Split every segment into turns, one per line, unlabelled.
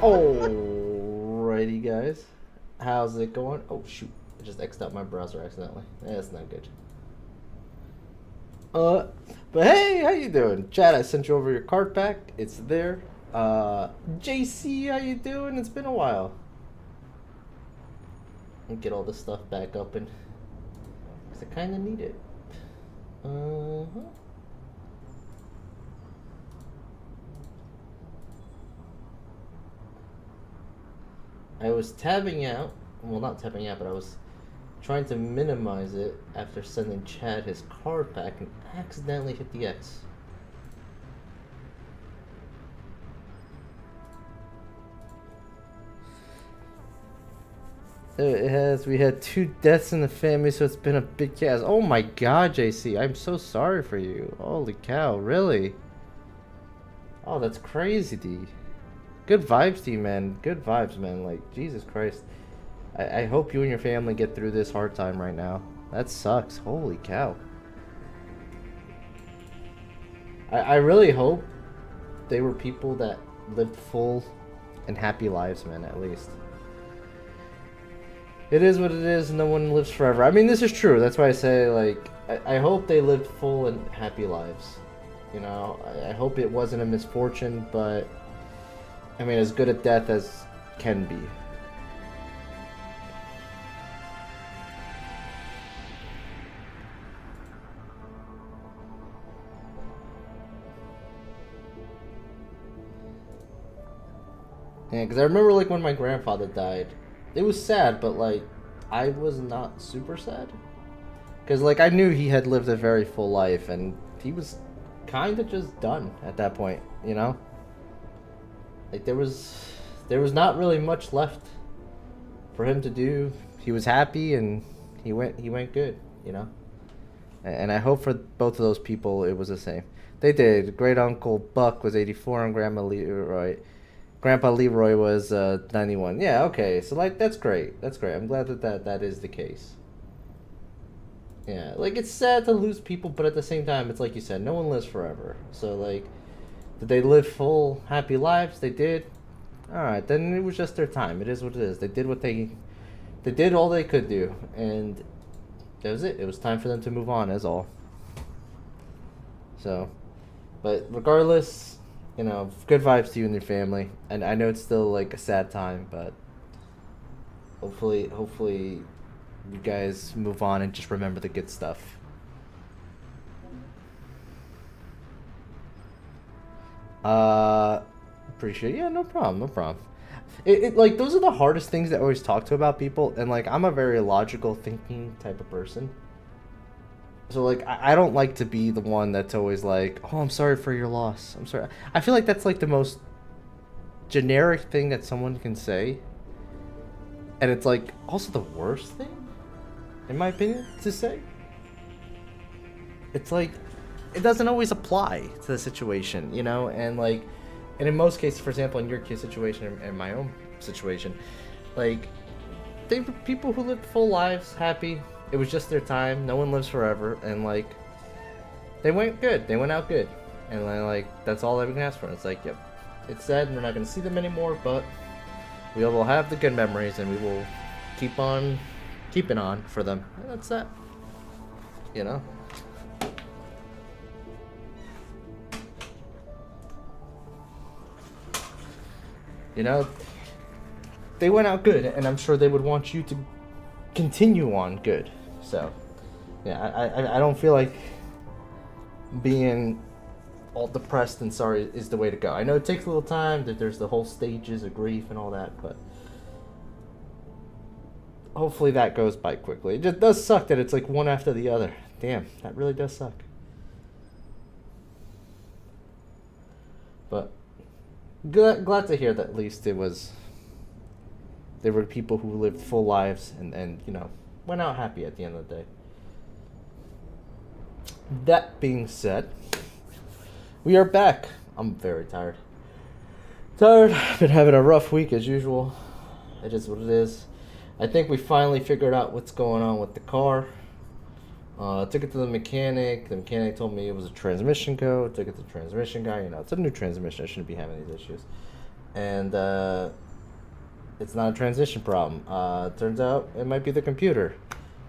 Alrighty, guys. How's it going? Oh, shoot. I just X'd out my browser accidentally. That's not good. Uh, but hey, how you doing? Chad, I sent you over your card pack. It's there. JC, how you doing? It's been a while. And get all this stuff back open. Because I kind of need it. Uh-huh. I was tabbing out. Well, not tabbing out, but I was trying to minimize it after sending Chad his card pack and accidentally hit the X. It has. We had 2 deaths in the family, so it's been a big chaos. Oh my god, JC, I'm so sorry for you. Holy cow, really? Oh, that's crazy, D. Good vibes to you, man. Good vibes, man. Like, Jesus Christ. I hope you and your family get through this hard time right now. That sucks. Holy cow. I really hope they were people that lived full and happy lives, man, at least. It is what it is. No one lives forever. I mean, this is true. That's why I say, like, I hope they lived full and happy lives. You know, I hope it wasn't a misfortune, but I mean, as good a death as can be. Yeah, because I remember, like, when my grandfather died, it was sad, but, like, I was not super sad. Because, like, I knew he had lived a very full life, and he was kind of just done at that point, you know? Like, there was not really much left for him to do. He was happy, and he went good, you know? And I hope for both of those people it was the same. They did. Great Uncle Buck was 84, and Grandpa Leroy was 91. Yeah, okay. So, like, that's great. That's great. I'm glad that is the case. Yeah, like, it's sad to lose people, but at the same time, it's like you said, no one lives forever. So, like, did they live full, happy lives? They did. Alright, then it was just their time. It is what it is. They did all they could do, and that was it. It was time for them to move on, as all. So, but regardless, you know, good vibes to you and your family. And I know it's still, like, a sad time, but hopefully you guys move on and just remember the good stuff. Appreciate it. Yeah, no problem, no problem. Like, those are the hardest things that I always talk to about people, and, like, I'm a very logical thinking type of person. So, like, I don't like to be the one that's always like, oh, I'm sorry for your loss. I'm sorry. I feel like that's, like, the most generic thing that someone can say. And it's, like, also the worst thing, in my opinion, to say. It's, like, it doesn't always apply to the situation, you know? And, like, and in most cases, for example, in your kid's situation and my own situation, like, they were people who lived full lives, happy. It was just their time. No one lives forever, and, like, they went good. They went out good, and, like, that's all I can ask for. It's like, yep, it's sad, and we're not gonna see them anymore, but we will have the good memories, and we will keep on keeping on for them. And that's that. You know. You know, they went out good, and I'm sure they would want you to continue on good. So, yeah, I don't feel like being all depressed and sorry is the way to go. I know it takes a little time, that there's the whole stages of grief and all that, but hopefully that goes by quickly. It just does suck that it's like one after the other. Damn, that really does suck. But glad to hear that at least there were people who lived full lives and you know, went out happy at the end of the day. That being said, we are back. I'm very tired. Been having a rough week as usual. It is what it is. I think we finally figured out what's going on with the car. Took it to the mechanic. The mechanic told me it was a transmission code. Took it to the transmission guy. You know, it's a new transmission. I shouldn't be having these issues. and it's not a transmission problem. Turns out it might be the computer.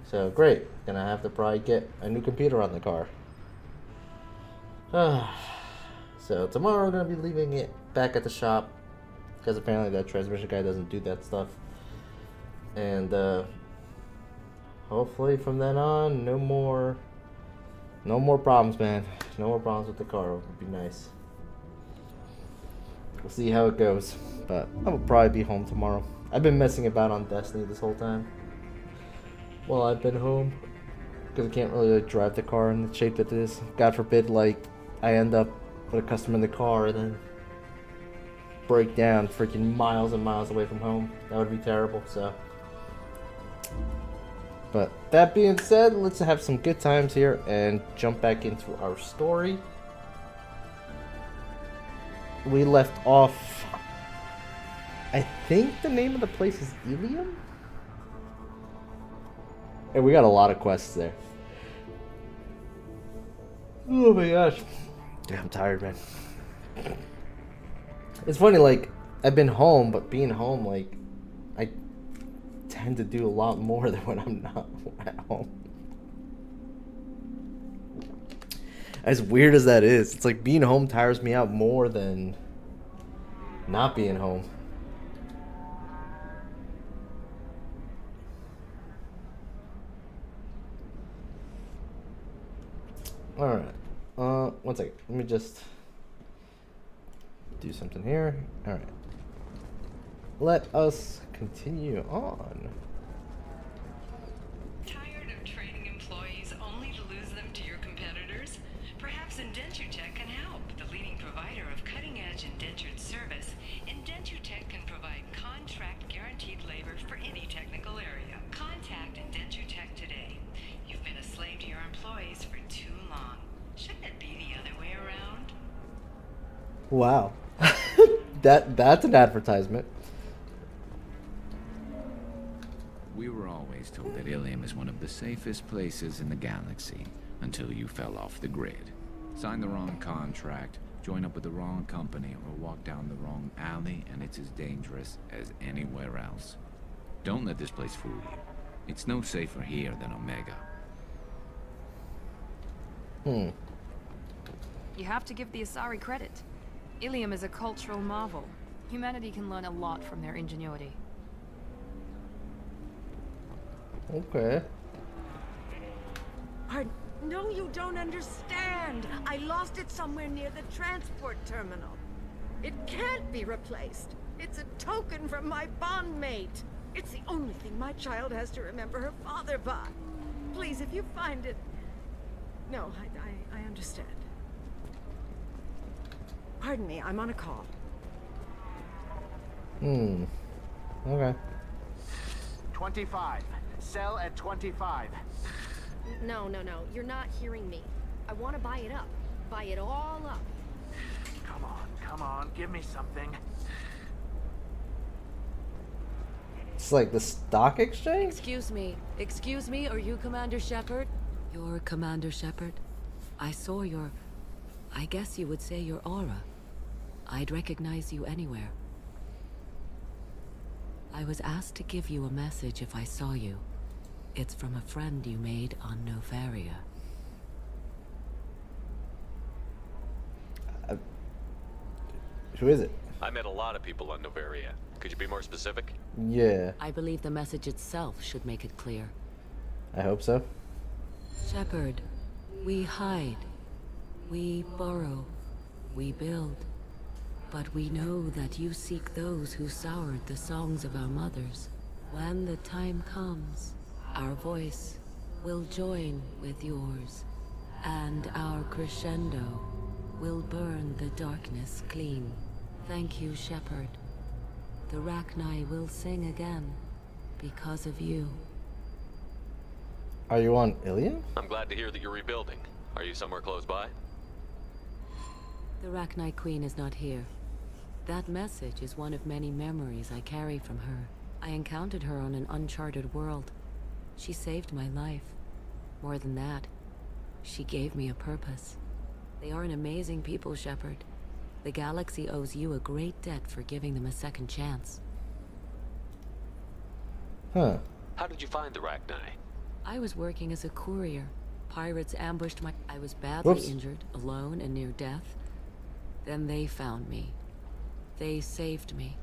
So great, gonna have to probably get a new computer on the car. So tomorrow we're gonna be leaving it back at the shop because apparently that transmission guy doesn't do that stuff. And hopefully from then on, no more problems, man. No more problems with the car. It would be nice. We'll see how it goes, but I will probably be home tomorrow. I've been messing about on Destiny this whole time while I've been home because I can't really like, drive the car in the shape that it is. God forbid, like I end up with a customer in the car and then break down freaking miles and miles away from home. That would be terrible. So, but that being said, let's have some good times here and jump back into our story. We left off, I think the name of the place is Ilium? And we got a lot of quests there. Oh my gosh. Dude, I'm tired, man. It's funny, like, I've been home, but being home, like, I tend to do a lot more than when I'm not at home. As weird as that is, it's like being home tires me out more than not being home. Alright. One second. Let me just do something here. Alright. Let us continue on.
Tired of training employees only to lose them to your competitors? Perhaps Indentutech can help. The leading provider of cutting-edge indentured service, Indentutech can provide contract-guaranteed labor for any technical area. Contact Indentutech today. You've been a slave to your employees for too long. Shouldn't it be the other way around?
Wow. That's an advertisement.
We were always told that Ilium is one of the safest places in the galaxy until you fell off the grid. Sign the wrong contract, join up with the wrong company, or walk down the wrong alley, and it's as dangerous as anywhere else. Don't let this place fool you. It's no safer here than Omega.
You have to give the Asari credit. Ilium is a cultural marvel. Humanity can learn a lot from their ingenuity.
Okay.
No, you don't understand. I lost it somewhere near the transport terminal. It can't be replaced. It's a token from my bondmate. It's the only thing my child has to remember her father by. Please, if you find it... No, I understand. Pardon me, I'm on a call.
Okay.
25. Sell at 25.
No. You're not hearing me. I want to buy it up. Buy it all up.
Come on, give me something.
It's like the stock exchange?
Excuse me, are you Commander Shepard? You're Commander Shepard? I saw I guess you would say your aura. I'd recognize you anywhere. I was asked to give you a message if I saw you. It's from a friend you made on Novaria.
Who is it?
I met a lot of people on Novaria. Could you be more specific?
Yeah.
I believe the message itself should make it clear.
I hope so.
Shepard, we hide. We borrow. We build. But we know that you seek those who soured the songs of our mothers. When the time comes, our voice will join with yours, and our crescendo will burn the darkness clean. Thank you, Shepard. The Rachni will sing again because of you.
Are you on Ilium?
I'm glad to hear that you're rebuilding. Are you somewhere close by?
The Rachni Queen is not here. That message is one of many memories I carry from her. I encountered her on an uncharted world. She saved my life. More than that, she gave me a purpose. They are an amazing people, Shepard. The galaxy owes you a great debt for giving them a second chance.
Huh.
How did you find the Rachni?
I was working as a courier. Pirates ambushed my... I was badly
Whoops.
injured, alone and near death. Then they found me. They saved me.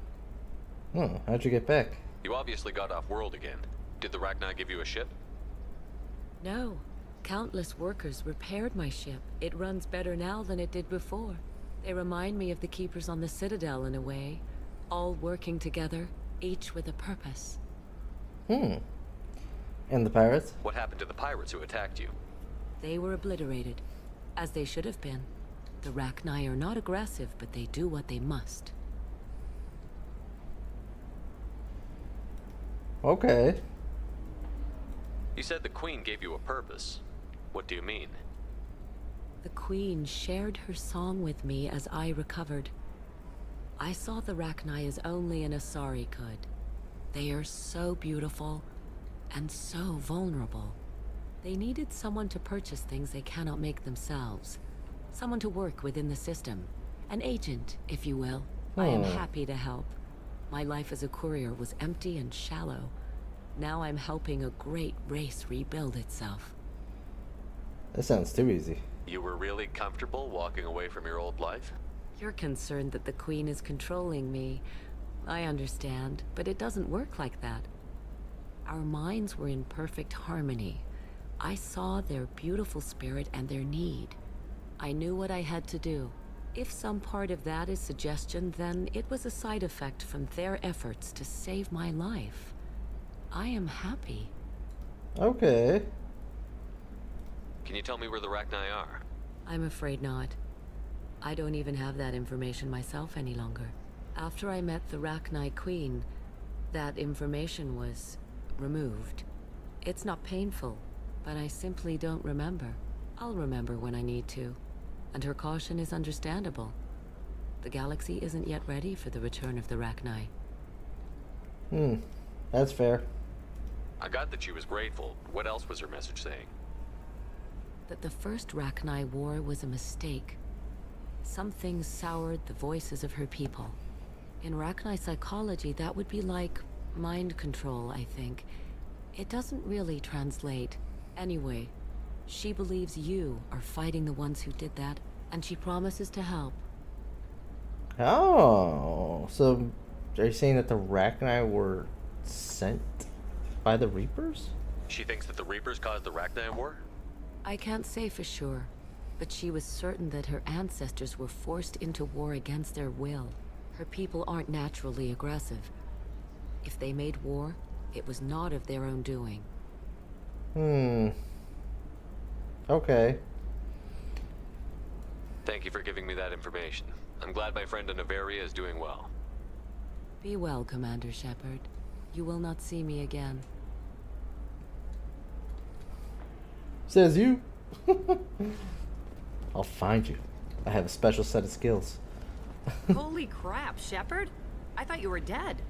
Oh, how'd you get back?
You obviously got off world again. Did the Rachni give you a ship?
No. Countless workers repaired my ship. It runs better now than it did before. They remind me of the Keepers on the Citadel in a way. All working together, each with a purpose.
And the pirates?
What happened to the pirates who attacked you?
They were obliterated, as they should have been. The Rachni are not aggressive, but they do what they must.
Okay.
You said the Queen gave you a purpose. What do you mean?
The Queen shared her song with me as I recovered. I saw the Rachni as only an Asari could. They are so beautiful and so vulnerable. They needed someone to purchase things they cannot make themselves. Someone to work within the system. An agent, if you will. I am happy to help. My life as a courier was empty and shallow. Now I'm helping a great race rebuild itself.
That sounds too easy.
You were really comfortable walking away from your old life?
You're concerned that the Queen is controlling me. I understand, but it doesn't work like that. Our minds were in perfect harmony. I saw their beautiful spirit and their need. I knew what I had to do. If some part of that is suggestion, then it was a side effect from their efforts to save my life. I am happy.
Okay.
Can you tell me where the Rachni are?
I'm afraid not. I don't even have that information myself any longer. After I met the Rachni Queen, that information was removed. It's not painful, but I simply don't remember. I'll remember when I need to, and her caution is understandable. The galaxy isn't yet ready for the return of the Rachni.
That's fair.
I got that she was grateful. What else was her message saying?
That the first Rachni war was a mistake. Some things soured the voices of her people. In Rachni psychology, that would be like mind control, I think. It doesn't really translate. Anyway, she believes you are fighting the ones who did that, and she promises to help.
Oh, so are you saying that the Rachni were sent by the Reapers?
She thinks that the Reapers caused the Rachni war?
I can't say for sure, but she was certain that her ancestors were forced into war against their will. Her people aren't naturally aggressive. If they made war, it was not of their own doing.
Okay.
Thank you for giving me that information. I'm glad my friend in Noveria is doing well.
Be well, Commander Shepard. You will not see me again.
Says you. I'll find you. I have a special set of skills.
Holy crap, Shepard? I thought you were dead.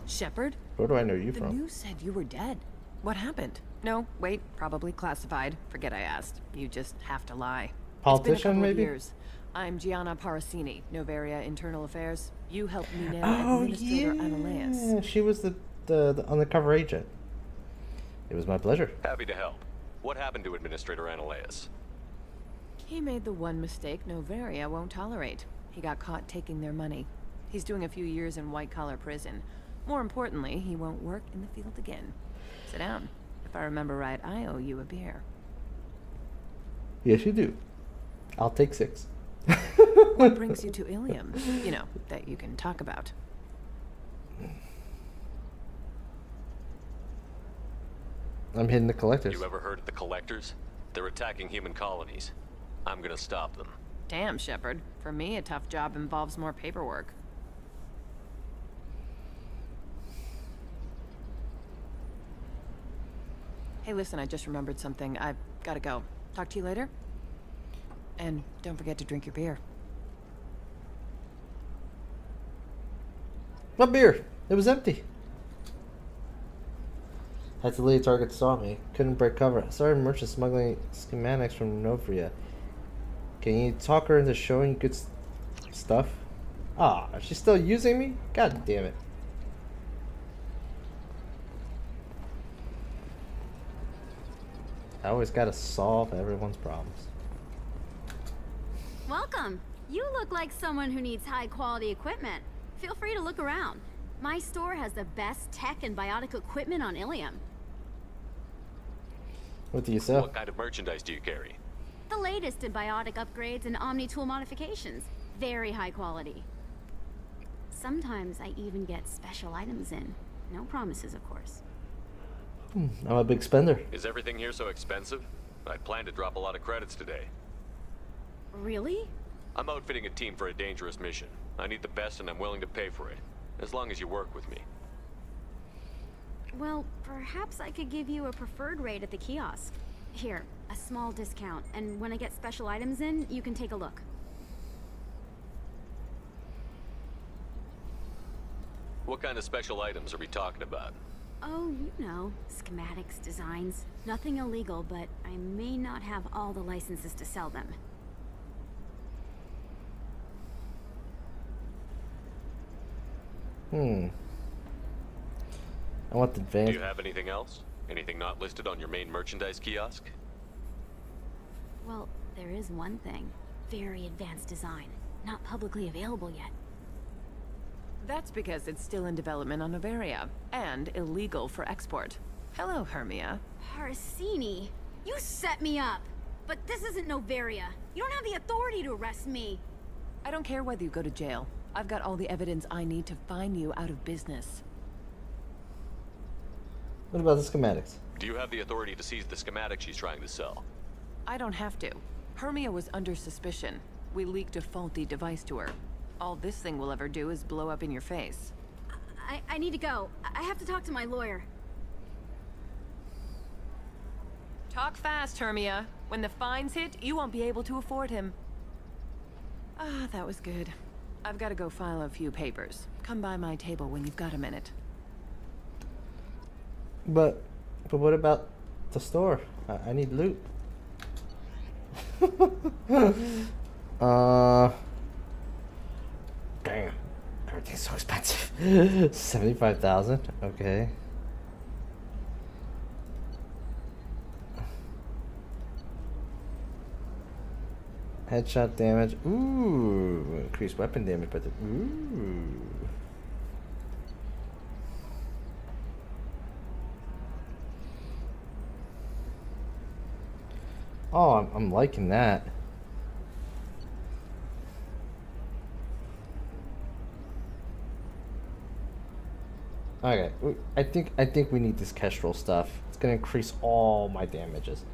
Shepard?
Where do I know you
The
from?
news said you were dead. What happened? No, wait, probably classified. Forget I asked. You just have to lie. It's been a
Politician,
couple of
maybe?
years. I'm Gianna Parasini, Noveria Internal Affairs. You helped me nail
Oh,
Administrator
yeah.
Analeas.
She was the undercover agent. It was my pleasure.
Happy to help. What happened to Administrator Analeas?
He made the one mistake Noveria won't tolerate. He got caught taking their money. He's doing a few years in white-collar prison. More importantly, he won't work in the field again. Sit down. If I remember right, I owe you a beer.
Yes, you do. I'll take 6.
What brings you to Ilium? You know, that you can talk about.
I'm hitting the collectors.
You ever heard of the Collectors? They're attacking human colonies. I'm gonna stop them.
Damn, Shepard. For me, a tough job involves more paperwork. Hey, listen, I just remembered something. I've gotta go. Talk to you later? And don't forget to drink your beer.
What beer? It was empty. Had to leave. Target saw me. Couldn't break cover. Sorry, merchant smuggling schematics from Novria. Can you talk her into showing good stuff. Ah, she's still using me? God damn it. I always gotta solve everyone's problems.
Welcome. You look like someone who needs high-quality equipment. Feel free to look around. My store has the best tech and biotic equipment on Ilium.
What do you sell?
What kind of merchandise do you carry?
The latest in biotic upgrades and omni-tool modifications. Very high quality. Sometimes I even get special items in. No promises, of course.
I'm a big spender.
Is everything here so expensive? I plan to drop a lot of credits today.
Really?
I'm outfitting a team for a dangerous mission. I need the best and I'm willing to pay for it. As long as you work with me.
Well, perhaps I could give you a preferred rate at the kiosk. Here, a small discount, and when I get special items in, you can take a look.
What kind of special items are we talking about?
Oh, you know, schematics, designs. Nothing illegal, but I may not have all the licenses to sell them.
I want the van.
Do you have anything else? Anything not listed on your main merchandise kiosk?
Well, there is one thing. Very advanced design. Not publicly available yet.
That's because it's still in development on Noveria, and illegal for export. Hello, Hermia.
Parsini, you set me up! But this isn't Noveria. You don't have the authority to arrest me.
I don't care whether you go to jail. I've got all the evidence I need to find you out of business.
What about the schematics?
Do you have the authority to seize the schematic she's trying to sell?
I don't have to. Hermia was under suspicion. We leaked a faulty device to her. All this thing will ever do is blow up in your face.
I need to go. I have to talk to my lawyer.
Talk fast, Hermia. When the fines hit, you won't be able to afford him. Ah, that was good. I've got to go file a few papers. Come by my table when you've got a minute.
But what about the store? I need loot. Damn. Everything's so expensive. 75,000? Okay. Headshot damage. Ooh. Increased weapon damage, but ooh. Oh, I'm liking that. Okay, I think we need this Kestrel stuff. It's gonna increase all my damages.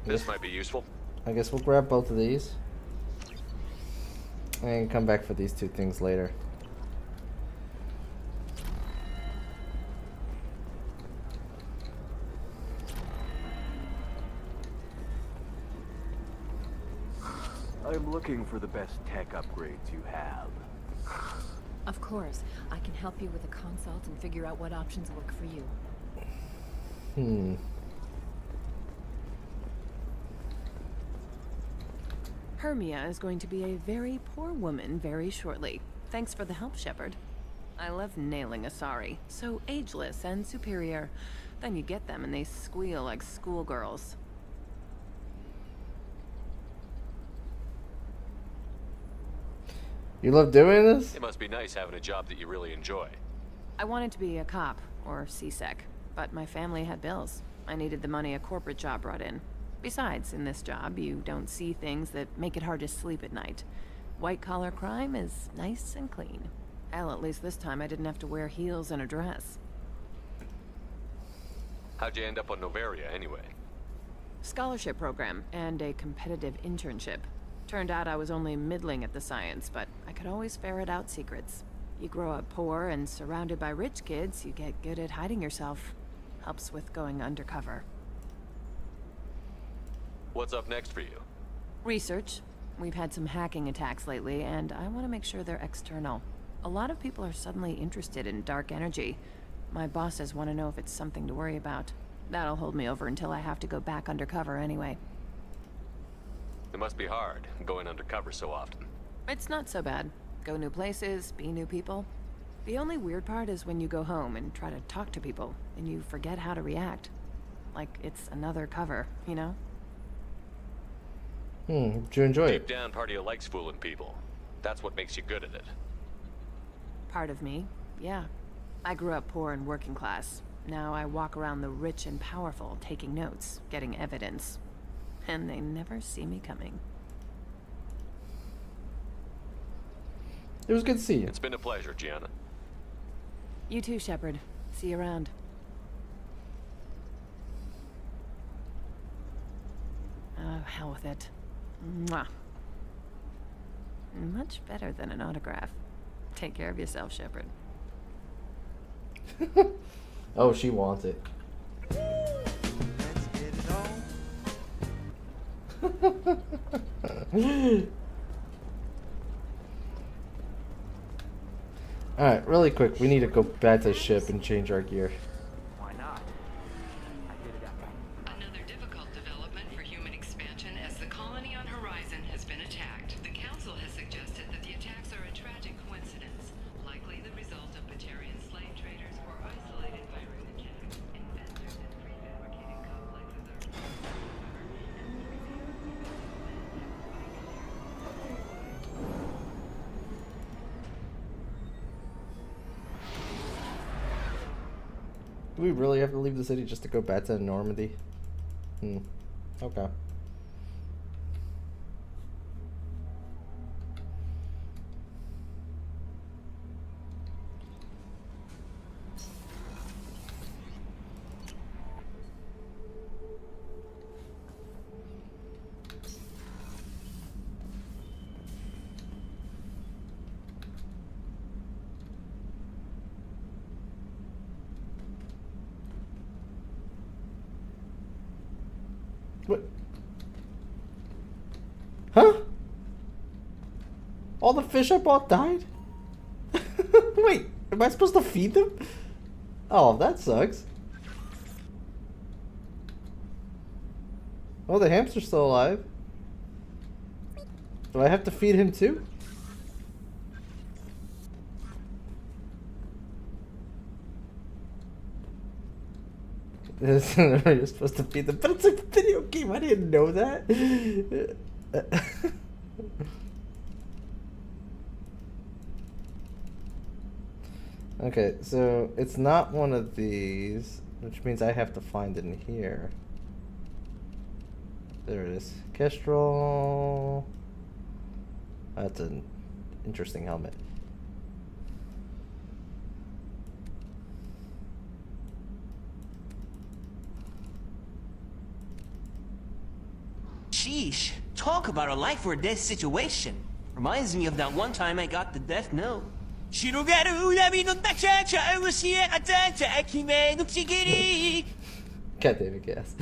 This might be useful.
I guess we'll grab both of these and come back for these two things later.
I'm looking for the best tech upgrades you have.
Of course. I can help you with a consult and figure out what options work for you.
Hermia is going to be a very poor woman very shortly. Thanks for the help, Shepard. I love nailing Asari. So ageless and superior. Then you get them and they squeal like schoolgirls.
You love doing this?
It must be nice having a job that you really enjoy.
I wanted to be a cop, or CSEC, but my family had bills. I needed the money a corporate job brought in. Besides, in this job, you don't see things that make it hard to sleep at night. White-collar crime is nice and clean. Hell, at least this time I didn't have to wear heels and a dress.
How'd you end up on Noveria, anyway?
Scholarship program and a competitive internship. Turned out I was only middling at the science, but I could always ferret out secrets. You grow up poor and surrounded by rich kids, you get good at hiding yourself. Helps with going undercover.
What's up next for you?
Research. We've had some hacking attacks lately, and I want to make sure they're external. A lot of people are suddenly interested in dark energy. My bosses want to know if it's something to worry about. That'll hold me over until I have to go back undercover anyway.
It must be hard, going undercover so often.
It's not so bad. Go new places, be new people. The only weird part is when you go home and try to talk to people, and you forget how to react. Like it's another cover, you know?
Did you enjoy
Deep
it?
down, part of you likes fooling people. That's what makes you good at it.
Part of me, yeah. I grew up poor and working class. Now I walk around the rich and powerful, taking notes, getting evidence. And they never see me coming.
It was good to see you.
It's been a pleasure, Gianna.
You too, Shepard. See you around. Oh, hell with it. Mwah. Much better than an autograph. Take care of yourself, Shepard.
Oh, she wants it.
Let's get it on.
Alright, really quick. We need to go back to the ship and change our gear.
Why not? I did it after.
Another difficult development for human expansion as the colony on Horizon has been attacked. The Council has suggested that the attacks are a tragic coincidence, likely the result of Batarian slave traders or isolated virus attacks. Inventors and prefabricated complexes are...
Do we really have to leave the city just to go back to Normandy? Okay. What? Huh? All the fish I bought died? Wait, am I supposed to feed them? Oh, that sucks. Oh, the hamster's still alive. Do I have to feed him too? You're supposed to feed them, but it's a video game. I didn't know that. Okay, so it's not one of these, which means I have to find it in here. There it is. Kestrel. That's an interesting helmet.
Sheesh, talk about a life or death situation. Reminds me of that one time I got the death note.
God damn it, Cass.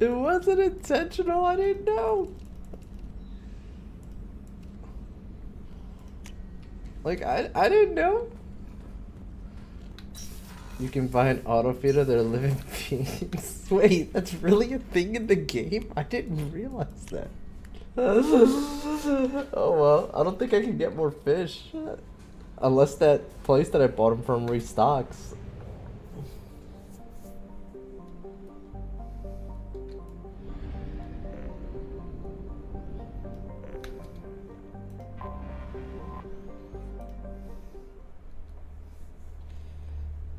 It wasn't intentional, I didn't know. Like, I didn't know. You can buy an auto feeder, they're living beings. Wait, that's really a thing in the game? I didn't realize that. Oh well, I don't think I can get more fish. Unless that place that I bought them from restocks.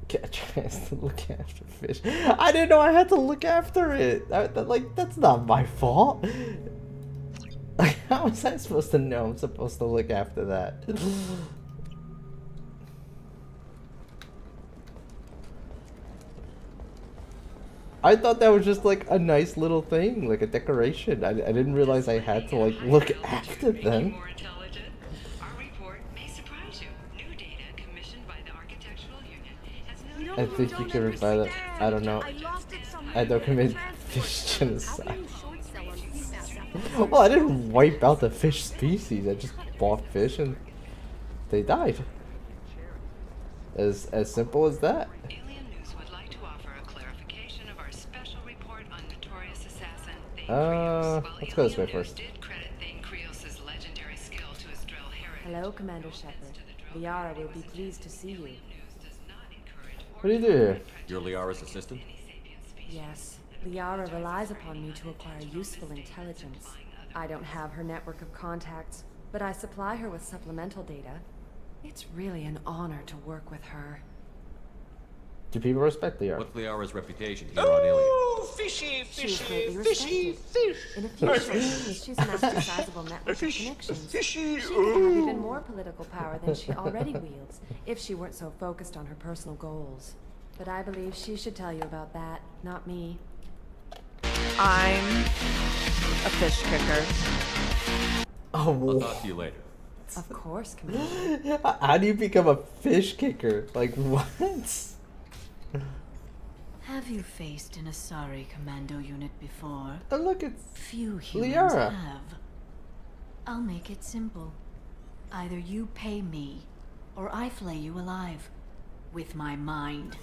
Cat tries to look after fish. I didn't know I had to look after it. That's not my fault. Like, how was I supposed to know I'm supposed to look after that? I thought that was just like a nice little thing, like a decoration. I didn't realize I had to like look after them.
More intelligent? Our report may surprise you. New data commissioned by the Architectural Union has
No,
I think you can buy that. I don't know.
I lost it somewhere
I don't
near
commit
the transport
fish
terminal.
genocide.
Short sell on PFAS.
Well, I didn't wipe out the fish species. I just bought fish and they died. As simple as that.
Alien News would like to offer a clarification of our special report on notorious assassin Thane Krios. While
Let's go this way
Alien News
first.
did credit Thane Krios' legendary skill to his drill heritage.
Hello, Commander Shepard. Liara will be pleased to see you.
What do you do here?
You're Liara's assistant?
Yes, Liara relies upon me to acquire useful intelligence. I don't have her network of contacts, but I supply her with supplemental data. It's really an honor to work with her.
Do people respect the art?
What's Liara's reputation here on Ilium?
Fishy,
She's greatly respected. In a few seconds, she's amassed a sizable network of connections. She could have even more political power than she already wields if she weren't so focused on her personal goals. But I believe she should tell you about that, not me.
I'm a fish kicker.
Oh,
I'll talk to you later.
Of course, Commander.
how do you become a fish kicker? Like what?
Have you faced an Asari commando unit before?
Oh, look, it's
Few humans
Liara.
have. I'll make it simple. Either you pay me, or I flay you alive. With my mind.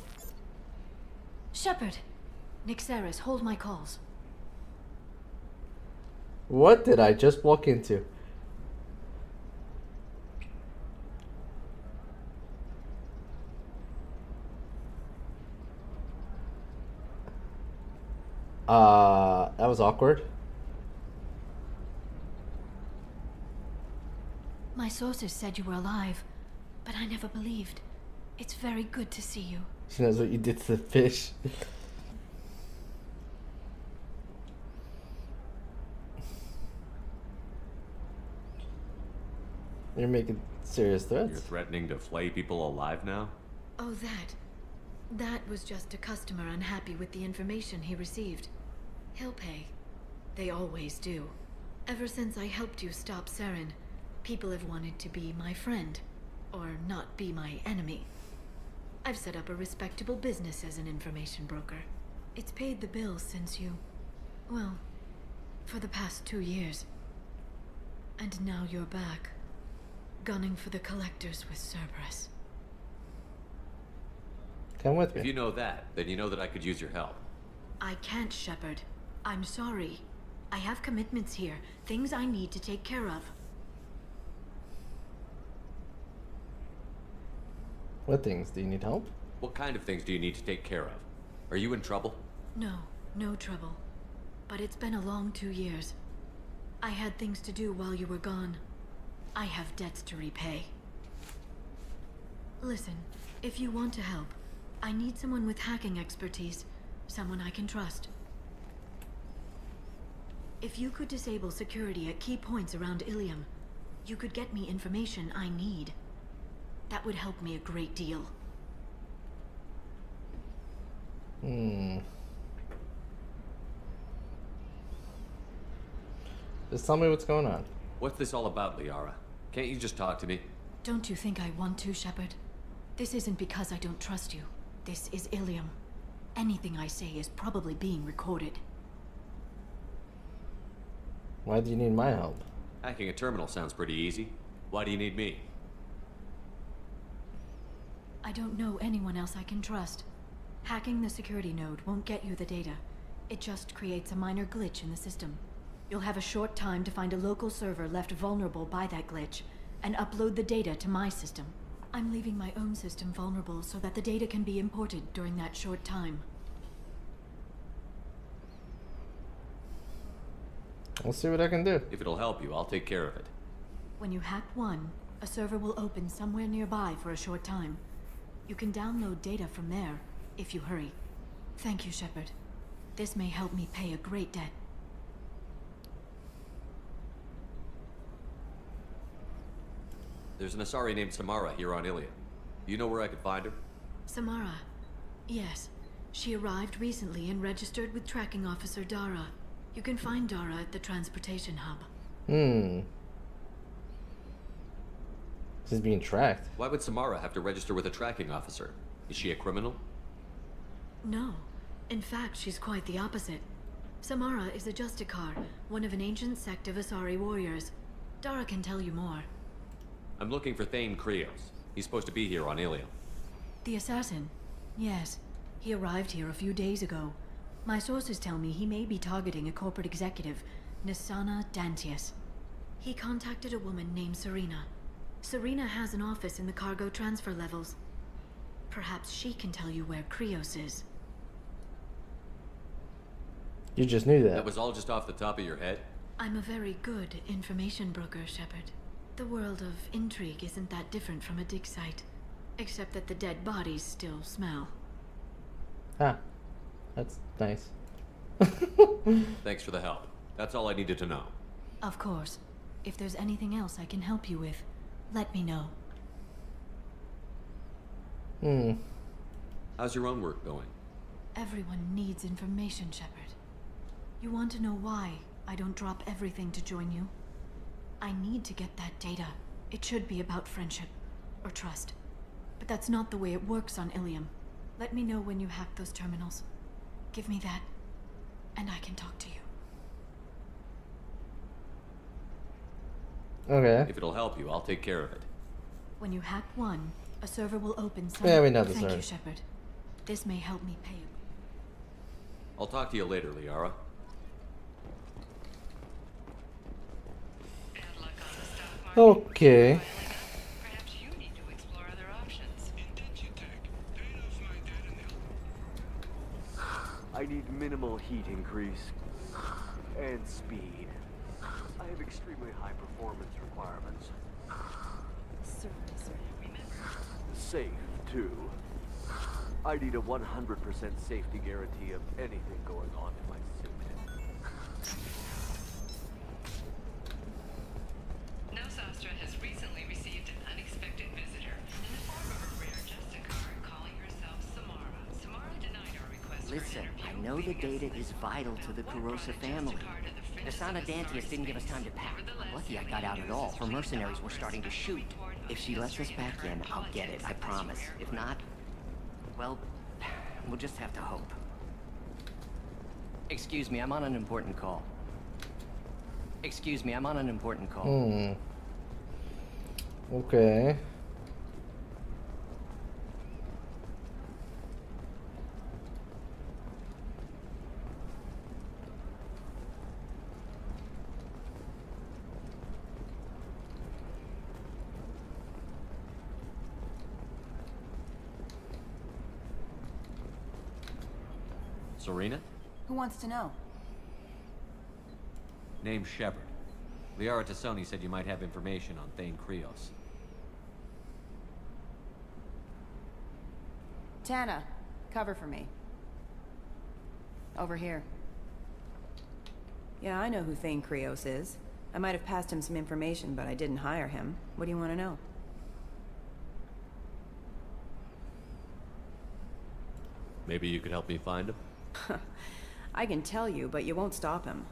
Shepard! Nixeris, hold my calls.
What did I just walk into? That was awkward.
My sources said you were alive, but I never believed. It's very good to see you.
She knows what you did to the fish. You're making serious threats.
You're threatening to flay people alive now?
Oh, that. That was just a customer unhappy with the information he received. He'll pay. They always do. Ever since I helped you stop Saren, people have wanted to be my friend, or not be my enemy. I've set up a respectable business as an information broker. It's paid the bills since you... well, for the past 2 years. And now you're back, gunning for the collectors with Cerberus.
Come with me.
If you know that, then you know that I could use your help.
I can't, Shepard. I'm sorry. I have commitments here, things I need to take care of.
What things? Do you need help?
What kind of things do you need to take care of? Are you in trouble?
No, no trouble. But it's been a long 2 years. I had things to do while you were gone. I have debts to repay. Listen, if you want to help, I need someone with hacking expertise. Someone I can trust. If you could disable security at key points around Ilium, you could get me information I need. That would help me a great deal.
Just tell me what's going on.
What's this all about, Liara? Can't you just talk to me?
Don't you think I want to, Shepard? This isn't because I don't trust you. This is Ilium. Anything I say is probably being recorded.
Why do you need my help?
Hacking a terminal sounds pretty easy. Why do you need me?
I don't know anyone else I can trust. Hacking the security node won't get you the data. It just creates a minor glitch in the system. You'll have a short time to find a local server left vulnerable by that glitch, and upload the data to my system. I'm leaving my own system vulnerable so that the data can be imported during that short time.
We'll see what I can do.
If it'll help you, I'll take care of it.
When you hack one, a server will open somewhere nearby for a short time. You can download data from there, if you hurry. Thank you, Shepard. This may help me pay a great debt.
There's an Asari named Samara here on Ilium. Do you know where I could find her?
Samara. Yes. She arrived recently and registered with tracking officer Dara. You can find Dara at the transportation hub.
She's being tracked.
Why would Samara have to register with a tracking officer? Is she a criminal?
No. In fact, she's quite the opposite. Samara is a Justicar, one of an ancient sect of Asari warriors. Dara can tell you more.
I'm looking for Thane Krios. He's supposed to be here on Ilium.
The assassin? Yes. He arrived here a few days ago. My sources tell me he may be targeting a corporate executive, Nisana Dantius. He contacted a woman named Serena. Serena has an office in the cargo transfer levels. Perhaps she can tell you where Krios is.
You just knew that.
That was all just off the top of your head?
I'm a very good information broker, Shepard. The world of intrigue isn't that different from a dig site, except that the dead bodies still smell.
Ah, that's nice.
Thanks for the help. That's all I needed to know.
Of course. If there's anything else I can help you with, let me know.
How's your own work going?
Everyone needs information, Shepard. You want to know why I don't drop everything to join you? I need to get that data. It should be about friendship or trust. But that's not the way it works on Ilium. Let me know when you hack those terminals. Give me that, and I can talk to you.
Okay.
If it'll help you, I'll take care of it.
When you hack one, a server will open some...
Yeah, we know the
Thank
server.
you, Shepard. This may help me pay you.
I'll talk to you later, Liara.
Okay.
Perhaps you need to explore other options.
I need minimal heat increase and speed. I have extremely high performance requirements. Safe, too. I need a 100% safety guarantee of anything going on in my suit.
Nosastra has recently received an unexpected visitor in the form of a rare Justicar calling herself Samara. Samara denied our request.
Listen, I know the data is vital to the Kurosa family. Nisana Dantius didn't give us time to pack. I'm lucky I got out at all. Her mercenaries were starting to shoot. If she lets us back in, I'll get it, I promise. If not, well, we'll just have to hope. Excuse me, I'm on an important call. Excuse me, I'm on an important call.
Okay.
Serena?
Who wants to know?
Name's Shepard. Liara Tassoni said you might have information on Thane Krios.
Tana, cover for me. Over here. Yeah, I know who Thane Krios is. I might have passed him some information, but I didn't hire him. What do you want to know?
Maybe you could help me find him?
I can tell you, but you won't stop him.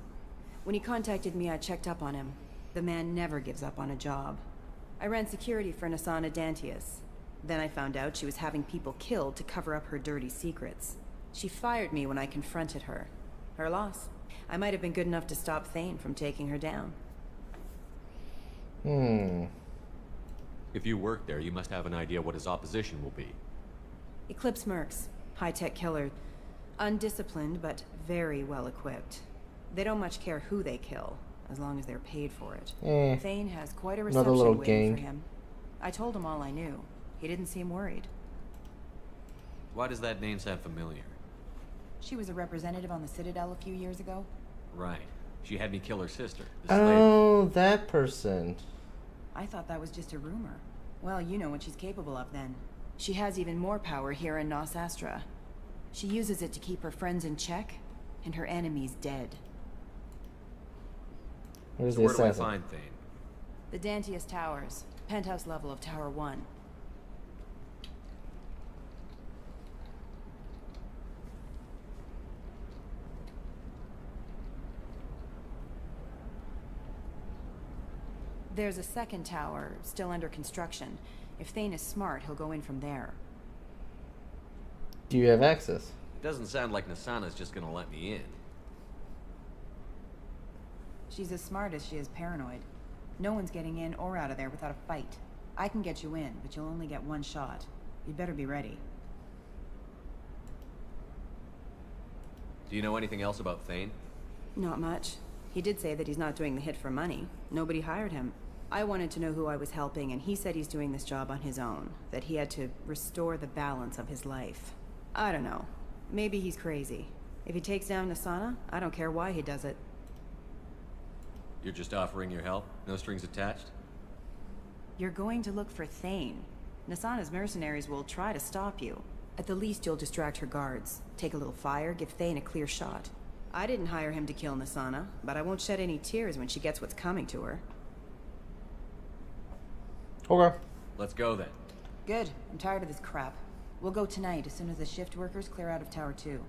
When he contacted me, I checked up on him. The man never gives up on a job. I ran security for Nisana Dantius. Then I found out she was having people killed to cover up her dirty secrets. She fired me when I confronted her. Her loss. I might have been good enough to stop Thane from taking her down.
If you work there, you must have an idea what his opposition will be.
Eclipse mercs. High-tech killer. Undisciplined, but very well equipped. They don't much care who they kill, as long as they're paid for it. Thane has quite a
Another
reception
little
waiting for
gang.
him. I told him all I knew. He didn't seem worried.
Why does that name sound familiar?
She was a representative on the Citadel a few years ago.
Right. She had me kill her sister. The slave.
Oh, that person.
I thought that was just a rumor. Well, you know what she's capable of then. She has even more power here in Nos Astra. She uses it to keep her friends in check, and her enemies dead.
Where's
So
the
where do I
assassin?
find Thane?
The Dantius Towers. Penthouse level of Tower 1. There's a second tower, still under construction. If Thane is smart, he'll go in from there.
Do you have access?
It doesn't sound like Nasana's just gonna let me in.
She's as smart as she is paranoid. No one's getting in or out of there without a fight. I can get you in, but you'll only get one shot. You'd better be ready.
Do you know anything else about Thane?
Not much. He did say that he's not doing the hit for money. Nobody hired him. I wanted to know who I was helping, and he said he's doing this job on his own. That he had to restore the balance of his life. I don't know. Maybe he's crazy. If he takes down Nasana, I don't care why he does it.
You're just offering your help? No strings attached?
You're going to look for Thane. Nasana's mercenaries will try to stop you. At the least, you'll distract her guards. Take a little fire, give Thane a clear shot. I didn't hire him to kill Nasana, but I won't shed any tears when she gets what's coming to her.
Okay.
Let's go then.
Good. I'm tired of this crap. We'll go tonight as soon as the shift workers clear out of Tower 2.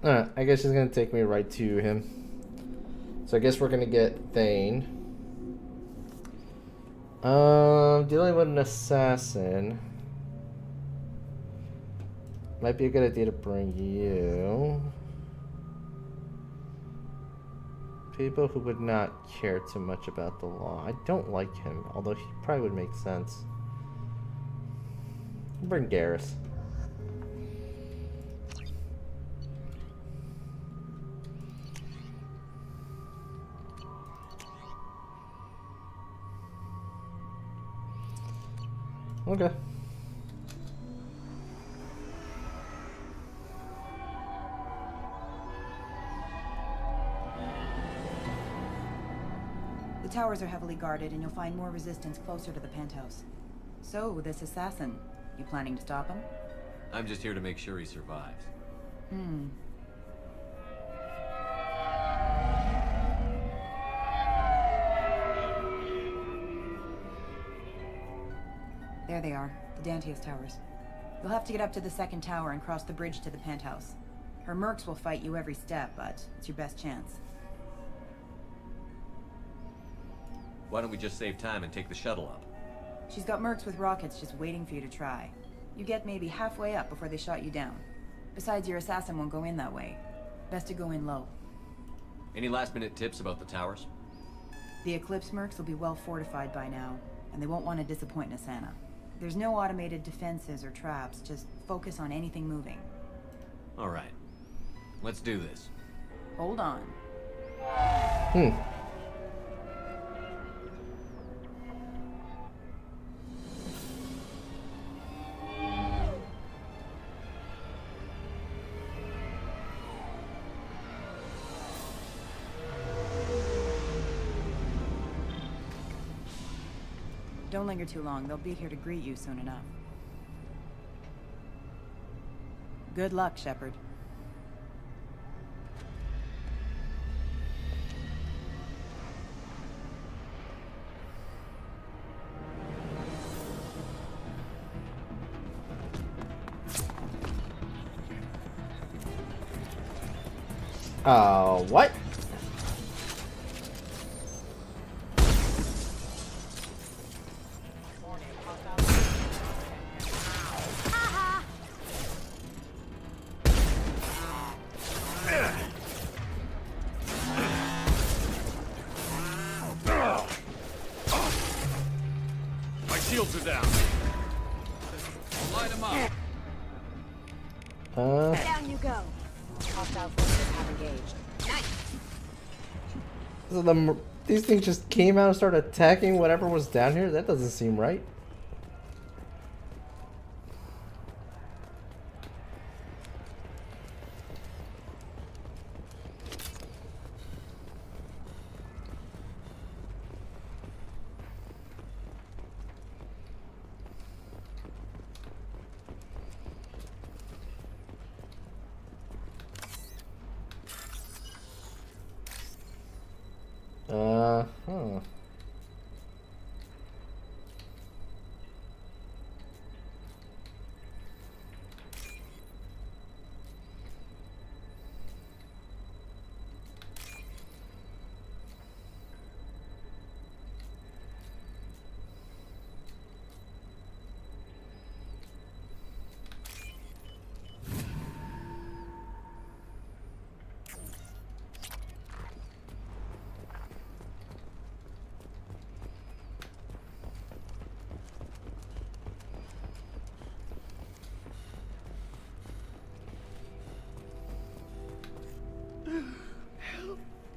Alright, I guess she's gonna take me right to him. So I guess we're gonna get Thane. Dealing with an assassin. Might be a good idea to bring you. People who would not care too much about the law. I don't like him, although he probably would make sense. Bring Garrus. Okay.
The towers are heavily guarded, and you'll find more resistance closer to the penthouse. So, this assassin, you planning to stop him?
I'm just here to make sure he survives.
There they are, the Dantius towers. You'll have to get up to the second tower and cross the bridge to the penthouse. Her mercs will fight you every step, but it's your best chance.
Why don't we just save time and take the shuttle up?
She's got mercs with rockets just waiting for you to try. You get maybe halfway up before they shot you down. Besides, your assassin won't go in that way. Best to go in low.
Any last-minute tips about the towers?
The Eclipse mercs will be well fortified by now, and they won't want to disappoint Nasana. There's no automated defenses or traps, just focus on anything moving.
All right. Let's do this.
Hold on. Don't linger too long. They'll be here to greet you soon enough. Good luck, Shepard.
What?
My shields are down. Light them up.
Down you go. Hostile forces have engaged. Nice.
So these things just came out and started attacking whatever was down here? That doesn't seem right.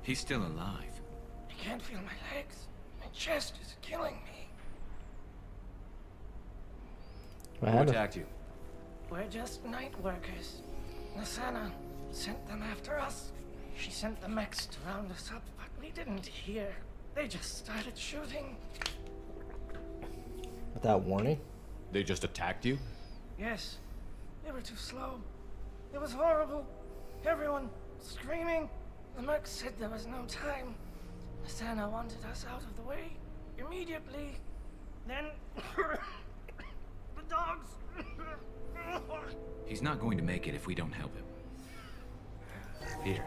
He's still alive.
I can't feel my legs. My chest is killing me.
Who attacked you?
We're just night workers. Nasana sent them after us. She sent the mechs to round us up, but we didn't hear. They just started shooting.
Without warning?
They just attacked you?
Yes. They were too slow. It was horrible. Everyone screaming. The merc said there was no time. Nasana wanted us out of the way immediately. Then the dogs.
He's not going to make it if we don't help him.
Here.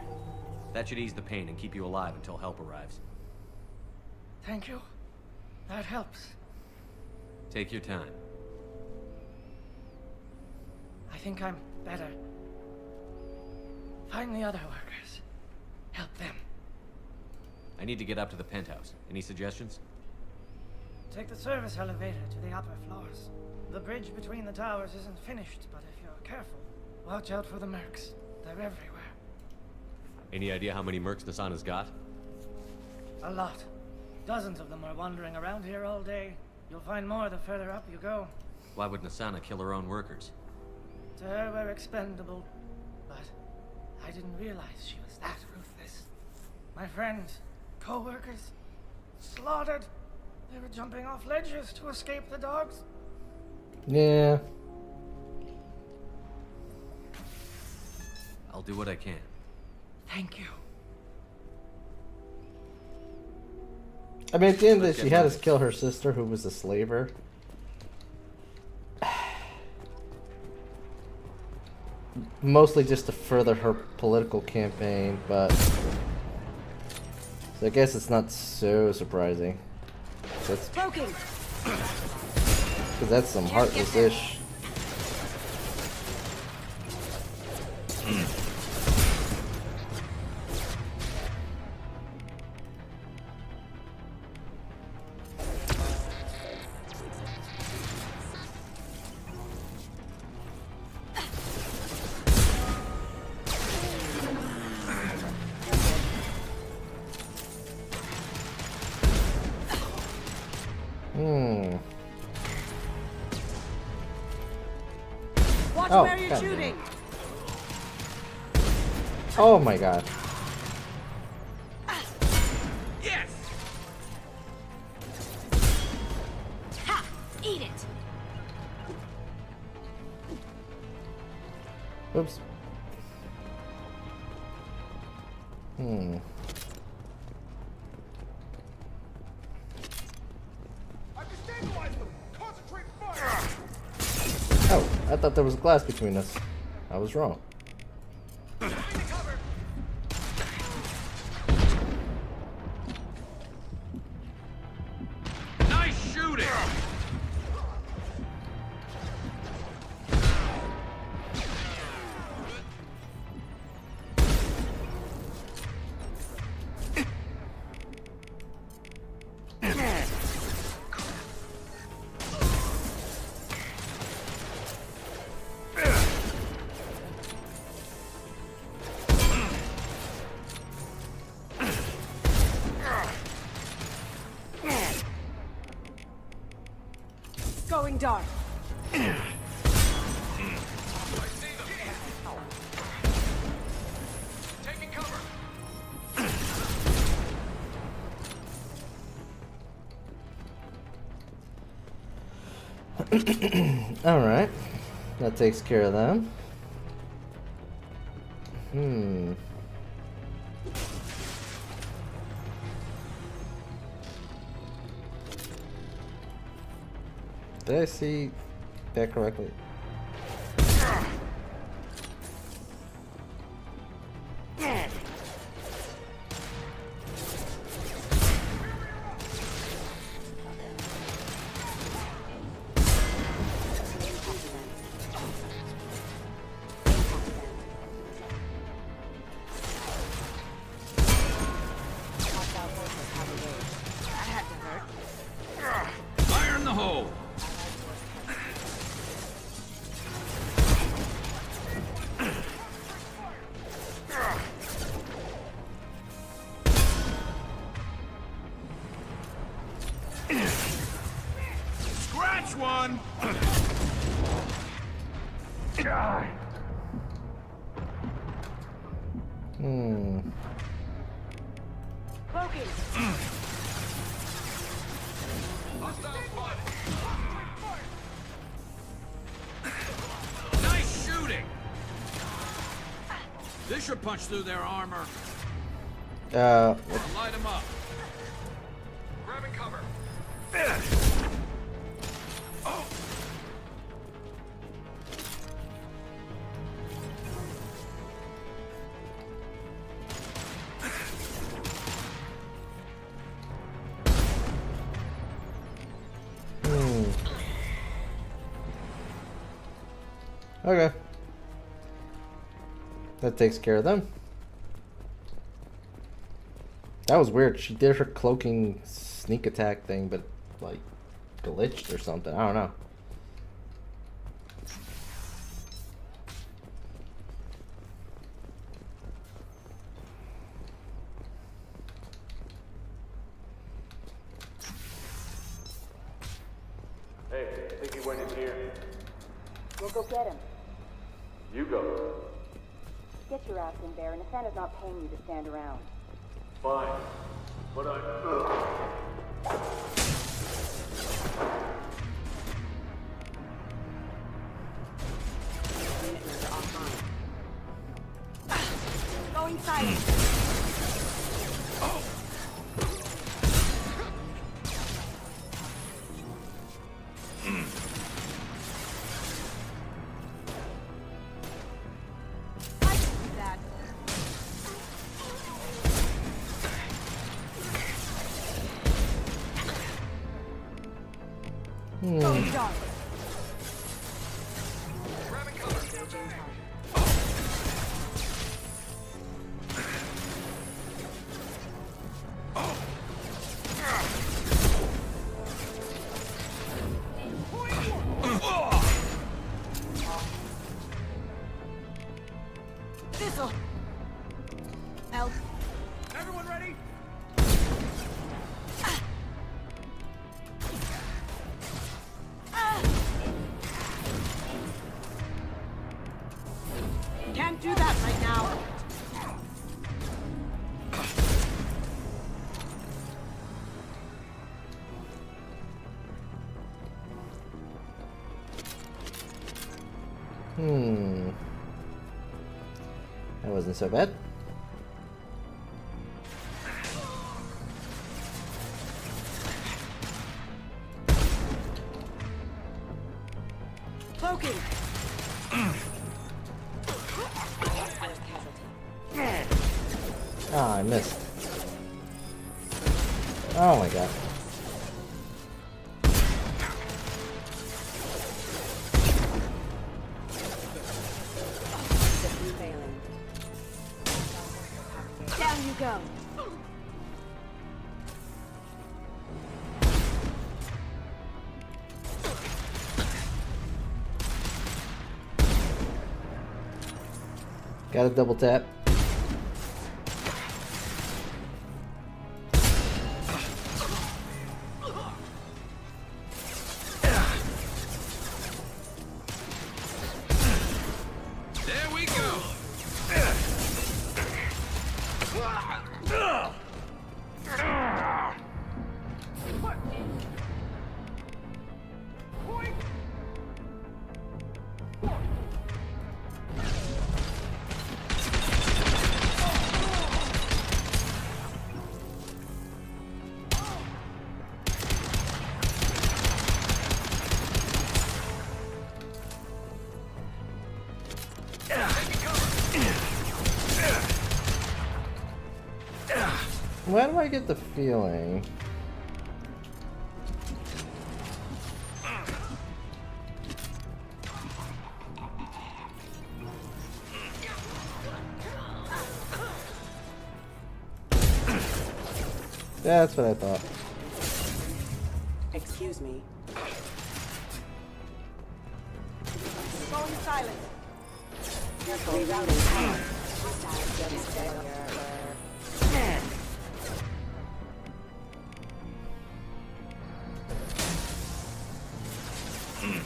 That should ease the pain and keep you alive until help arrives.
Thank you. That helps.
Take your time.
I think I'm better. Find the other workers. Help them.
I need to get up to the penthouse. Any suggestions?
Take the service elevator to the upper floors. The bridge between the towers isn't finished, but if you're careful, watch out for the mercs. They're everywhere.
Any idea how many mercs Nasana's got?
A lot. Dozens of them are wandering around here all day. You'll find more the further up you go.
Why would Nasana kill her own workers?
To her, we're expendable. But I didn't realize she was that ruthless. My friends, co-workers, slaughtered. They were jumping off ledges to escape the dogs.
Yeah.
I'll do what I can.
Thank you.
I mean, at the end of it, she had us kill her sister, who was a slaver. Mostly just to further her political campaign, but... So I guess it's not so surprising. That's... Because that's some heartless-ish.
Watch
Oh,
where you're
God.
shooting.
Oh my god.
Yes.
Ha! Eat it!
Oops. Oh, I thought there was glass between us. I was wrong.
Nice shooting!
Going dark.
Taking cover!
Alright. That takes care of them. Did I see that correctly?
Fire in the hole! Which one?
Cloaking.
Nice shooting! This should punch through their armor. Light them up.
Grabbing cover.
Okay. That takes care of them. That was weird. She did her cloaking sneak attack thing, but like glitched or something. I don't know.
Hey, I think he went in here.
We'll go get him.
You go.
Get your ass in there, and Nathana's not paying you to stand around.
Fine. But
Going silent. I can do that. Going dark. This'll help.
Everyone ready?
Can't do that right now.
That wasn't so bad.
Cloaking.
Ah, I missed. Oh my god.
Down you go.
Got a double tap.
There we go.
Why do I get the feeling? That's what I thought.
Excuse me. Going silent. Rerouting.
Oh.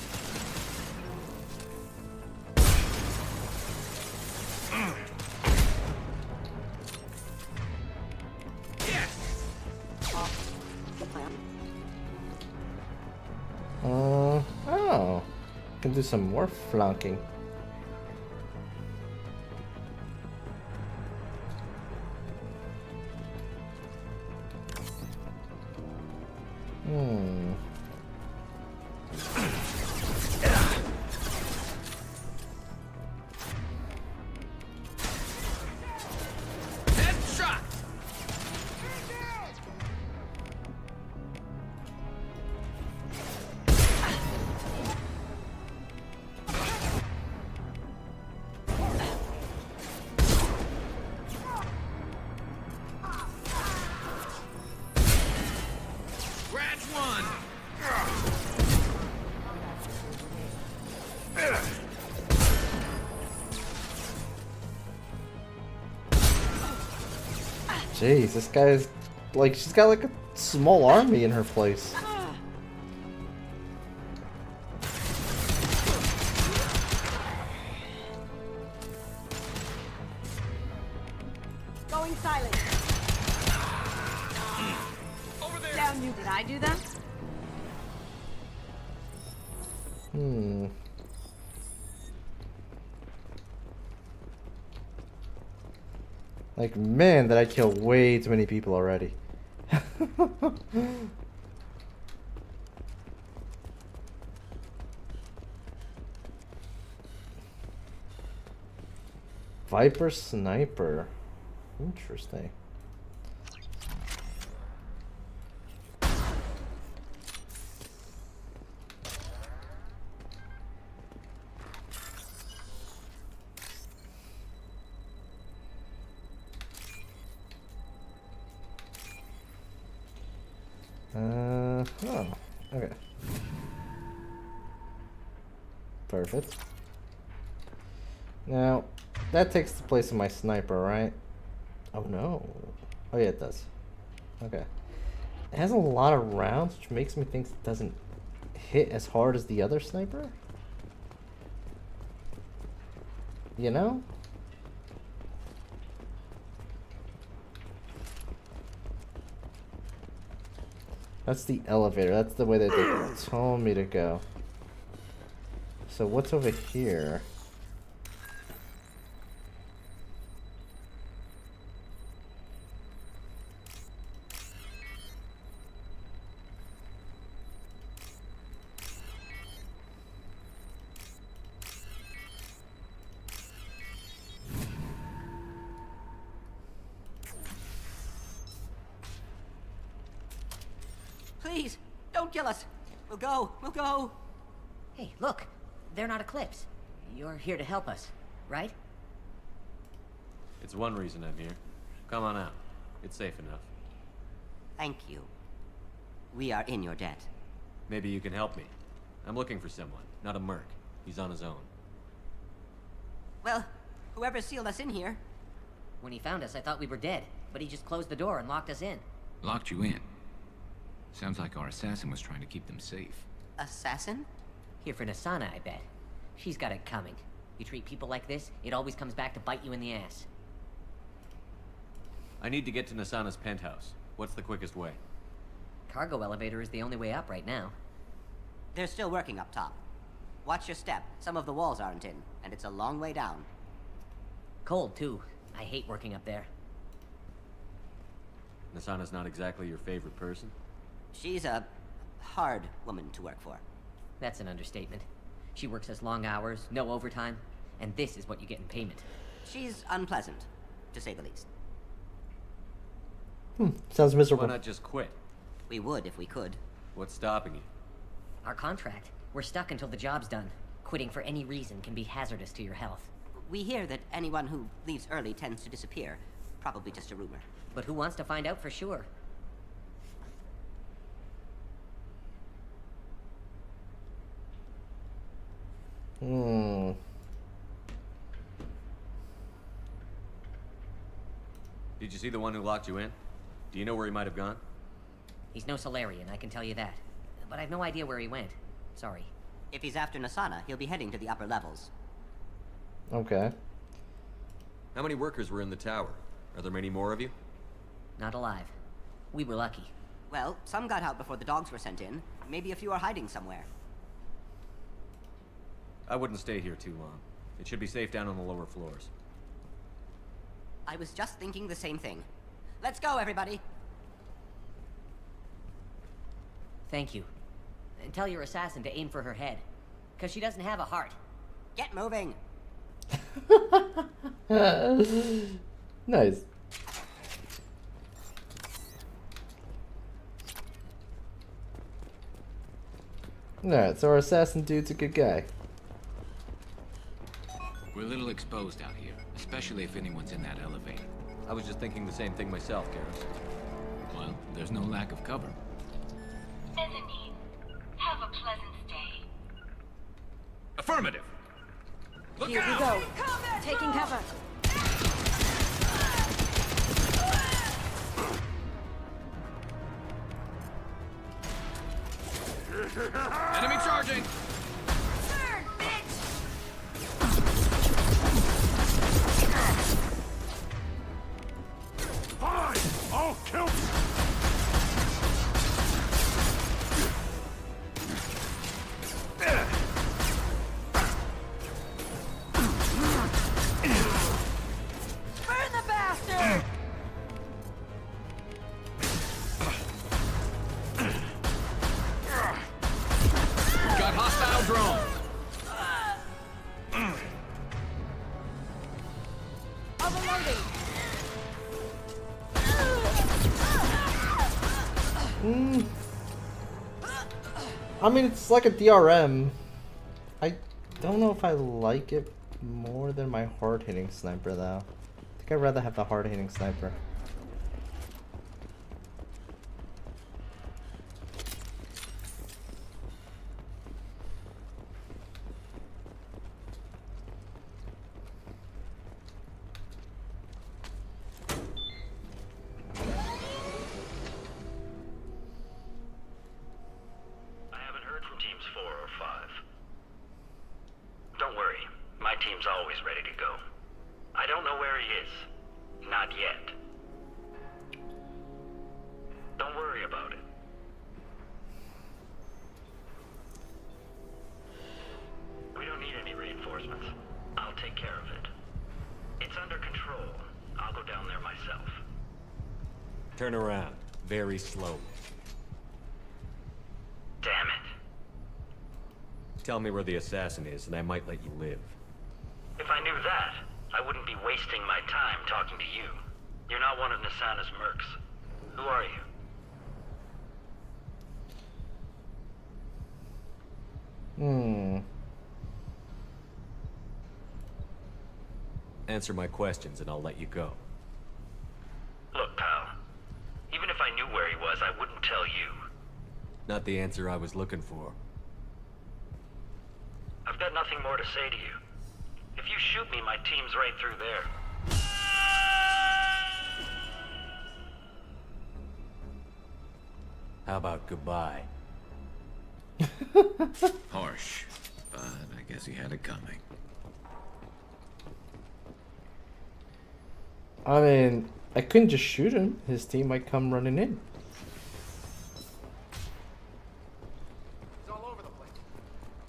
Can do some more flunking. Jeez, this guy's like, she's got like a small army in her place.
Going silent.
Over there. Down you. Did I do that?
Like, man, did I kill way too many people already. Viper Sniper. Interesting. Oh, okay. Perfect. Now, that takes the place of my sniper, right? Oh no. Oh yeah, it does. Okay. It has a lot of rounds, which makes me think it doesn't hit as hard as the other sniper? You know? That's the elevator. That's the way that they told me to go. So what's over here?
Please, don't kill us. We'll go. We'll go. Hey, look. They're not Eclipse. You're here to help us, right?
It's one reason I'm here. Come on out. It's safe enough.
Thank you. We are in your debt.
Maybe you can help me. I'm looking for someone, not a merc. He's on his own.
Well, whoever sealed us in here. When he found us, I thought we were dead, but he just closed the door and locked us in.
Locked you in? Sounds like our assassin was trying to keep them safe.
Assassin? Here for Nasana, I bet. She's got it coming. You treat people like this, it always comes back to bite you in the ass.
I need to get to Nasana's penthouse. What's the quickest way?
Cargo elevator is the only way up right now.
They're still working up top. Watch your step. Some of the walls aren't in, and it's a long way down.
Cold, too. I hate working up there.
Nasana's not exactly your favorite person?
She's a hard woman to work for.
That's an understatement. She works as long hours, no overtime, and this is what you get in payment.
She's unpleasant, to say the least.
Sounds miserable.
Why not just quit?
We would if we could.
What's stopping you?
Our contract. We're stuck until the job's done. Quitting for any reason can be hazardous to your health.
We hear that anyone who leaves early tends to disappear. Probably just a rumor.
But who wants to find out for sure?
Did you see the one who locked you in? Do you know where he might have gone?
He's no Solarian, I can tell you that. But I've no idea where he went. Sorry.
If he's after Nasana, he'll be heading to the upper levels.
Okay.
How many workers were in the tower? Are there many more of you?
Not alive. We were lucky.
Well, some got out before the dogs were sent in. Maybe a few are hiding somewhere.
I wouldn't stay here too long. It should be safe down on the lower floors.
I was just thinking the same thing. Let's go, everybody!
Thank you. And tell your assassin to aim for her head. Because she doesn't have a heart.
Get moving!
Nice. Alright, so our assassin dude's a good guy.
We're a little exposed out here, especially if anyone's in that elevator.
I was just thinking the same thing myself, Garrus.
Well, there's no lack of cover.
Mezzanine, have a pleasant stay.
Affirmative! Look
Here we go. Taking cover.
Enemy charging!
Fine! I'll kill you!
Burn the bastard!
Got hostile drone!
Overloading!
I mean, it's like a DRM. I don't know if I like it more than my hard-hitting sniper, though. I think I'd rather have the hard-hitting sniper.
I haven't heard from teams 4 or 5. Don't worry, my team's always ready to go. I don't know where he is. Not yet. Don't worry about it. We don't need any reinforcements. I'll take care of it. It's under control. I'll go down there myself.
Turn around. Very slowly.
Damn it.
Tell me where the assassin is, and I might let you live.
If I knew that, I wouldn't be wasting my time talking to you. You're not one of Nasana's mercs. Who are you?
Answer my questions, and I'll let you go.
Look, pal. Even if I knew where he was, I wouldn't tell you.
Not the answer I was looking for.
I've got nothing more to say to you. If you shoot me, my team's right through there.
How about goodbye?
Harsh, but I guess he had it coming.
I mean, I couldn't just shoot him. His team might come running in.
He's all over the place.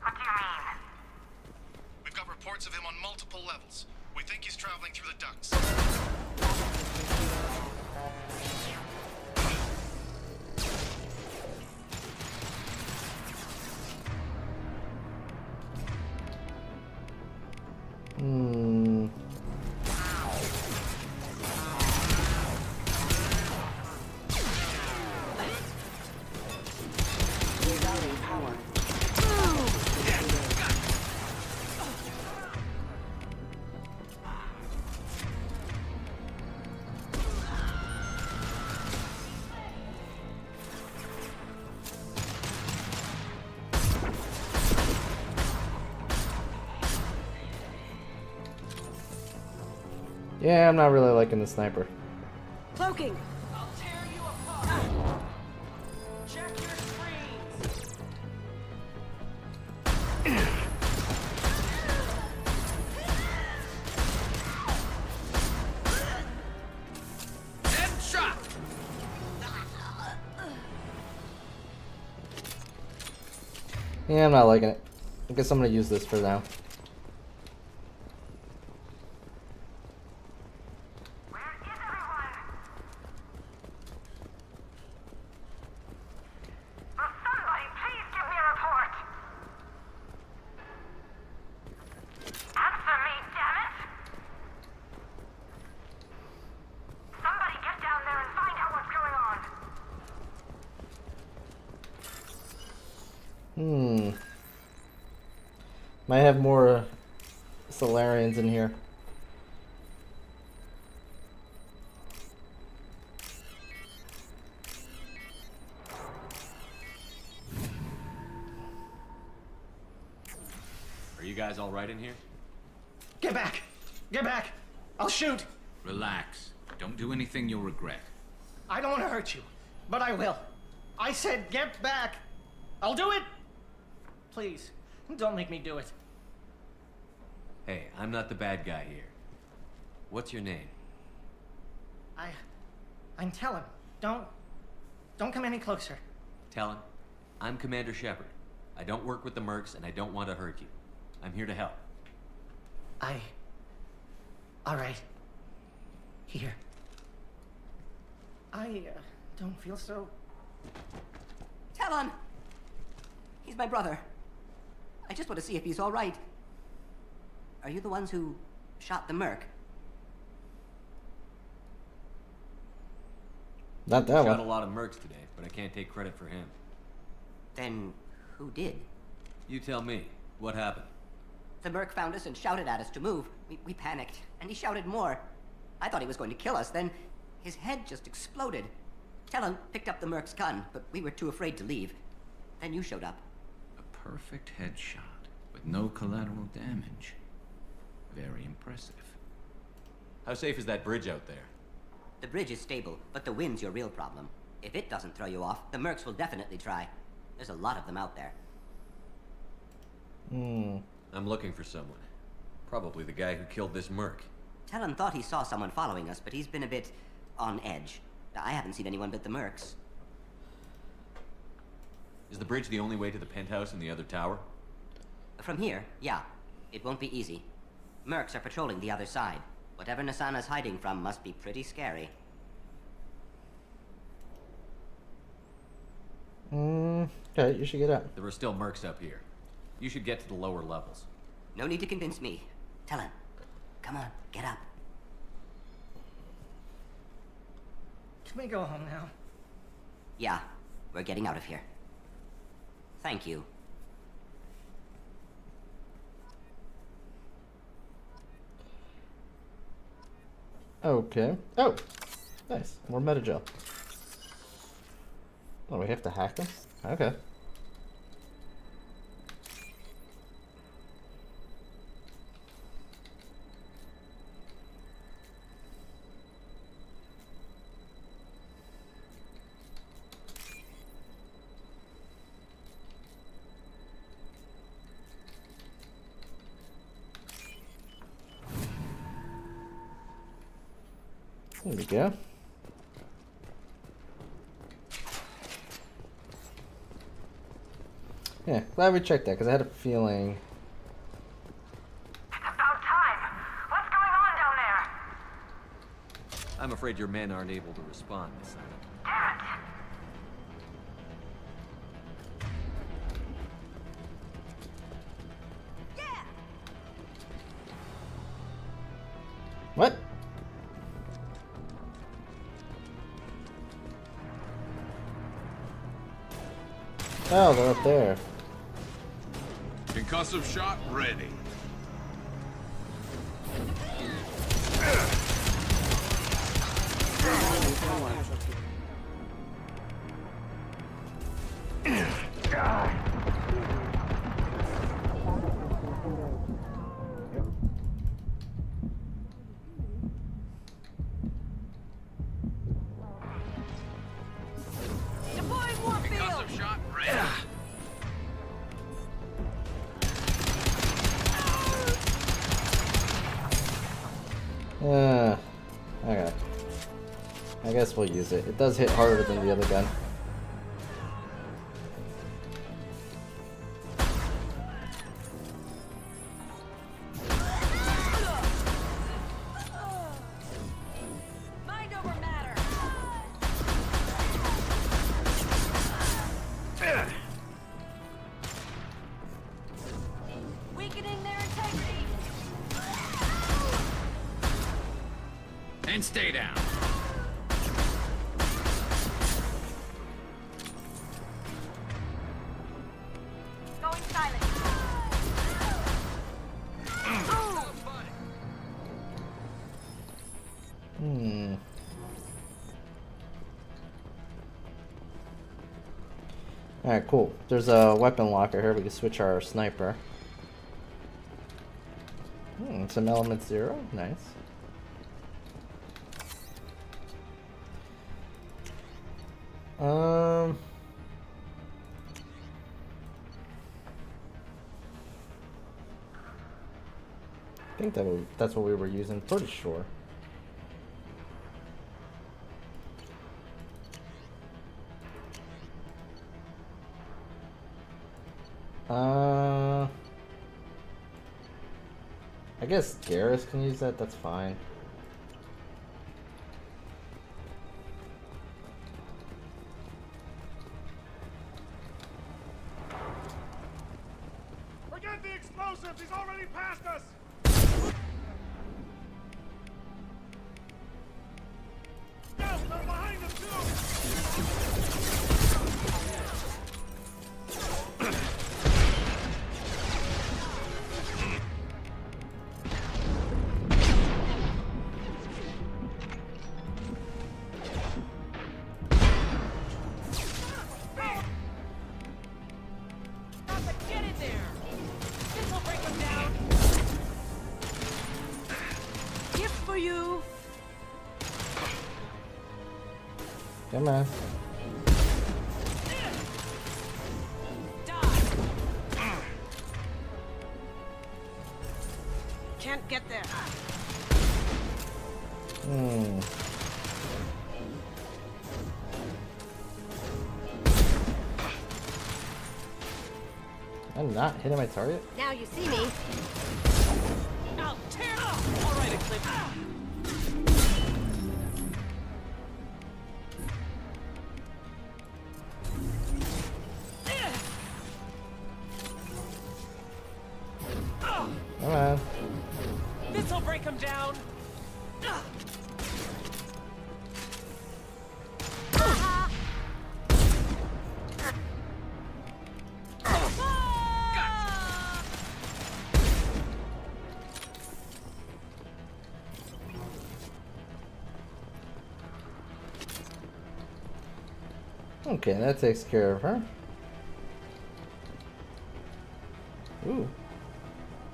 What do you mean?
We've got reports of him on multiple levels. We think he's traveling through the ducts.
Yeah, I'm not really liking the sniper.
Cloaking!
I'll tear you apart! Check your screens!
Yeah, I'm not liking it. I guess I'm gonna use this for now. Might have more Solarians in here.
Are you guys all right in here?
Get back! Get back! I'll shoot!
Relax. Don't do anything you'll regret.
I don't want to hurt you, but I will. I said get back! I'll do it! Please, don't make me do it.
Hey, I'm not the bad guy here. What's your name?
I'm Talon. Don't come any closer.
Talon, I'm Commander Shepard. I don't work with the mercs and I don't want to hurt you. I'm here to help.
All right. Here. I don't feel so...
Talon! He's my brother. I just want to see if he's all right. Are you the ones who shot the merc?
Not that one.
Shot a lot of mercs today, but I can't take credit for him.
Then who did?
You tell me. What happened?
The merc found us and shouted at us to move. We panicked, and he shouted more. I thought he was going to kill us, then his head just exploded. Talon picked up the merc's gun, but we were too afraid to leave. Then you showed up.
A perfect headshot with no collateral damage. Very impressive.
How safe is that bridge out there?
The bridge is stable, but the wind's your real problem. If it doesn't throw you off, the mercs will definitely try. There's a lot of them out there.
I'm looking for someone. Probably the guy who killed this merc.
Talon thought he saw someone following us, but he's been a bit on edge. I haven't seen anyone but the mercs.
Is the bridge the only way to the penthouse and the other tower?
From here, yeah. It won't be easy. Mercs are patrolling the other side. Whatever Nasana's hiding from must be pretty scary.
Okay, you should get up.
There are still mercs up here. You should get to the lower levels.
No need to convince me. Talon, come on, get up.
Can we go home now?
Yeah, we're getting out of here. Thank you.
Okay. Oh! Nice. More metagel. Oh, we have to hack them? Okay. There we go. Yeah, glad we checked that because I had a feeling.
It's about time. What's going on down there?
I'm afraid your men aren't able to respond, Miss Simon.
Damn it.
What? Oh, they're up there.
Concussive shot ready. Concussive shot ready.
Okay. I guess we'll use it. It does hit harder than the other gun.
And stay down.
Going silent.
Alright, cool. There's a weapon locker here. We can switch our sniper. Some element 0. Nice. I think that's what we were using. Pretty sure. I guess Garrus can use that. That's fine.
Forget the explosives! He's already past us! No, they're behind us too!
Come on.
Can't get there.
I'm not hitting my target.
Now you see me.
I'll tear up. All right, Eclipse.
Come on.
This'll break him down.
Okay, that takes care of her. Ooh.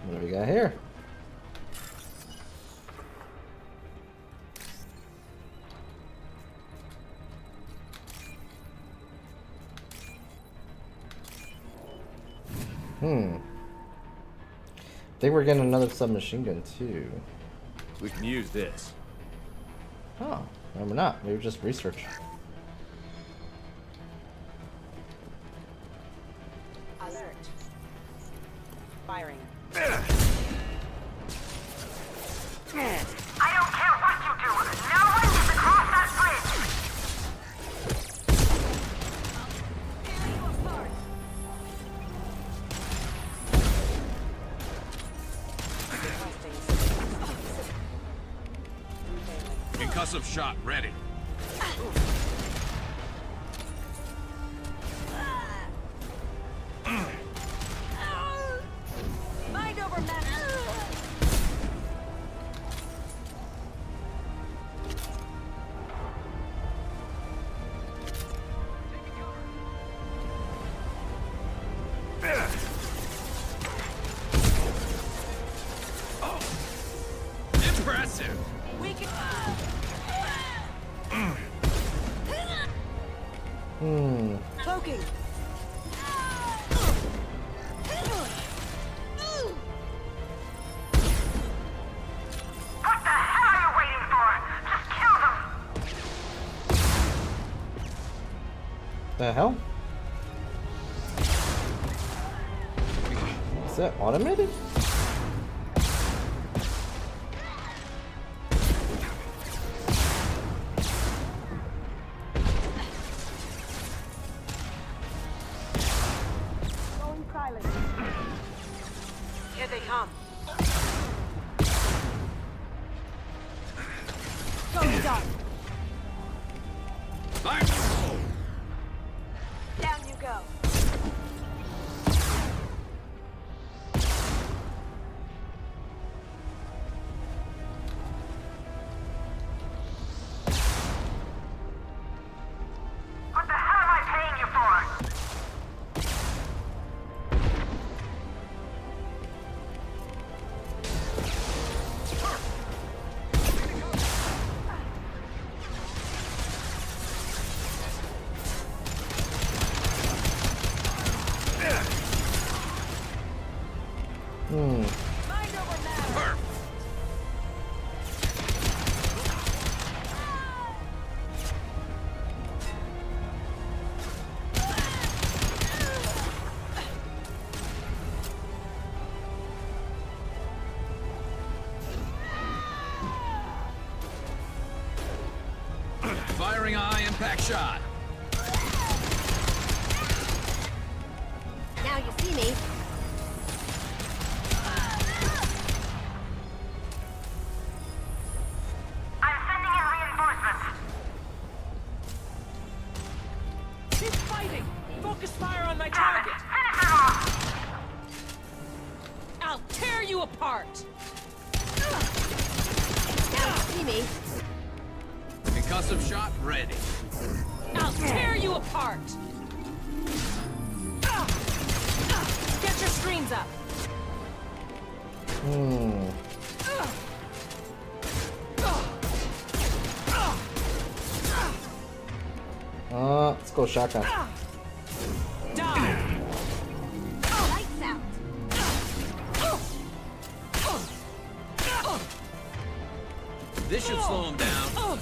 What do we got here? I think we're getting another submachine gun too.
We can use this.
Oh, no, we're not. We were just research.
Alert. Firing.
I don't care what you do. No one gets across that bridge.
Concussive shot ready.
Mind over matter.
Impressive.
We can. Cloaking.
What the hell are you waiting for? Just kill them.
The hell? Is that automated?
Going silent. Here they come. Going dark.
Fire!
Down you go.
What the hell am I paying you for?
Hmm.
Firing a high impact shot.
Now you see me.
I'm sending in reinforcements.
Keep fighting! Focus fire on my target!
Finish them off!
I'll tear you apart!
Now you see me.
Concussive shot ready.
I'll tear you apart! Get your screens up!
Hmm. Let's go shotgun.
Die!
Lights out.
This should slow him down.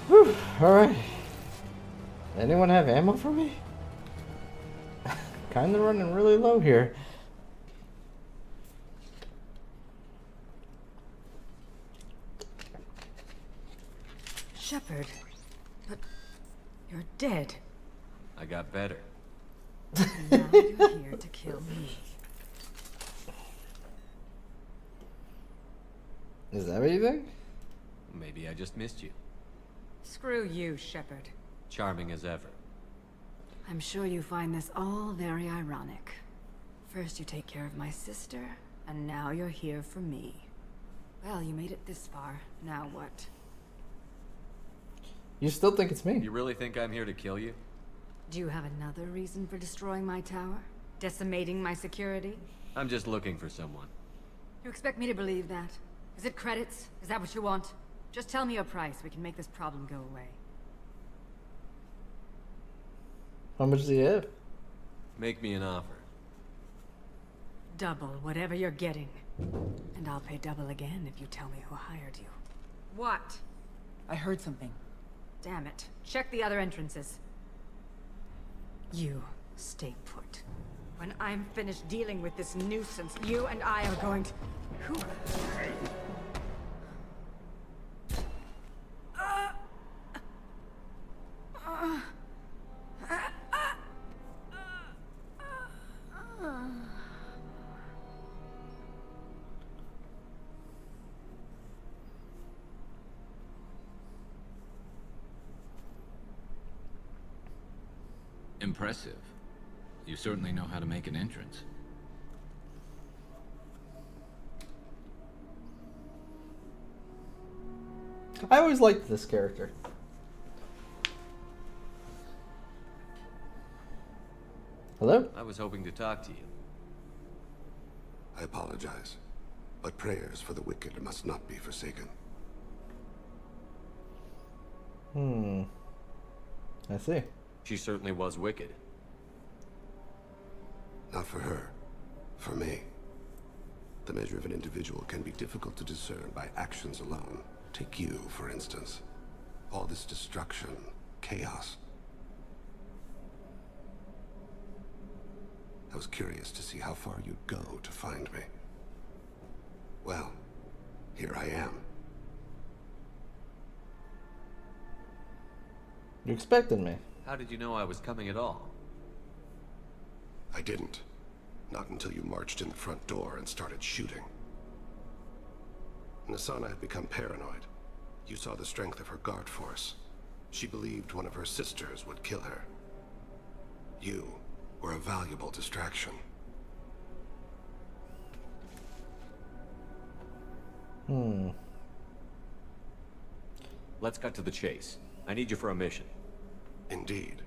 Whew, alright. Anyone have ammo for me? Kinda running really low here.
Shepard, but you're dead.
I got better.
Now you're here to kill me.
Is that what you think?
Maybe I just missed you.
Screw you, Shepard.
Charming as ever.
I'm sure you find this all very ironic. First you take care of my sister, and now you're here for me. Well, you made it this far. Now what?
You still think it's me?
You really think I'm here to kill you?
Do you have another reason for destroying my tower? Decimating my security?
I'm just looking for someone.
You expect me to believe that? Is it credits? Is that what you want? Just tell me your price. We can make this problem go away.
How much do you have?
Make me an offer.
Double whatever you're getting. And I'll pay double again if you tell me who hired you. What?
I heard something.
Damn it. Check the other entrances. You stay put. When I'm finished dealing with this nuisance, you and I are going to... Who?
Impressive. You certainly know how to make an entrance.
I always liked this character. Hello?
I was hoping to talk to you.
I apologize, but prayers for the wicked must not be forsaken.
I see.
She certainly was wicked.
Not for her. For me. The measure of an individual can be difficult to discern by actions alone. Take you, for instance. All this destruction, chaos. I was curious to see how far you'd go to find me. Well, here I am.
You expected me.
How did you know I was coming at all?
I didn't. Not until you marched in the front door and started shooting. Nasana had become paranoid. You saw the strength of her guard force. She believed one of her sisters would kill her. You were a valuable distraction.
Let's cut to the chase. I need you for a mission.
Indeed.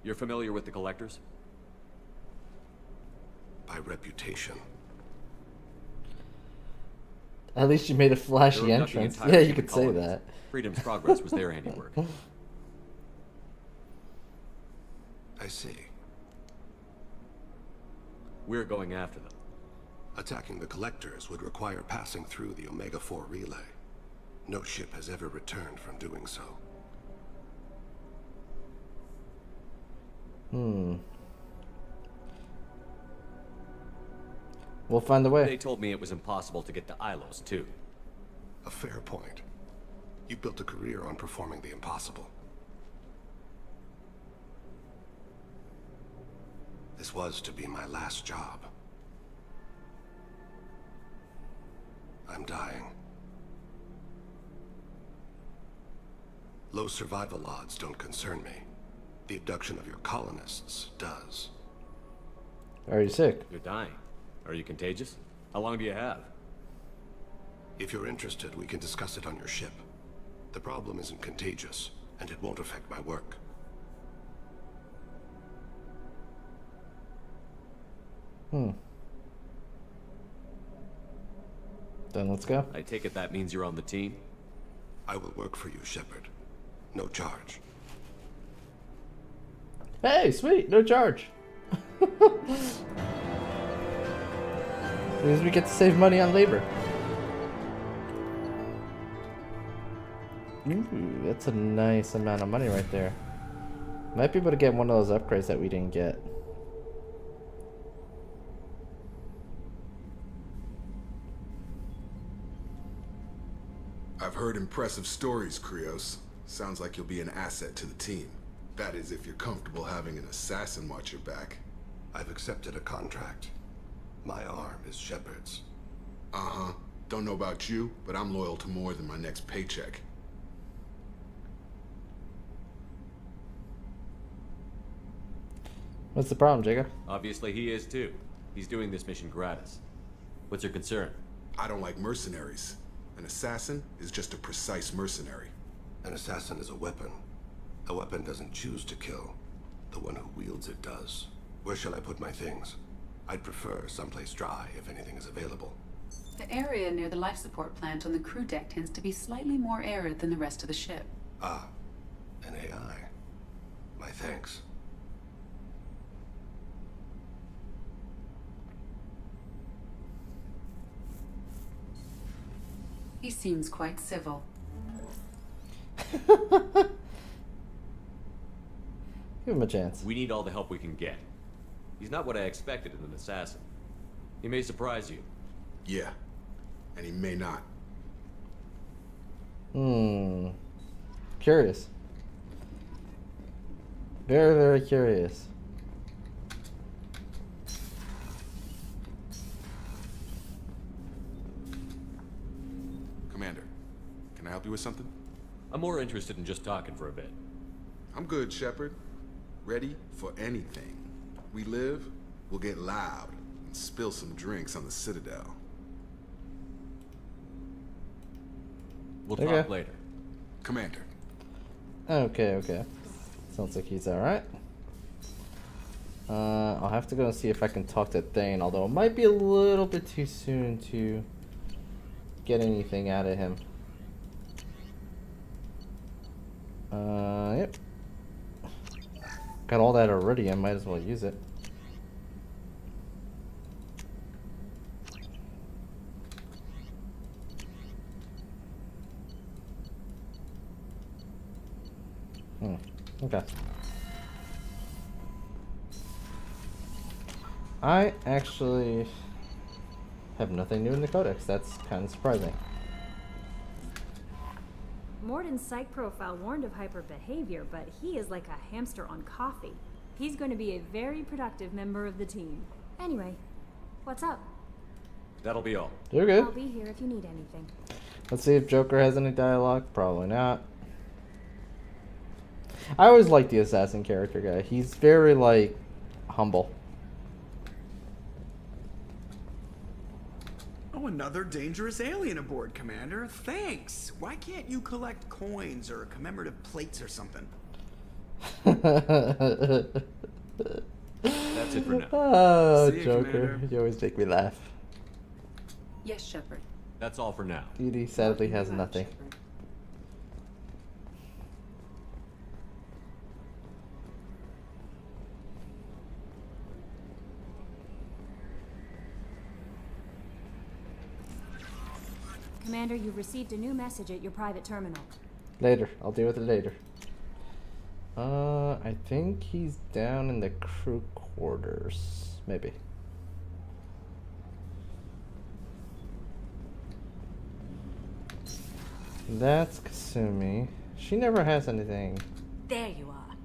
You're familiar with the Collectors?
By reputation.
At least you made a flashy entrance. Yeah, you could say that.
Freedom's Progress was their handiwork.
I see.
We're going after them.
Attacking the Collectors would require passing through the Omega-4 relay. No ship has ever returned from doing so.
We'll find a way.
They told me it was impossible to get to Ilos, too.
A fair point. You built a career on performing the impossible. This was to be my last job. I'm dying. Low survival odds don't concern me. The abduction of your colonists does.
Are you sick?
You're dying. Are you contagious? How long do you have?
If you're interested, we can discuss it on your ship. The problem isn't contagious, and it won't affect my work.
Then let's go.
I take it that means you're on the team?
I will work for you, Shepard. No charge.
Hey, sweet, no charge. Means we get to save money on labor. Ooh, that's a nice amount of money right there. Might be able to get one of those upgrades that we didn't get.
I've heard impressive stories, Krios. Sounds like you'll be an asset to the team. That is, if you're comfortable having an assassin watch your back.
I've accepted a contract. My arm is Shepard's.
Uh-huh. Don't know about you, but I'm loyal to more than my next paycheck.
What's the problem, Jacob?
Obviously he is too. He's doing this mission gratis. What's your concern?
I don't like mercenaries. An assassin is just a precise mercenary.
An assassin is a weapon. A weapon doesn't choose to kill. The one who wields it does. Where shall I put my things? I'd prefer someplace dry if anything is available.
The area near the life support plant on the crew deck tends to be slightly more arid than the rest of the ship.
Ah, an AI. My thanks.
He seems quite civil.
Give him a chance.
We need all the help we can get. He's not what I expected in an assassin. He may surprise you.
Yeah, and he may not.
Curious. Very, very curious.
Commander, can I help you with something?
I'm more interested in just talking for a bit.
I'm good, Shepard. Ready for anything. We live, we'll get loud and spill some drinks on the Citadel.
We'll talk later.
Commander.
Okay. Sounds like he's alright. I'll have to go and see if I can talk to Thane, although it might be a little bit too soon to get anything out of him. Yep. Got all that already, I might as well use it. Okay. I actually have nothing new in the codex. That's kind of surprising.
Morden's psych profile warned of hyper behavior, but he is like a hamster on coffee. He's going to be a very productive member of the team. Anyway, What's up?
That'll be all.
You're good.
I'll be here if you need anything.
Let's see if Joker has any dialogue. Probably not. I always liked the assassin character guy. He's very, like, humble.
Oh, another dangerous alien aboard, Commander. Thanks. Why can't you collect coins or commemorative plates or something?
That's it for now.
Oh,
See you,
Joker.
Commander.
You always make me laugh.
Yes, Shepard.
That's all for now.
Edie sadly has nothing.
Commander, you've received a new message at your private terminal.
Later. I'll deal with it later. I think he's down in the crew quarters. Maybe. That's Kasumi. She never has anything.
There you are.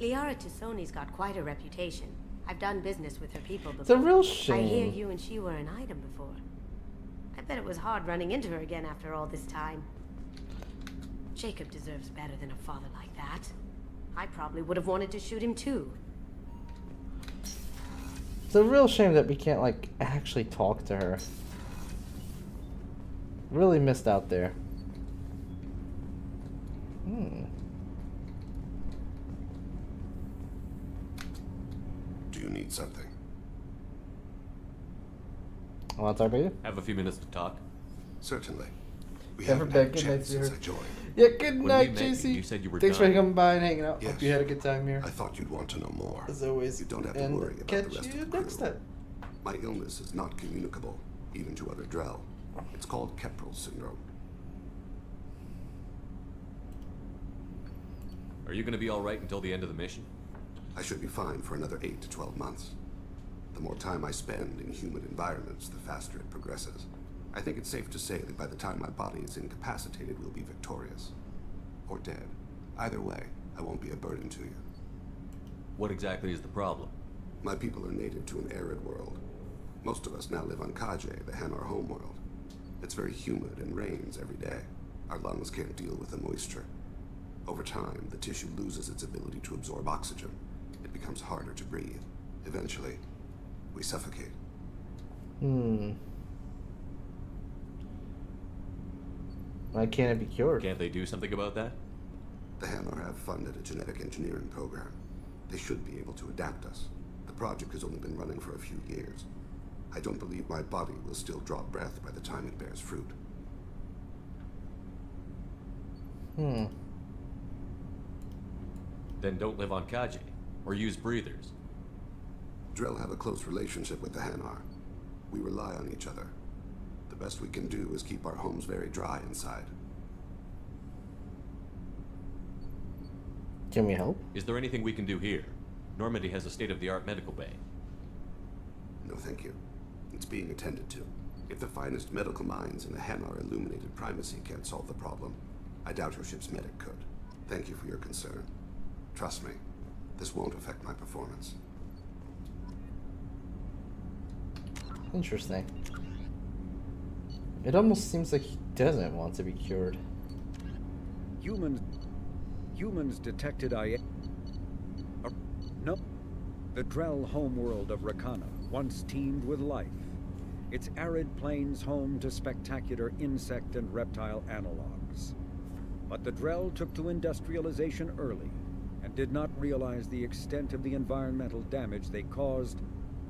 Liara Tassoni's got quite a reputation. I've done business with her people before.
It's a real
I hear
shame.
you and she were an item before. I bet it was hard running into her again after all this time. Jacob deserves better than a father like that. I probably would have wanted to shoot him too.
It's a real shame that we can't, like, actually talk to her. Really missed out there.
Do you need something?
Want to talk about you?
Have a few minutes to talk.
Certainly. We
Have a
haven't had a
good night,
chance since
sir.
I joined.
Yeah, good
When we
night,
met,
JC.
you said you were
Thanks for
done.
coming by and hanging out.
Yes.
Hope you had a good time here.
I thought you'd want to know more.
As always.
You don't have to
And
worry about
catch
the rest
you
of the
next
crew.
time.
My illness is not communicable, even to other Drell. It's called Keprel syndrome.
Are you going to be all right until the end of the mission?
I should be fine for another 8 to 12 months. The more time I spend in humid environments, the faster it progresses. I think it's safe to say that by the time my body is incapacitated, we'll be victorious. Or dead. Either way, I won't be a burden to you.
What exactly is the problem?
My people are native to an arid world. Most of us now live on Kaje, the Hanar homeworld. It's very humid and rains every day. Our lungs can't deal with the moisture. Over time, the tissue loses its ability to absorb oxygen. It becomes harder to breathe. Eventually, we suffocate.
Why can't it be cured?
Can't they do something about that?
The Hanar have funded a genetic engineering program. They should be able to adapt us. The project has only been running for a few years. I don't believe my body will still draw breath by the time it bears fruit.
Then don't live on Kaji, or use breathers.
Drell have a close relationship with the Hanar. We rely on each other. The best we can do is keep our homes very dry inside.
Can we help?
Is there anything we can do here? Normandy has a state-of-the-art medical bay.
No, thank you. It's being attended to. If the finest medical minds in the Hanar illuminated primacy can't solve the problem, I doubt your ship's medic could. Thank you for your concern. Trust me, this won't affect my performance.
Interesting. It almost seems like he doesn't want to be cured.
Humans detected no. The Drell homeworld of Rakana once teemed with life. Its arid plains home to spectacular insect and reptile analogs. But the Drell took to industrialization early and did not realize the extent of the environmental damage they caused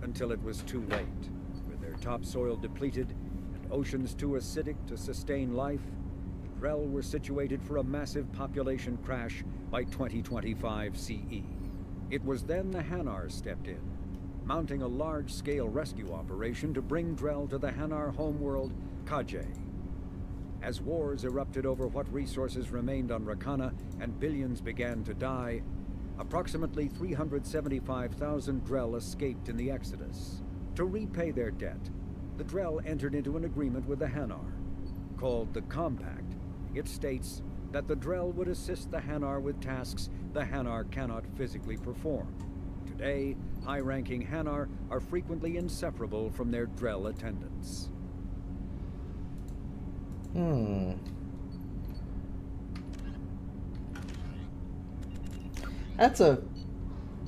until it was too late. With their topsoil depleted and oceans too acidic to sustain life, the Drell were situated for a massive population crash by 2025 CE. It was then the Hanar stepped in, mounting a large-scale rescue operation to bring Drell to the Hanar homeworld, Kaje. As wars erupted over what resources remained on Rakana and billions began to die, approximately 375,000 Drell escaped in the Exodus. To repay their debt, the Drell entered into an agreement with the Hanar. Called the Compact, it states that the Drell would assist the Hanar with tasks the Hanar cannot physically perform, to Today, high-ranking Hanar are frequently inseparable from their Drell attendants.
That's a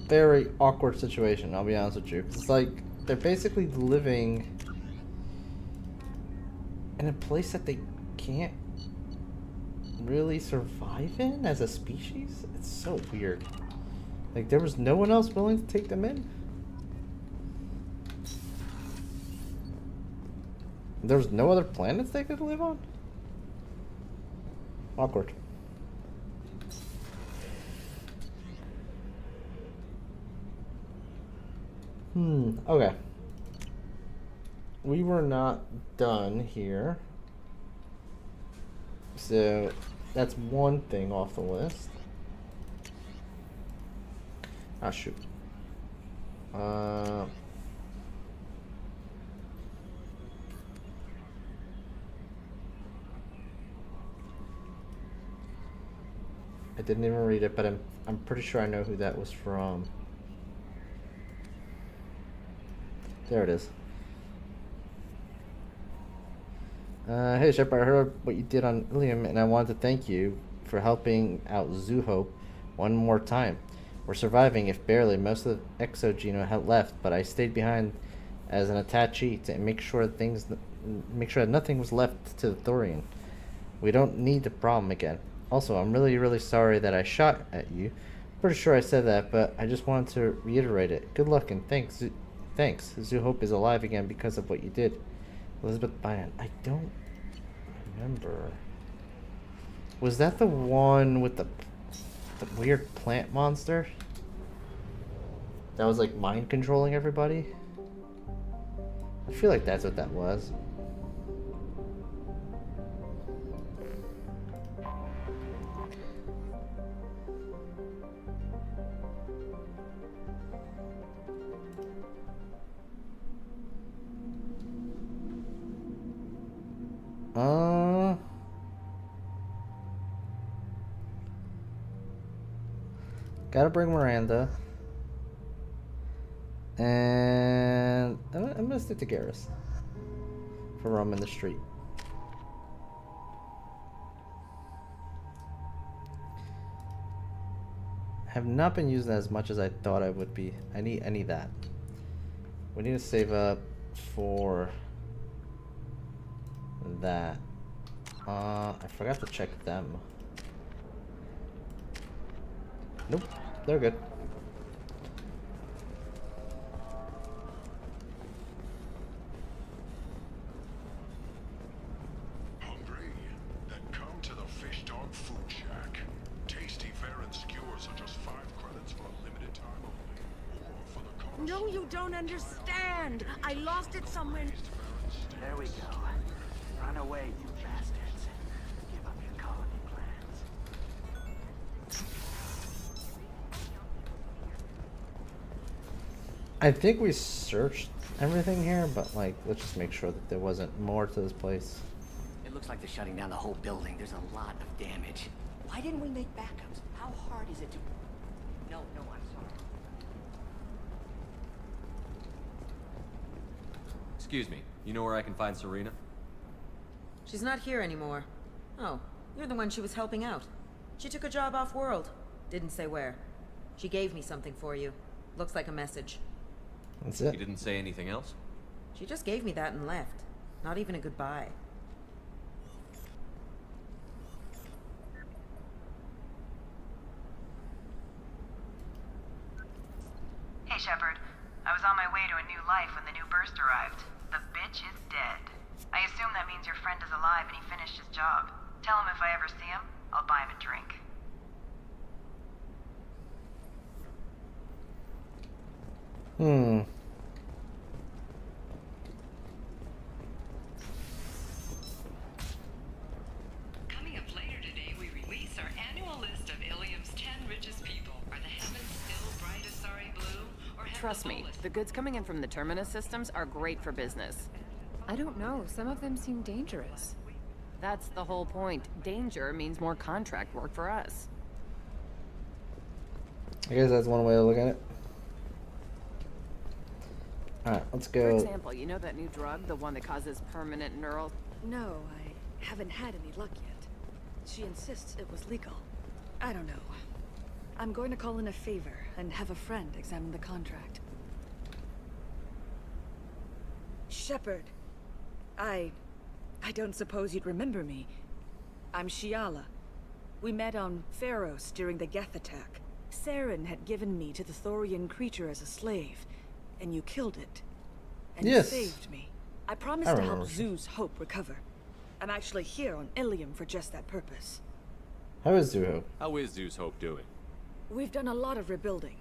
very awkward situation, I'll be honest with you. It's like they're basically living in a place that they can't really survive in as a species. It's so weird. Like, there was no one else willing to take them in? There was no other planets they could live on? Awkward. Okay. We were not done here. So, that's one thing off the list. Ah, shoot. I didn't even read it, but I'm pretty sure I know who that was from. There it is. Hey Shepard, I heard what you did on Ilium, and I wanted to thank you for helping out Zoo-Hope one more time. We're surviving, if barely. Most of the exogeno had left, but I stayed behind as an attachee to make sure that nothing was left to the Thorian. We don't need the problem again. Also, I'm really sorry that I shot at you. Pretty sure I said that, but I just wanted to reiterate it. Good luck and thanks. Thanks. Zoo-Hope is alive again because of what you did. Elizabeth Bynum. I don't remember. Was that the one with the weird plant monster? That was like mind controlling everybody? I feel like that's what that was. Gotta bring Miranda. And I'm gonna stick to Garrus for roaming the street. Have not been using that as much as I thought I would be. I need that. We need to save up for that. I forgot to check them. Nope, they're good.
Hungry? Then come to the Fish Dog Food Shack. Tasty fare and skewers are just 5 credits for a limited time only. Or for the cost.
No, you don't understand. I lost it somewhere.
There we go. Run away, you bastards. Give up your colony plans.
I think we searched everything here, but like, let's just make sure that there wasn't more to this place.
It looks like they're shutting down the whole building. There's a lot of damage. Why didn't we make backups? How hard is it to... No, I'm sorry.
Excuse me, you know where I can find Serena?
She's not here anymore. Oh, you're the one she was helping out. She took a job off-world. Didn't say where. She gave me something for you. Looks like a message.
That's it.
You didn't say anything else?
She just gave me that and left. Not even a goodbye.
Hey, Shepard. I was on my way to a new life when the new burst arrived. The bitch is dead. I assume that means your friend is alive and he finished his job. Tell him if I ever see him, I'll buy him a drink.
Coming up later today, we release our annual list of Ilium's 10 richest people. Are the heavens still bright as sorry blue? Or have
Trust me, the goods coming in from the Terminus systems are great for business.
I don't know. Some of them seem dangerous.
That's the whole point. Danger means more contract work for us.
I guess that's one way to look at it. Alright, let's
For
go.
example, you know that new drug, the one that causes permanent neural...
No, I haven't had any luck yet. She insists it was legal. I don't know. I'm going to call in a favor and have a friend examine the contract. Shepard. I don't suppose you'd remember me. I'm Shiala. We met on Pharos during the Geth attack. Saren had given me to the Thorian creature as a slave, and you killed it. And
Yes.
you saved me. I promised to help Zoo's Hope recover. I'm actually here on Ilium for just that purpose.
How is Zuho?
How is Zeus Hope doing?
We've done a lot of rebuilding.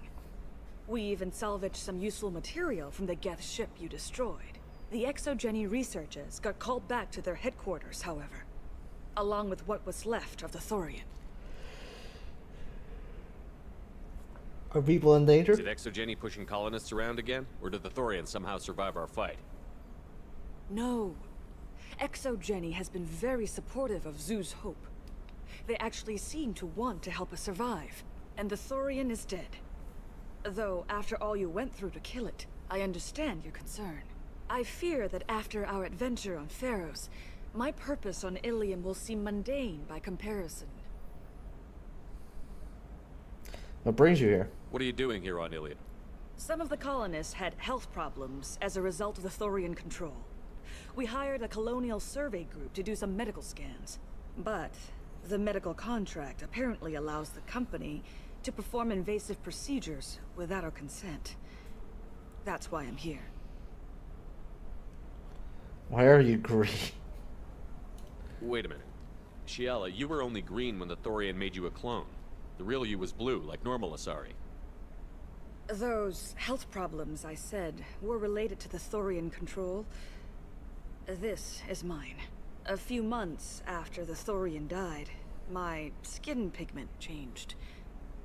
We even salvaged some useful material from the Geth ship you destroyed. The Exogeny researchers got called back to their headquarters, however, along with what was left of the Thorian.
Are people in danger?
Is it Exogeny pushing colonists around again? Or did the Thorians somehow survive our fight?
No. Exogeny has been very supportive of Zoo's Hope. They actually seem to want to help us survive. And the Thorian is dead. Though, after all you went through to kill it, I understand your concern. I fear that after our adventure on Pharos, my purpose on Ilium will seem mundane by comparison.
What brings you here?
What are you doing here on Ilium?
Some of the colonists had health problems as a result of the Thorian control. We hired a colonial survey group to do some medical scans. But the medical contract apparently allows the company to perform invasive procedures without our consent. That's why I'm here.
Why are you green?
Wait a minute. Shiala, you were only green when the Thorian made you a clone. The real you was blue, like normal Asari.
Those health problems I said were related to the Thorian control. This is mine. A few months after the Thorian died, my skin pigment changed.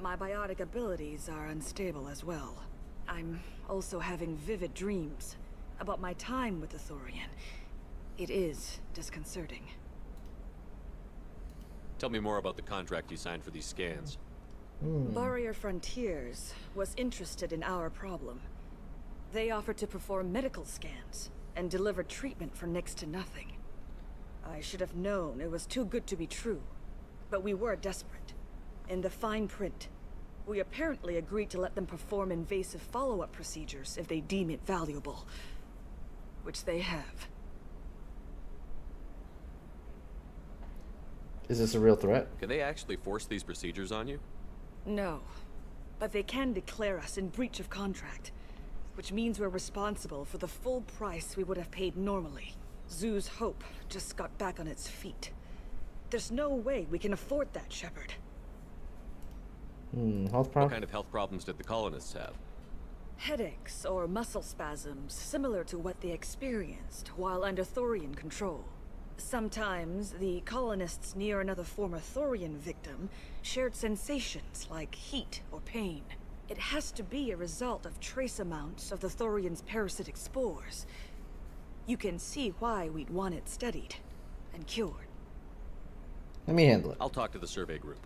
My biotic abilities are unstable as well. I'm also having vivid dreams about my time with the Thorian. It is disconcerting.
Tell me more about the contract you signed for these scans.
Barrier Frontiers was interested in our problem. They offered to perform medical scans and deliver treatment for next to nothing. I should have known it was too good to be true, but we were desperate. In the fine print, we apparently agreed to let them perform invasive follow-up procedures if they deem it valuable, which they have.
Is this a real threat?
Can they actually force these procedures on you?
No, but they can declare us in breach of contract, which means we're responsible for the full price we would have paid normally. Zoo's Hope just got back on its feet. There's no way we can afford that, Shepard.
Health problem?
What kind of health problems did the colonists have?
Headaches or muscle spasms similar to what they experienced while under Thorian control. Sometimes the colonists near another former Thorian victim shared sensations like heat or pain. It has to be a result of trace amounts of the Thorian's parasitic spores. You can see why we'd want it studied and cured.
Let me handle it.
I'll talk to the survey group.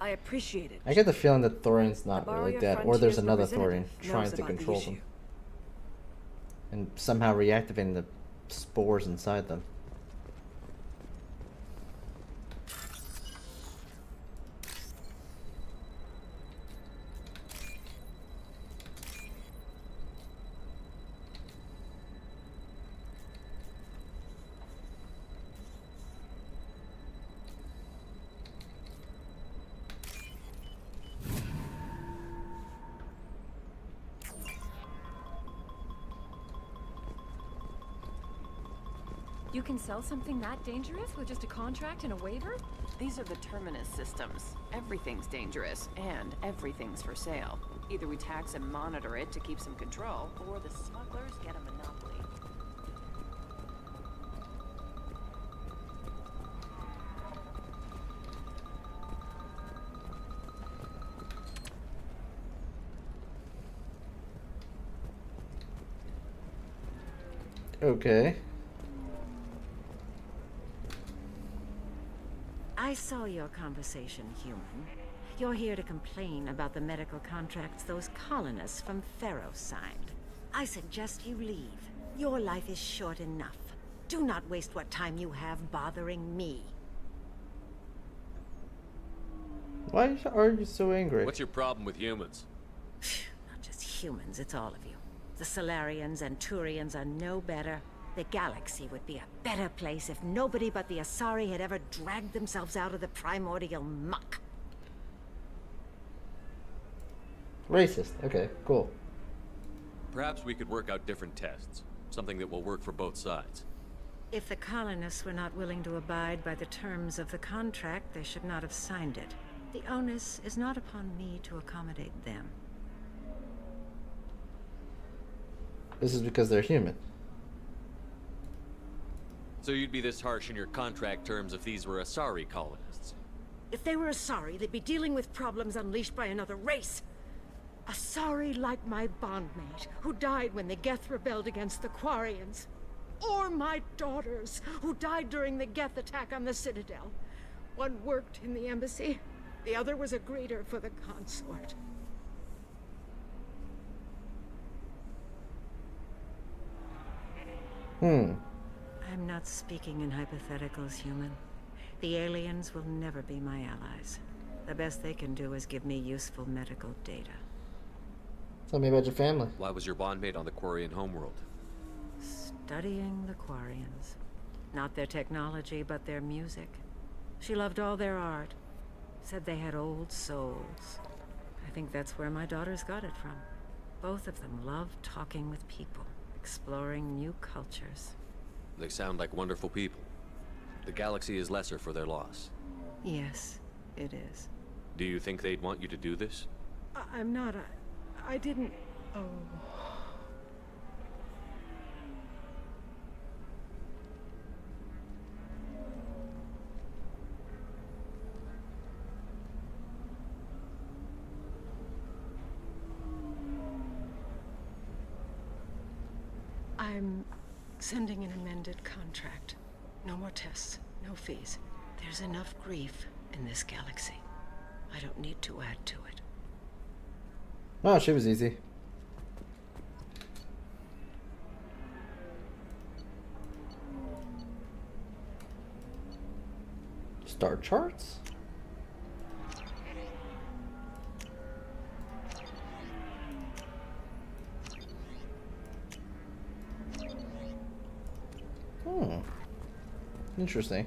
I appreciate it.
I get the feeling that Thorian's not
The
really
Barrier
dead, or there's
Frontiers
another Thorian
representative
trying
knows
to
about the
control
issue.
them. And somehow reactivating the spores inside them.
You can sell something that dangerous with just a contract and a waiver?
These are the terminus systems. Everything's dangerous, and everything's for sale. Either we tax and monitor it to keep some control, or the smugglers get a monopoly.
Okay.
I saw your conversation, human. You're here to complain about the medical contracts those colonists from Pharos signed.
I suggest you leave. Your life is short enough. Do not waste what time you have bothering me.
Why are you so angry?
What's your problem with humans?
Not just humans, it's all of you. The Solarians and Turians are no better. The galaxy would be a better place if nobody but the Asari had ever dragged themselves out of the primordial muck.
Racist. Okay, cool.
Perhaps we could work out different tests. Something that will work for both sides.
If the colonists were not willing to abide by the terms of the contract, they should not have signed it. The onus is not upon me to accommodate them.
This is because they're human.
So you'd be this harsh in your contract terms if these were Asari colonists?
If they were Asari, they'd be dealing with problems unleashed by another race. Asari like my bondmate, who died when the Geth rebelled against the Quarians. Or my daughters, who died during the Geth attack on the Citadel. One worked in the embassy, the other was a greeter for the consort. I'm not speaking in hypotheticals, human. The aliens will never be my allies. The best they can do is give me useful medical data.
Tell me about your family.
Why was your bondmate on the Quarian homeworld?
Studying the Quarians. Not their technology, but their music. She loved all their art. Said they had old souls. I think that's where my daughters got it from. Both of them loved talking with people, exploring new cultures.
They sound like wonderful people. The galaxy is lesser for their loss.
Yes, it is.
Do you think they'd want you to do this?
I'm not. I didn't. Oh. I'm sending an amended contract. No more tests, no fees. There's enough grief in this galaxy. I don't need to add to it.
Oh, she was easy. Star charts? Interesting.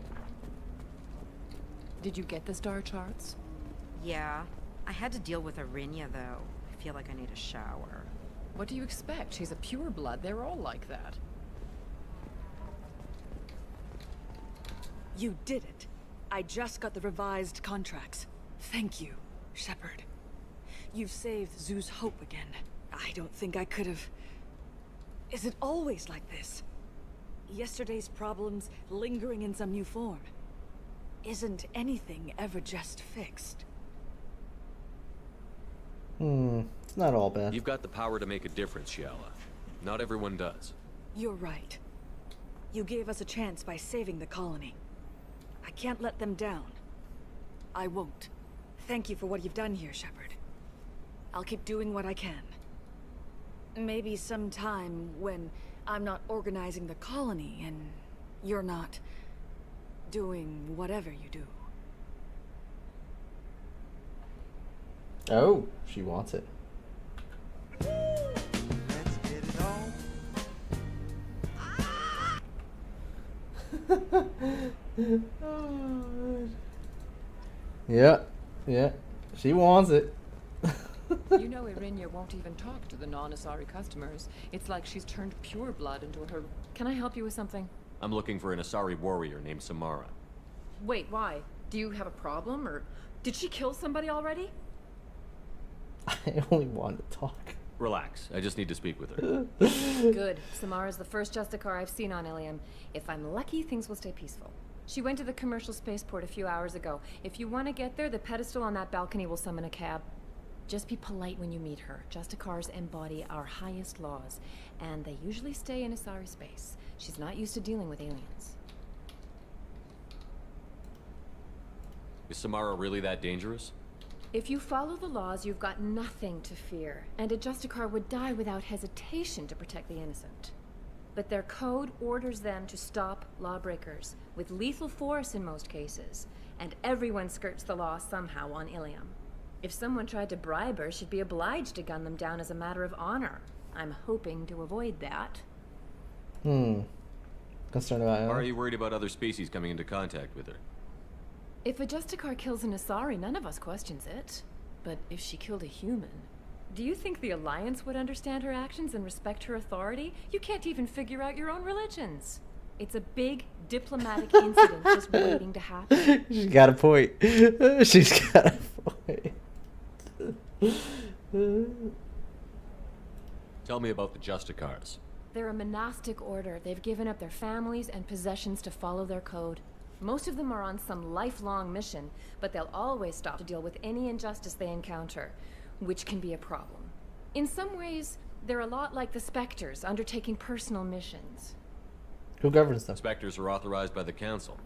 Did you get the star charts?
Yeah. I had to deal with Arinya, though. I feel like I need a shower.
What do you expect? She's a pureblood. They're all like that.
You did it. I just got the revised contracts. Thank you, Shepard. You've saved Zoo's hope again. I don't think I could have... Is it always like this? Yesterday's problems lingering in some new form. Isn't anything ever just fixed?
It's not all bad.
You've got the power to make a difference, Shiala. Not everyone does.
You're right. You gave us a chance by saving the colony. I can't let them down. I won't. Thank you for what you've done here, Shepard. I'll keep doing what I can. Maybe sometime when I'm not organizing the colony and you're not doing whatever you do.
Oh, she wants it.
Let's get it on.
Yeah, she wants it.
You know Arinya won't even talk to the non-Asari customers. It's like she's turned pure blood into her... Can I help you with something?
I'm looking for an Asari warrior named Samara.
Wait, why? Do you have a problem, or... Did she kill somebody already?
I only want to talk.
Relax, I just need to speak with her.
Good. Samara's the first Justicar I've seen on Ilium. If I'm lucky, things will stay peaceful. She went to the commercial spaceport a few hours ago. If you want to get there, the pedestal on that balcony will summon a cab. Just be polite when you meet her. Justicars embody our highest laws, and they usually stay in Asari space. She's not used to dealing with aliens.
Is Samara really that dangerous?
If you follow the laws, you've got nothing to fear, and a Justicar would die without hesitation to protect the innocent. But their code orders them to stop lawbreakers, with lethal force in most cases, and everyone skirts the law somehow on Ilium. If someone tried to bribe her, she'd be obliged to gun them down as a matter of honor. I'm hoping to avoid that.
Concerned about
Or are you worried about other species coming into contact with her?
If a Justicar kills an Asari, none of us questions it. But if she killed a human, do you think the Alliance would understand her actions and respect her authority? You can't even figure out your own religions. It's a big diplomatic incident just waiting to happen.
She's got a point. She's got a point.
Tell me about the Justicars.
They're a monastic order. They've given up their families and possessions to follow their code. Most of them are on some lifelong mission, but they'll always stop to deal with any injustice they encounter, which can be a problem. In some ways, they're a lot like the Spectres, undertaking personal missions.
Who governs them?
Spectres are authorized by the Council.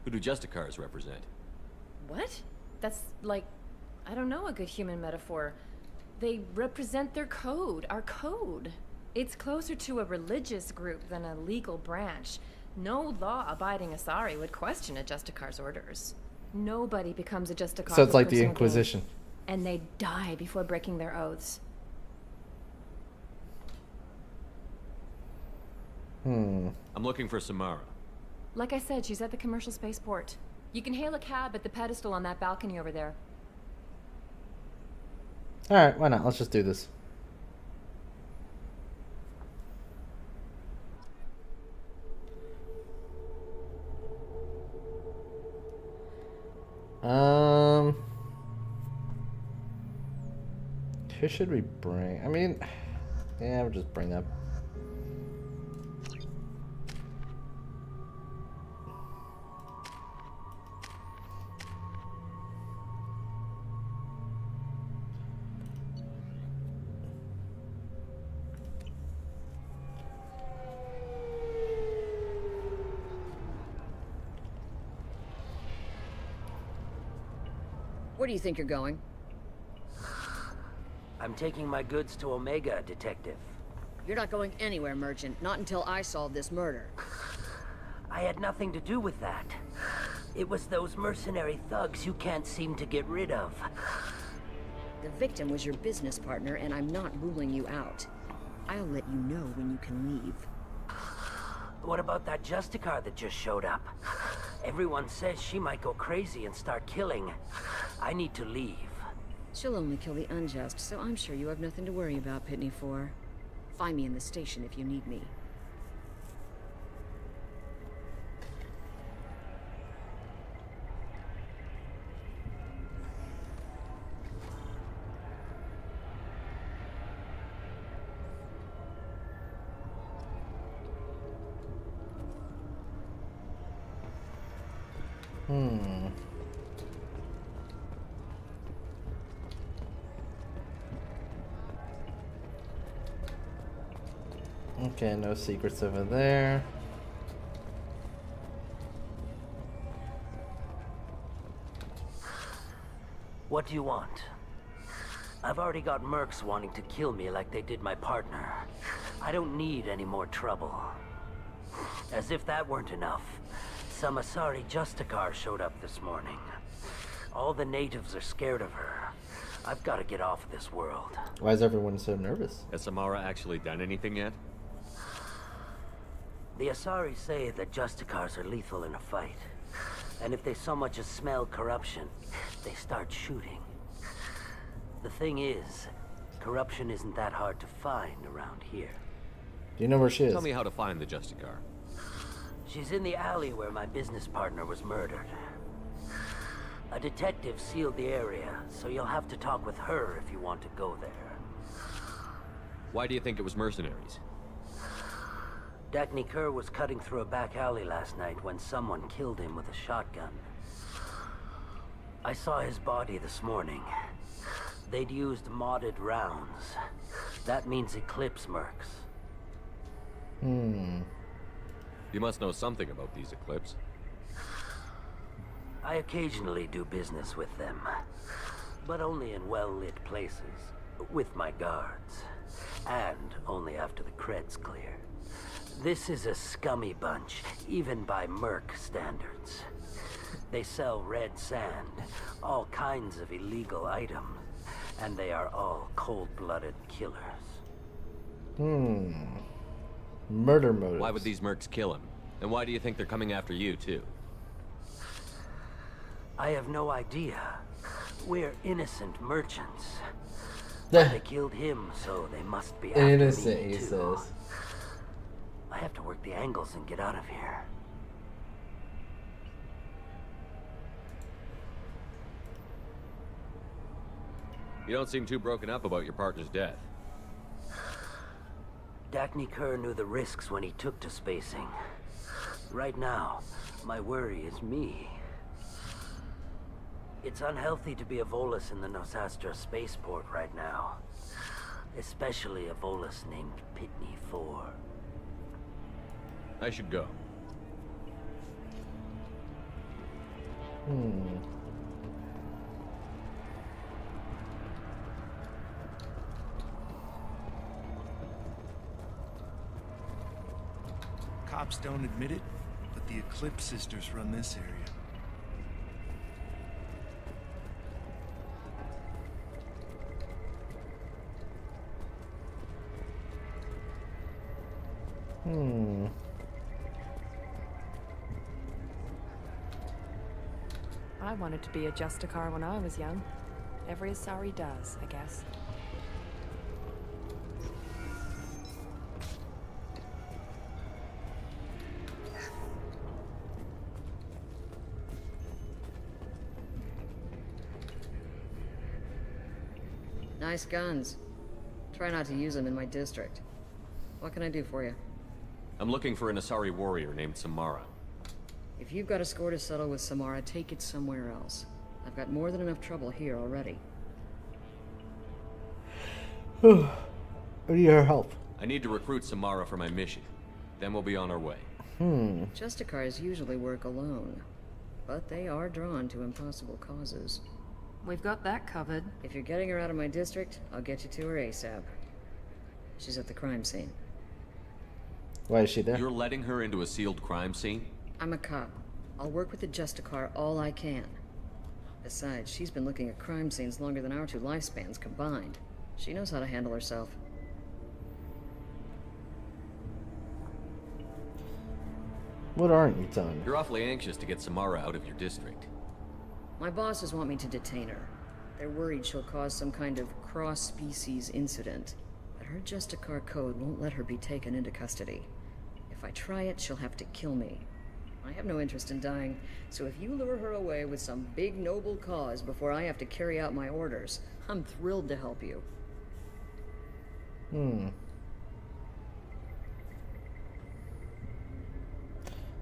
Who do Justicars represent?
What? That's like, I don't know, a good human metaphor. They represent their code, our code. It's closer to a religious group than a legal branch. No law-abiding Asari would question a Justicar's orders. Nobody becomes a Justicar.
So it's
for
like the
personal
Inquisition.
gain, and they die before breaking their oaths.
I'm looking for Samara.
Like I said, she's at the commercial spaceport. You can hail a cab at the pedestal on that balcony over there.
Alright, why not? Let's just do this. Who should we bring? I mean, yeah, we'll just bring that.
Where do you think you're going?
I'm taking my goods to Omega, Detective.
You're not going anywhere, Merchant. Not until I solve this murder.
I had nothing to do with that. It was those mercenary thugs you can't seem to get rid of.
The victim was your business partner, and I'm not ruling you out. I'll let you know when you can leave.
What about that Justicar that just showed up? Everyone says she might go crazy and start killing. I need to leave.
She'll only kill the unjust, so I'm sure you have nothing to worry about, Pitney 4. Find me in the station if you need me.
Okay, no secrets over there.
What do you want? I've already got mercs wanting to kill me like they did my partner. I don't need any more trouble. As if that weren't enough, some Asari Justicar showed up this morning. All the natives are scared of her. I've got to get off of this world.
Why is everyone so nervous?
Has Samara actually done anything yet?
The Asari say that Justicars are lethal in a fight. And if they so much as smell corruption, they start shooting. The thing is, corruption isn't that hard to find around here.
Do you know where she is?
Tell me how to find the Justicar.
She's in the alley where my business partner was murdered. A detective sealed the area, so you'll have to talk with her if you want to go there.
Why do you think it was mercenaries?
Dagny Kerr was cutting through a back alley last night when someone killed him with a shotgun. I saw his body this morning. They'd used modded rounds. That means Eclipse mercs.
You must know something about these Eclipse.
I occasionally do business with them. but only in well-lit places, with my guards. And only after the cred's clear. This is a scummy bunch, even by Merc standards. They sell red sand, all kinds of illegal items, and they are all cold-blooded killers.
Murder motives.
Why would these mercs kill him? And why do you think they're coming after you, too?
I have no idea. We're innocent merchants. They killed him, so they must be after
Innocent,
me,
he
too.
says.
I have to work the angles and get out of here.
You don't seem too broken up about your partner's death.
Dacne Kerr knew the risks when he took to spacing. Right now, my worry is me. It's unhealthy to be a Volus in the Nosastra spaceport right now. Especially a Volus named Pitney 4.
I should go.
Cops don't admit it, but the Eclipse sisters run this area.
I wanted to be a Justicar when I was young. Every Asari does, I guess.
Nice guns. Try not to use them in my district. What can I do for you?
I'm looking for an Asari warrior named Samara.
If you've got a score to settle with Samara, take it somewhere else. I've got more than enough trouble here already.
I need her help.
I need to recruit Samara for my mission. Then we'll be on our way.
Justicars usually work alone, but they are drawn to impossible causes.
We've got that covered.
If you're getting her out of my district, I'll get you to her ASAP. She's at the crime scene.
Why is she there?
You're letting her into a sealed crime scene?
I'm a cop. I'll work with the Justicar all I can. Besides, she's been looking at crime scenes longer than our two lifespans combined. She knows how to handle herself.
What aren't you done?
You're awfully anxious to get Samara out of your district.
My bosses want me to detain her. They're worried she'll cause some kind of cross-species incident. But her Justicar code won't let her be taken into custody. If I try it, she'll have to kill me. I have no interest in dying, so if you lure her away with some big noble cause before I have to carry out my orders, I'm thrilled to help you.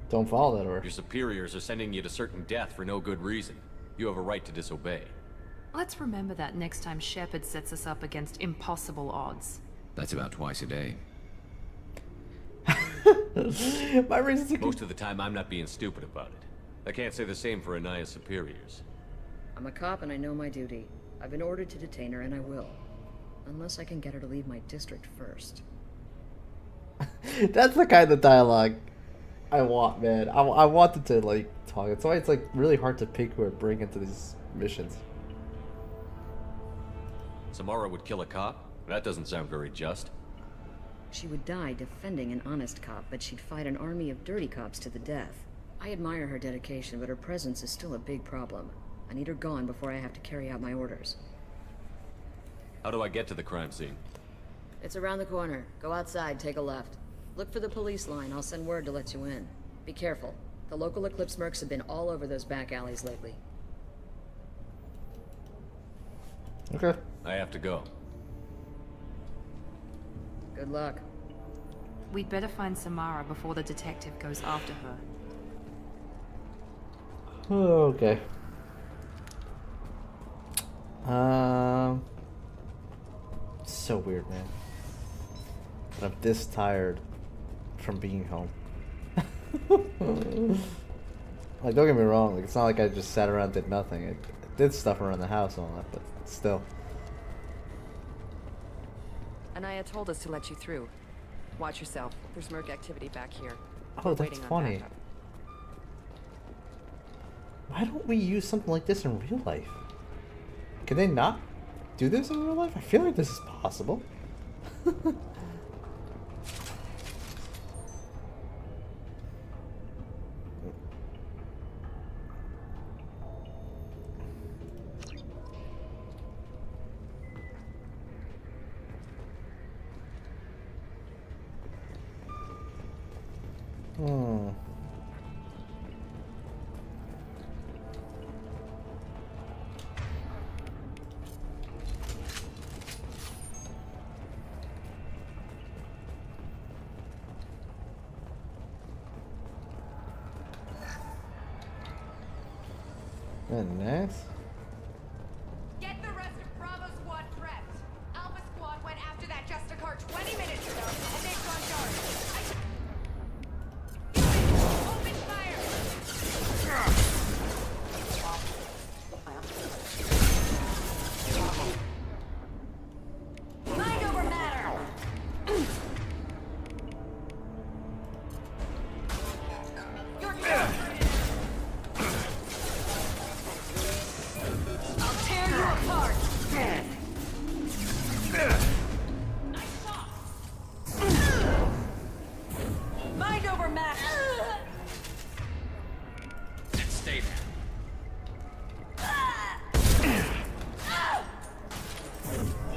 Don't follow that order.
Your superiors are sending you to certain death for no good reason. You have a right to disobey.
Let's remember that next time Shepard sets us up against impossible odds.
That's about twice a day.
My reasons
Most of the time, I'm not being stupid about it. I can't say the same for Anaya's superiors.
I'm a cop and I know my duty. I've been ordered to detain her and I will. Unless I can get her to leave my district first.
That's the kind of dialogue I want, man. I wanted to, like, talk. That's why it's, like, really hard to pick who to bring into these missions.
Samara would kill a cop? That doesn't sound very just.
She would die defending an honest cop, but she'd fight an army of dirty cops to the death. I admire her dedication, but her presence is still a big problem. I need her gone before I have to carry out my orders.
How do I get to the crime scene?
It's around the corner. Go outside, take a left. Look for the police line. I'll send word to let you in. Be careful. The local Eclipse mercs have been all over those back alleys lately.
Okay.
I have to go.
Good luck.
We'd better find Samara before the detective goes after her.
Okay. So weird, man. But I'm this tired from being home. Like, don't get me wrong. Like, it's not like I just sat around and did nothing. I did stuff around the house and all that, but Still.
Anaya told us to let you through. Watch yourself. There's Merc activity back here.
Oh,
We're
that's
waiting on
funny.
backup.
Why don't we use something like this in real life? Can they not do this in real life? I feel like this is possible. Nice.
Get the rest of Bravo Squad prepped. Alpha Squad went after that Justicar 20 minutes ago, and they've gone dark. Open fire! Mind over matter! You're done!
Mind over matter.
Stay there.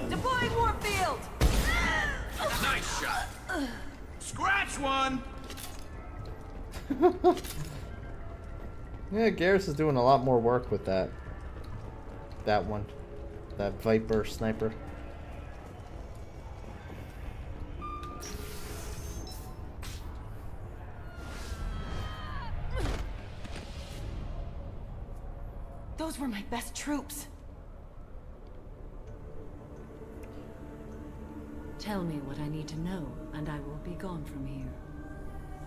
Deploying warfield.
Nice shot.
Scratch one!
Yeah, Garrus is doing a lot more work with that. That one. That Viper sniper.
Those were my best troops.
Tell me what I need to know, and I will be gone from here.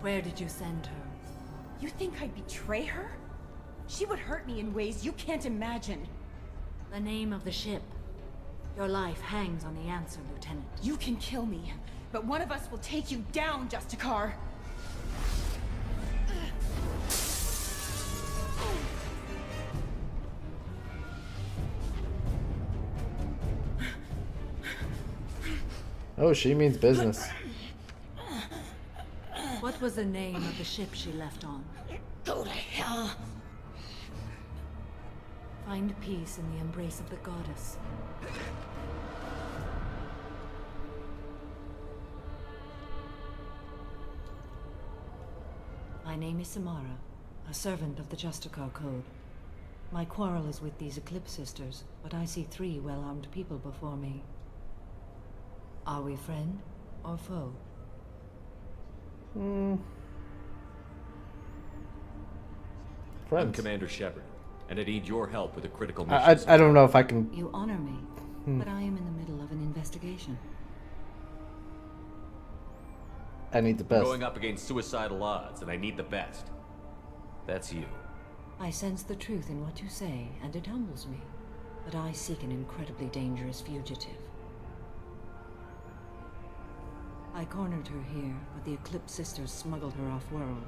Where did you send her?
You think I'd betray her? She would hurt me in ways you can't imagine.
The name of the ship. Your life hangs on the answer, Lieutenant.
You can kill me, but one of us will take you down, Justicar.
Oh, she means business.
What was the name of the ship she left on?
Go to hell.
Find peace in the embrace of the goddess. My name is Samara, a servant of the Justicar Code. My quarrel is with these Eclipse Sisters, but I see 3 well-armed people before me. Are we friend or foe?
I'm
Friends.
Commander Shepard, and I need your help with a critical mission.
I don't know if I can.
You honor me, but I am in the middle of an investigation.
I need the
We're
best.
going up against suicidal odds, and I need the best. That's you.
I sense the truth in what you say, and it humbles me. But I seek an incredibly dangerous fugitive. I cornered her here, but the Eclipse Sisters smuggled her off-world.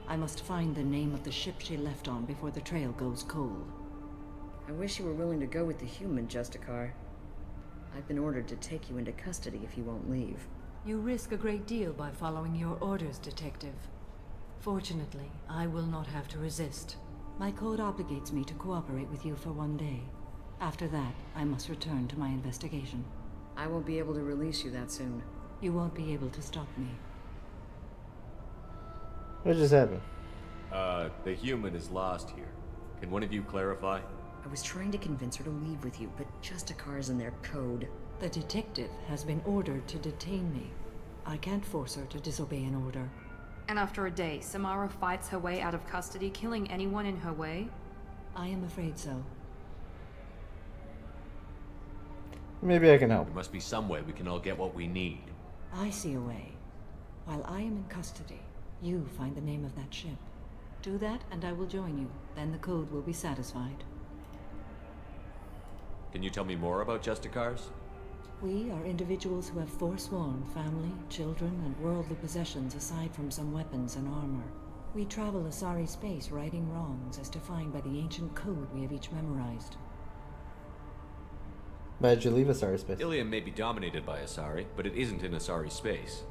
I must find the name of the ship she left on before the trail goes cold.
I wish you were willing to go with the human, Justicar. I've been ordered to take you into custody if you won't leave.
You risk a great deal by following your orders, Detective. Fortunately, I will not have to resist. My code obligates me to cooperate with you for 1 day. After that, I must return to my investigation.
I won't be able to release you that soon.
You won't be able to stop me.
What just happened?
The human is lost here. Can one of you clarify?
I was trying to convince her to leave with you, but Justicar's in their code.
The detective has been ordered to detain me. I can't force her to disobey an order.
And after a day, Samara fights her way out of custody, killing anyone in her way?
I am afraid so.
Maybe I can help.
There must be some way we can all get what we need.
I see a way. While I am in custody, you find the name of that ship. Do that, and I will join you. Then the code will be satisfied.
Can you tell me more about Justicars?
We are individuals who have forsworn family, children, and worldly possessions aside from some weapons and armor. We travel Asari space righting wrongs as defined by the ancient code we have each memorized.
Why'd you leave Asari space?
Ilium may be dominated by Asari, but it isn't in Asari space.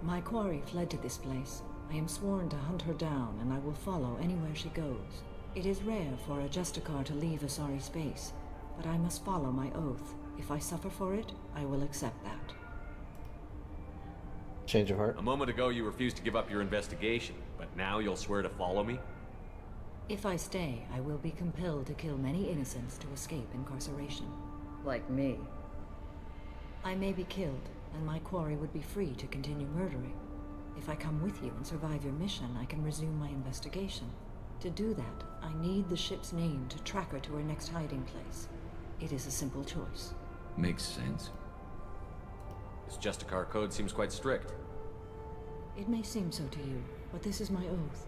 My quarry fled to this place. I am sworn to hunt her down, and I will follow anywhere she goes. It is rare for a Justicar to leave Asari space, but I must follow my oath. If I suffer for it, I will accept that.
Change of heart.
A moment ago you refused to give up your investigation, but now you'll swear to follow me?
If I stay, I will be compelled to kill many innocents to escape incarceration.
Like me.
I may be killed, and my quarry would be free to continue murdering. If I come with you and survive your mission, I can resume my investigation. To do that, I need the ship's name to track her to her next hiding place. It is a simple choice.
Makes sense. This Justicar code seems quite strict.
It may seem so to you, but this is my oath.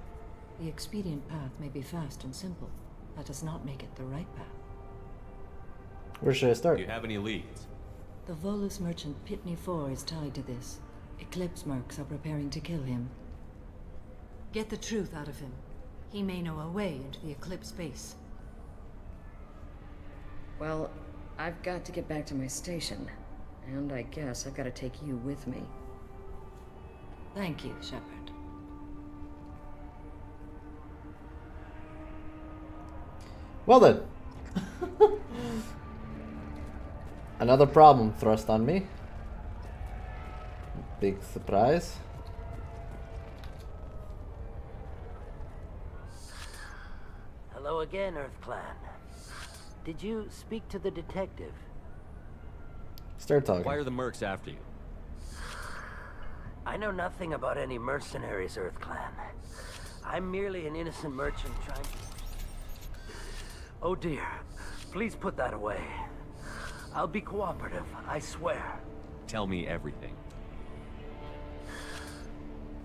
The expedient path may be fast and simple. That does not make it the right path.
Where should I start?
Do you have any leads?
The Volus merchant Pitney 4 is tied to this. Eclipse mercs are preparing to kill him. Get the truth out of him. He may know a way into the Eclipse base.
Well, I've got to get back to my station. And I guess I've got to take you with me.
Thank you, Shepard.
Well then. Another problem thrust on me. Big surprise.
Hello again, Earth Clan. Did you speak to the detective?
Start talking.
Why are the mercs after you?
I know nothing about any mercenaries, Earth Clan. I'm merely an innocent merchant trying to... Oh dear. Please put that away. I'll be cooperative, I swear.
Tell me everything.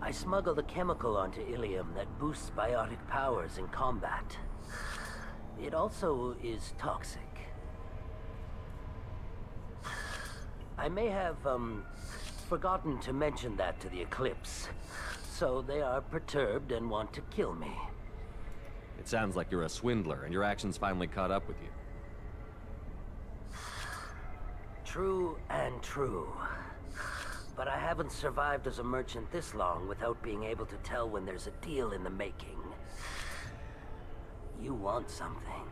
I smuggled a chemical onto Ilium that boosts biotic powers in combat. It also is toxic. I may have, forgotten to mention that to the Eclipse. So they are perturbed and want to kill me.
It sounds like you're a swindler, and your actions finally caught up with you.
True and true. But I haven't survived as a merchant this long without being able to tell when there's a deal in the making. You want something.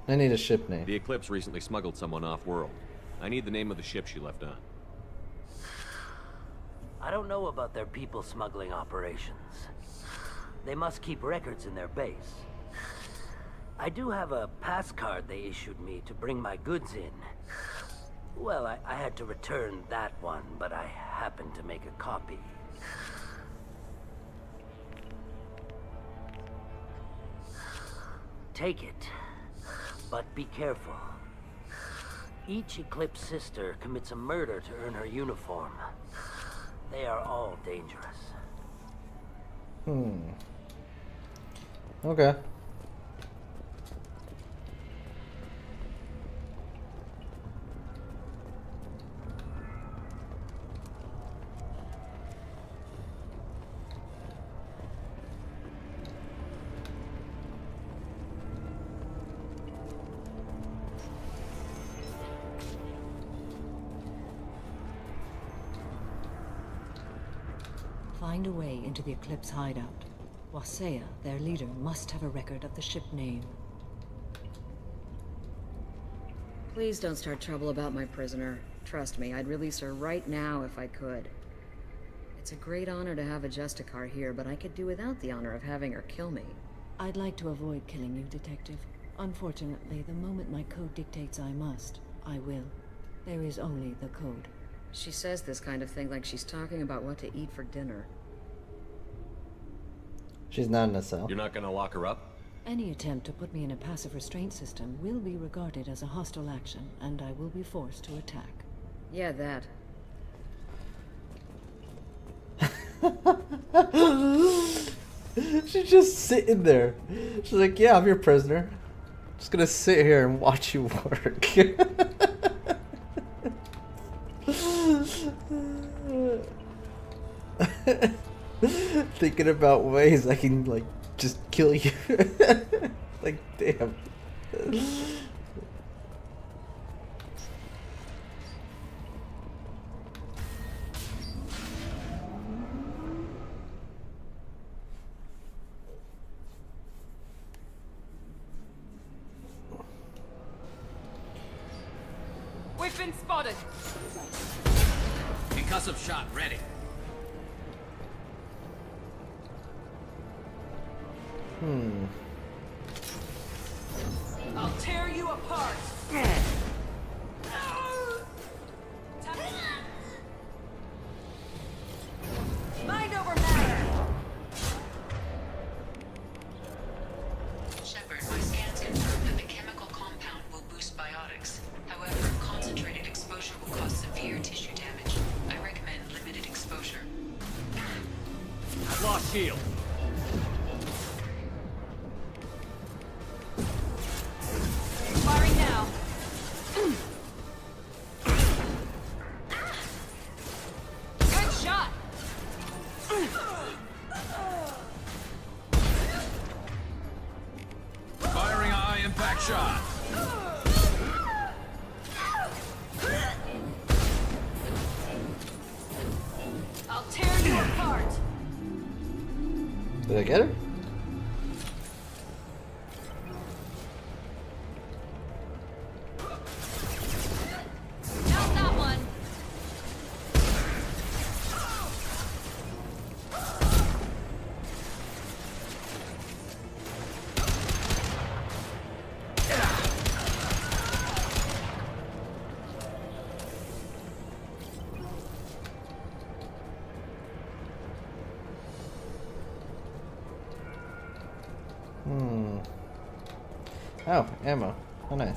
I need a ship name.
The Eclipse recently smuggled someone off-world. I need the name of the ship she left on.
I don't know about their people smuggling operations. They must keep records in their base. I do have a pass card they issued me to bring my goods in. Well, I had to return that one, but I happened to make a copy. Take it, but be careful. Each Eclipse sister commits a murder to earn her uniform. They are all dangerous.
Okay.
Find a way into the Eclipse hideout. Wasea, their leader, must have a record of the ship name.
Please don't start trouble about my prisoner. Trust me, I'd release her right now if I could. It's a great honor to have a Justicar here, but I could do without the honor of having her kill me.
I'd like to avoid killing you, Detective. Unfortunately, the moment my code dictates I must, I will. There is only the code.
She says this kind of thing like she's talking about what to eat for dinner.
She's not in a cell.
You're not gonna lock her up?
Any attempt to put me in a passive restraint system will be regarded as a hostile action, and I will be forced to attack.
Yeah, that.
She's just sitting there. She's like, yeah, I'm your prisoner. Just gonna sit here and watch you work. Thinking about ways I can, like, just kill you. Like, damn.
We've been spotted.
Concussive shot ready.
I'll tear you apart. Mind over matter.
Shepard, my scans confirm that the chemical compound will boost biotics. However, concentrated exposure will cause severe tissue damage. I recommend limited exposure.
Lost shield.
Firing now. Good shot.
Firing a high impact shot.
I'll tear you apart.
Did I get her?
Not that one.
Oh, ammo. Oh, nice.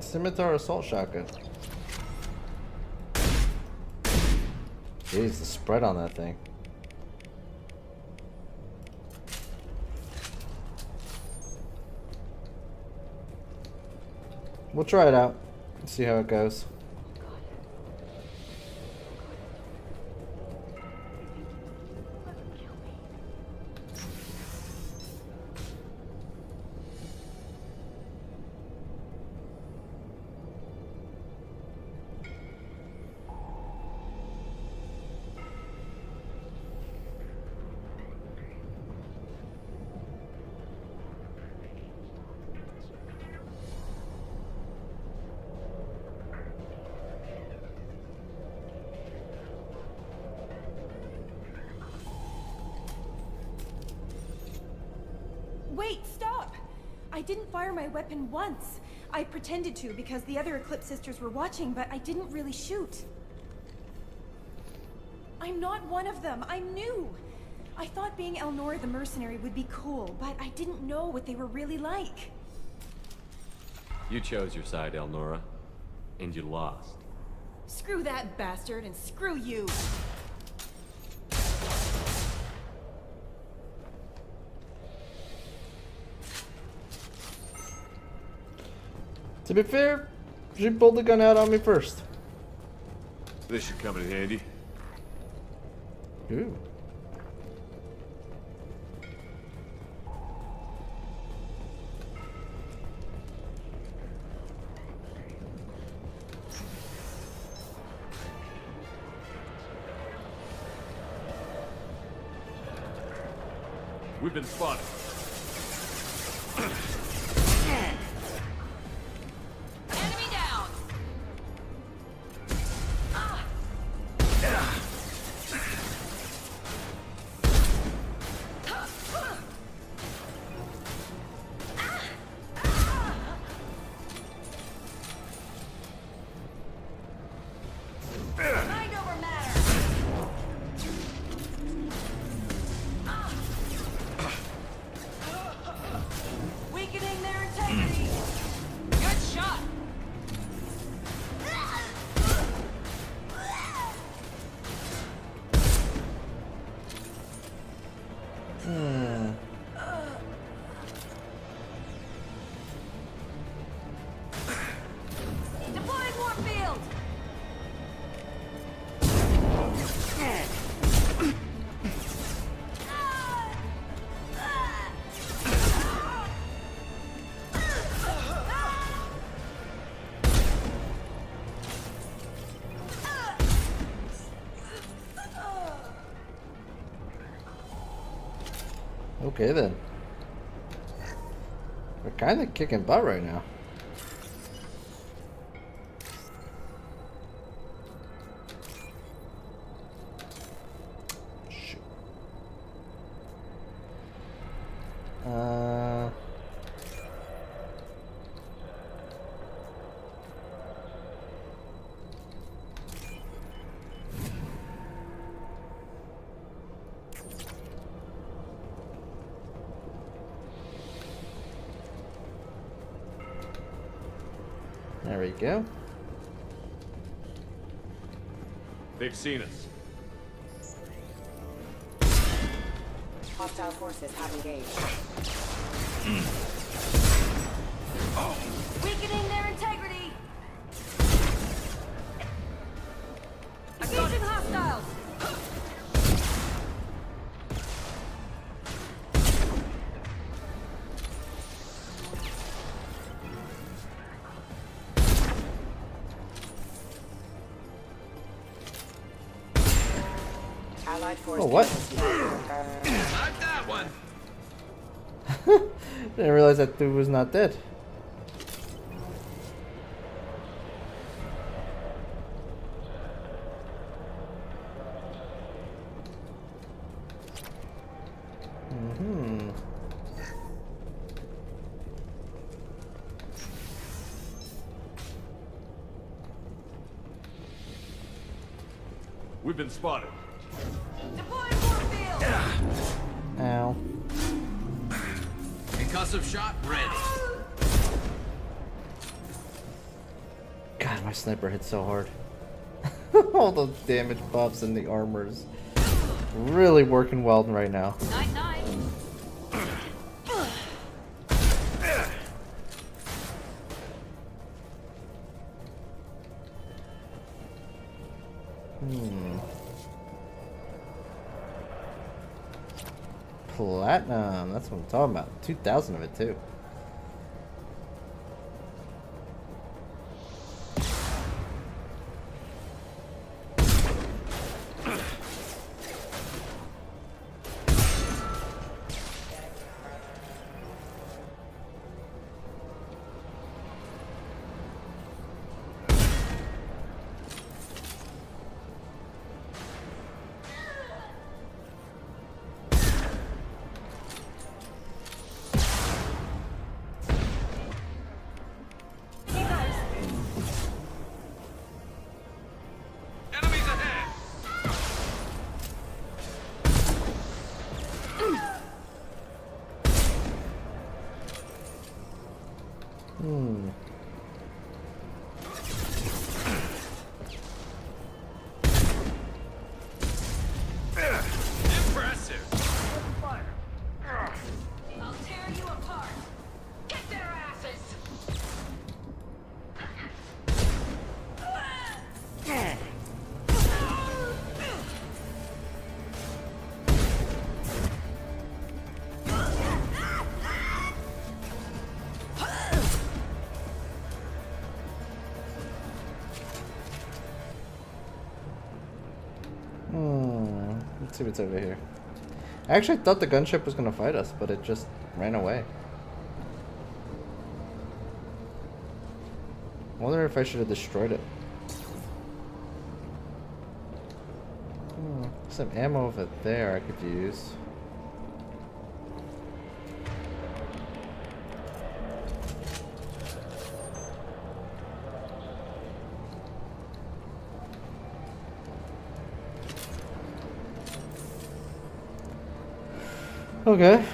Scimitar assault shotgun. Jeez, the spread on that thing. We'll try it out. See how it goes.
Wait, stop! I didn't fire my weapon once. I pretended to because the other Eclipse sisters were watching, but I didn't really shoot. I'm not one of them. I'm new. I thought being Elnora the mercenary would be cool, but I didn't know what they were really like.
You chose your side, Elnora, and you lost.
Screw that bastard and screw you.
To be fair, she pulled the gun out on me first.
This should come in handy.
Ooh.
We've been spotted.
Enemy down.
Okay then. We're kind of kicking butt right now. Shoot. There we go.
They've seen us.
Hostile forces have engaged.
Weakening their integrity!
Engaging hostiles!
Allied force.
Oh, what?
Not that one.
Didn't realize that dude was not dead.
We've been spotted.
Ow.
Concussive shot ready.
God, my sniper hit so hard. All the damage buffs and the armors really working well right now.
Night night.
Platinum, that's what I'm talking about. 2,000 of it too.
Impressive.
I'll tear you apart! Get their asses!
Let's see what's over here. I actually thought the gunship was gonna fight us, but it just ran away. I wonder if I should have destroyed it. Some ammo over there I could use. Okay.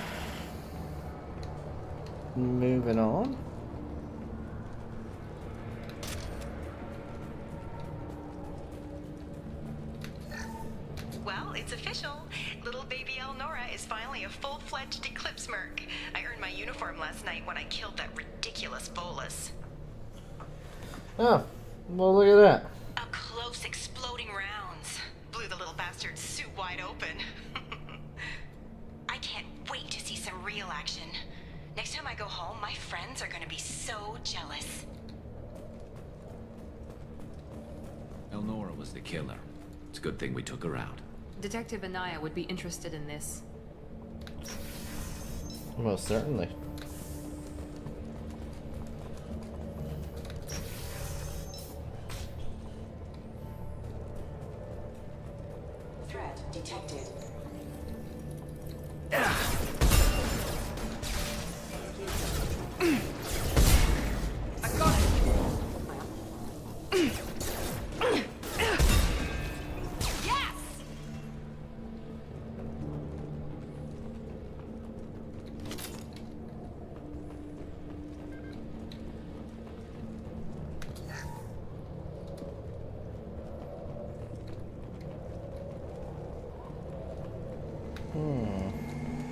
Moving on.
Well, it's official. Little baby Elnora is finally a full-fledged Eclipse merc. I earned my uniform last night when I killed that ridiculous bolus.
Oh, well look at that.
Up close, exploding rounds. Blew the little bastard's suit wide open. I can't wait to see some real action. Next time I go home, my friends are gonna be so jealous.
Elnora was the killer. It's a good thing we took her out.
Detective Anaya would be interested in this.
Most certainly.
Threat detected.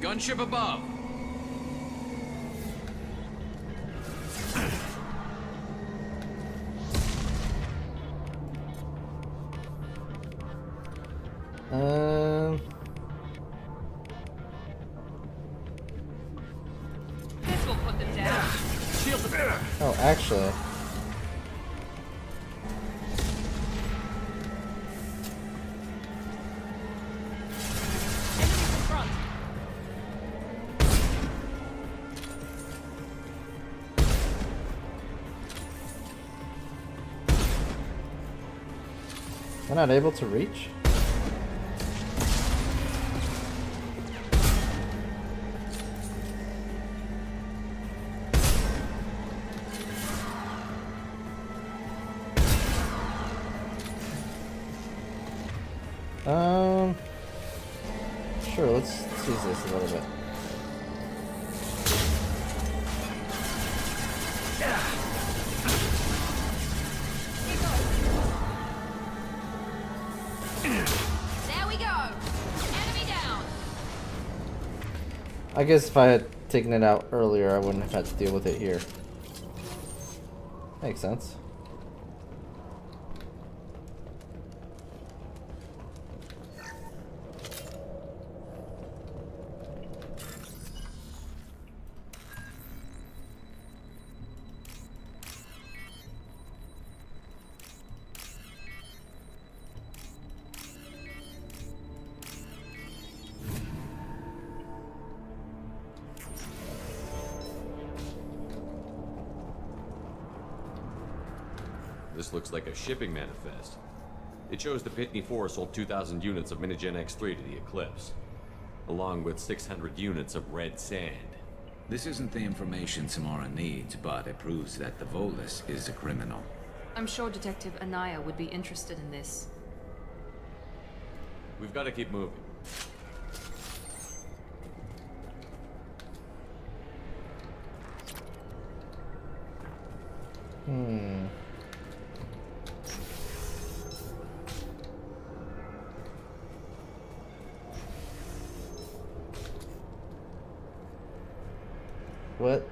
Gunship above.
This will put them down.
Shield them.
Oh, actually. Am I not able to reach? Sure, let's use this a little bit.
There we go. Enemy down.
I guess if I had taken it out earlier, I wouldn't have had to deal with it here. Makes sense.
This looks like a shipping manifest. It shows the Pitney 4 sold 2,000 units of Minigen X3 to the Eclipse, along with 600 units of red sand.
This isn't the information Samara needs, but it proves that the Volus is a criminal.
I'm sure Detective Anaya would be interested in this.
We've got to keep moving.
What?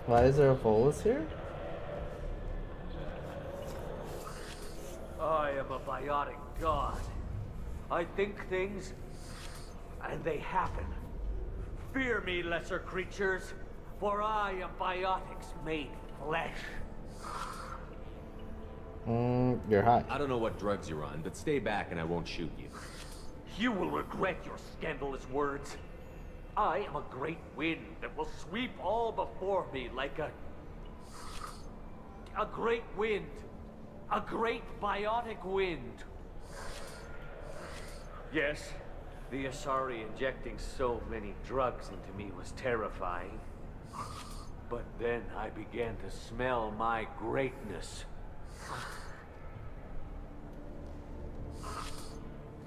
Why is there a Volus here?
I am a biotic god. I think things, and they happen. Fear me, lesser creatures, for I am biotics made flesh.
You're high.
I don't know what drugs you're on, but stay back and I won't shoot you.
You will regret your scandalous words. I am a great wind that will sweep all before me like a great wind. A great biotic wind. Yes, the Asari injecting so many drugs into me was terrifying. But then I began to smell my greatness.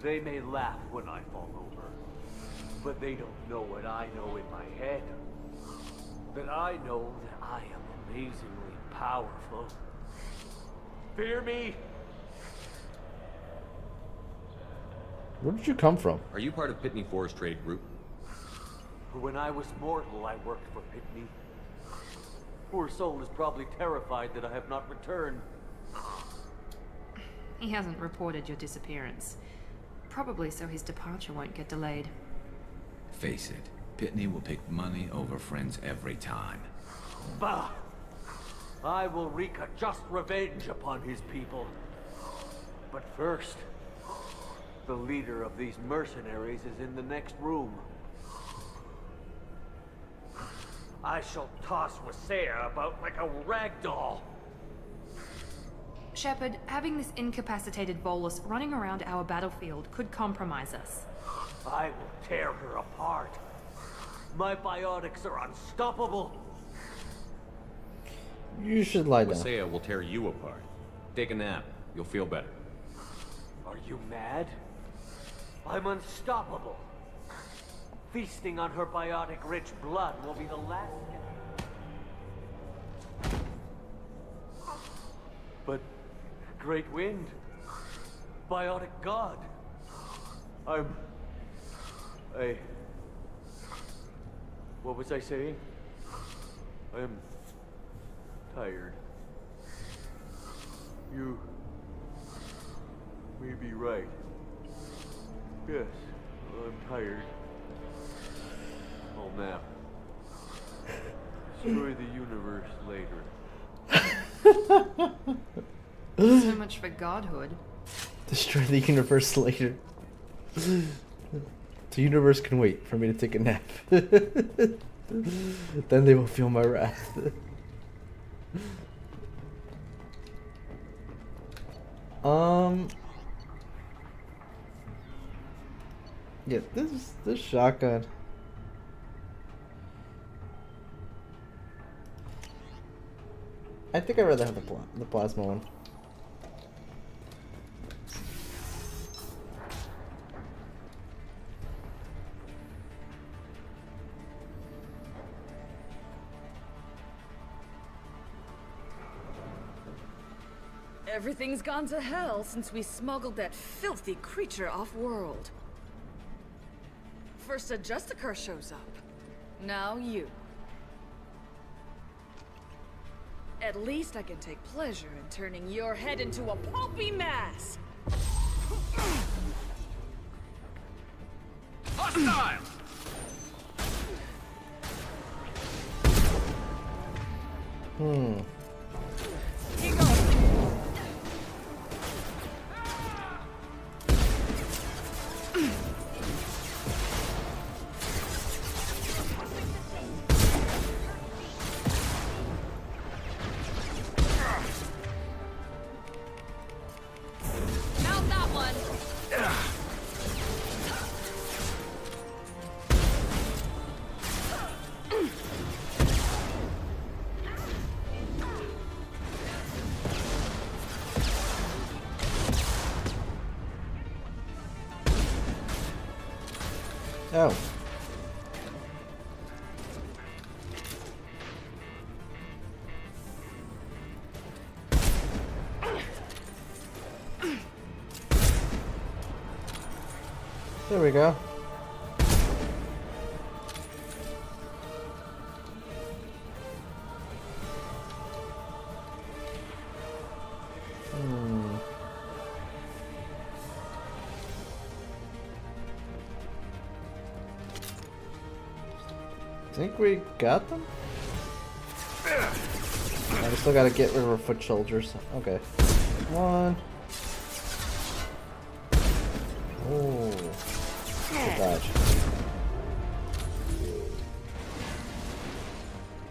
They may laugh when I fall over, but they don't know what I know in my head. That I know that I am amazingly powerful. Fear me?
Where did you come from?
Are you part of Pitney 4's trade group?
When I was mortal, I worked for Pitney. Poor soul is probably terrified that I have not returned.
He hasn't reported your disappearance. Probably so his departure won't get delayed.
Face it, Pitney will pick money over friends every time.
Bah! I will wreak a just revenge upon his people. But first, the leader of these mercenaries is in the next room. I shall toss Wasea about like a rag doll.
Shepard, having this incapacitated Volus running around our battlefield could compromise us.
I will tear her apart. My biotics are unstoppable.
You should lie down.
Wasea will tear you apart. Take a nap. You'll feel better.
Are you mad? I'm unstoppable. Feasting on her biotic-rich blood will be the last. But Great Wind, biotic god. What was I saying? I am tired. You may be right. Yes, I'm tired. I'll nap. Destroy the universe later.
So much for godhood.
Destroy the universe later. The universe can wait for me to take a nap. Then they will feel my wrath. Yeah, this shotgun. I think I'd rather have the plasma one.
Everything's gone to hell since we smuggled that filthy creature off-world. First a Justicar shows up. Now you. At least I can take pleasure in turning your head into a pulpy mass!
Hostile!
Here goes.
Mount that one.
Oh. There we go. Think we got them? I still gotta get rid of our foot soldiers. Okay. One. Oh. Good dodge.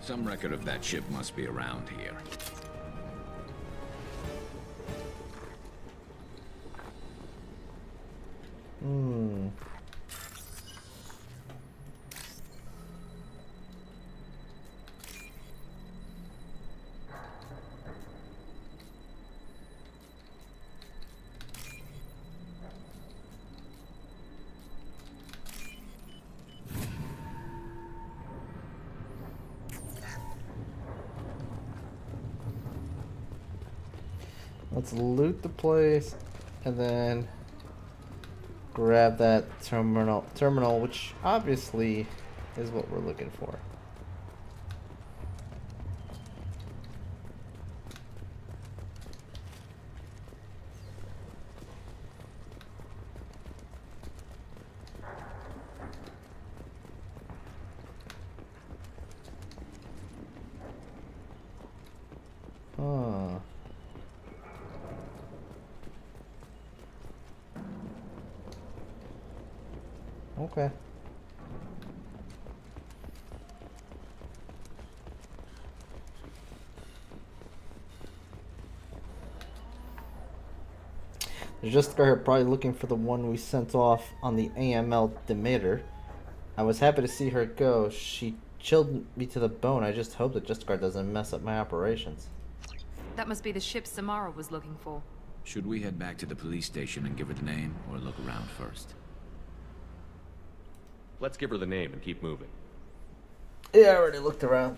Some record of that ship must be around here.
Let's loot the place and then grab that terminal, which obviously is what we're looking for. Huh. Okay. There's just a guy here probably looking for the one we sent off on the AML Demeter. I was happy to see her go. She chilled me to the bone. I just hope that Justicar doesn't mess up my operations.
That must be the ship Samara was looking for.
Should we head back to the police station and give her the name, or look around first?
Let's give her the name and keep moving.
Yeah, I already looked around.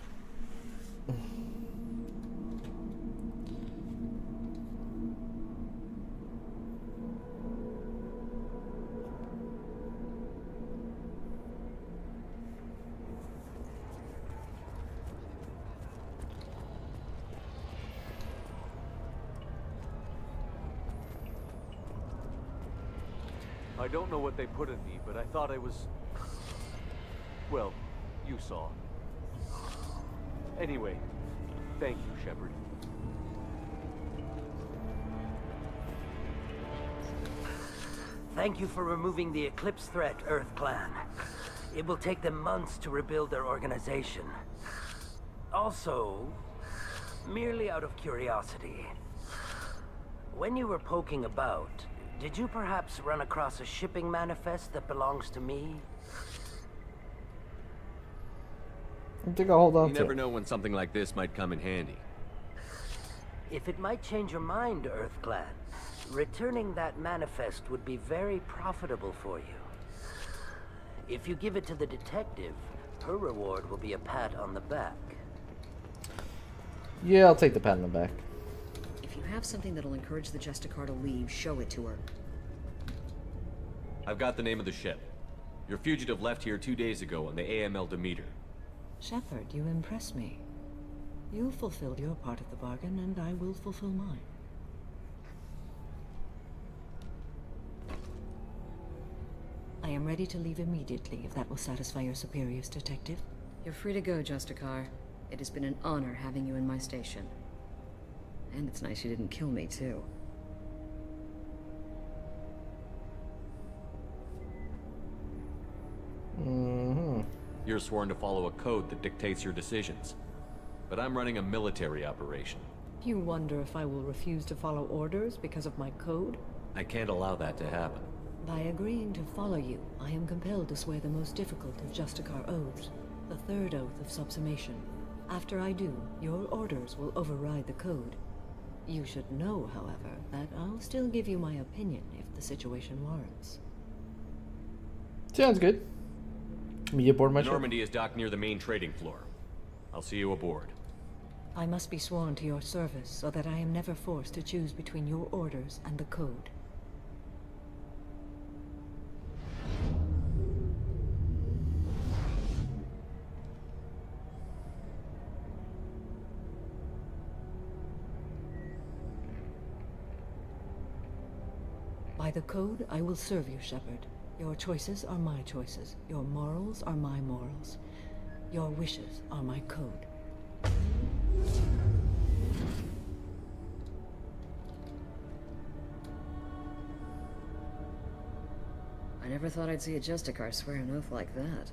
I don't know what they put in me, but I thought I was... Well, you saw. Anyway, thank you, Shepard.
Thank you for removing the Eclipse threat, Earth Clan. It will take them months to rebuild their organization. Also, merely out of curiosity, when you were poking about, did you perhaps run across a shipping manifest that belongs to me?
I think I'll hold on
You
to
never
it.
know when something like this might come in handy.
If it might change your mind, Earth Clan, returning that manifest would be very profitable for you. If you give it to the detective, her reward will be a pat on the back.
Yeah, I'll take the pat on the back.
If you have something that'll encourage the Justicar to leave, show it to her.
I've got the name of the ship. Your fugitive left here 2 days ago on the AML Demeter.
Shepard, you impress me. You fulfilled your part of the bargain, and I will fulfill mine. I am ready to leave immediately, if that will satisfy your superiors, Detective. You're free to go, Justicar. It has been an honor having you in my station. And it's nice you didn't kill me, too.
Mm-hmm.
You're sworn to follow a code that dictates your decisions. But I'm running a military operation.
You wonder if I will refuse to follow orders because of my code?
I can't allow that to happen.
By agreeing to follow you, I am compelled to swear the most difficult of Justicar oaths, the third oath of subsumation. After I do, your orders will override the code. You should know, however, that I'll still give you my opinion if the situation warrants.
Sounds good. Me aboard my ship.
Normandy is docked near the main trading floor. I'll see you aboard.
I must be sworn to your service so that I am never forced to choose between your orders and the code. By the code, I will serve you, Shepard. Your choices are my choices. Your morals are my morals. Your wishes are my code. I never thought I'd see a Justicar swear an oath like that.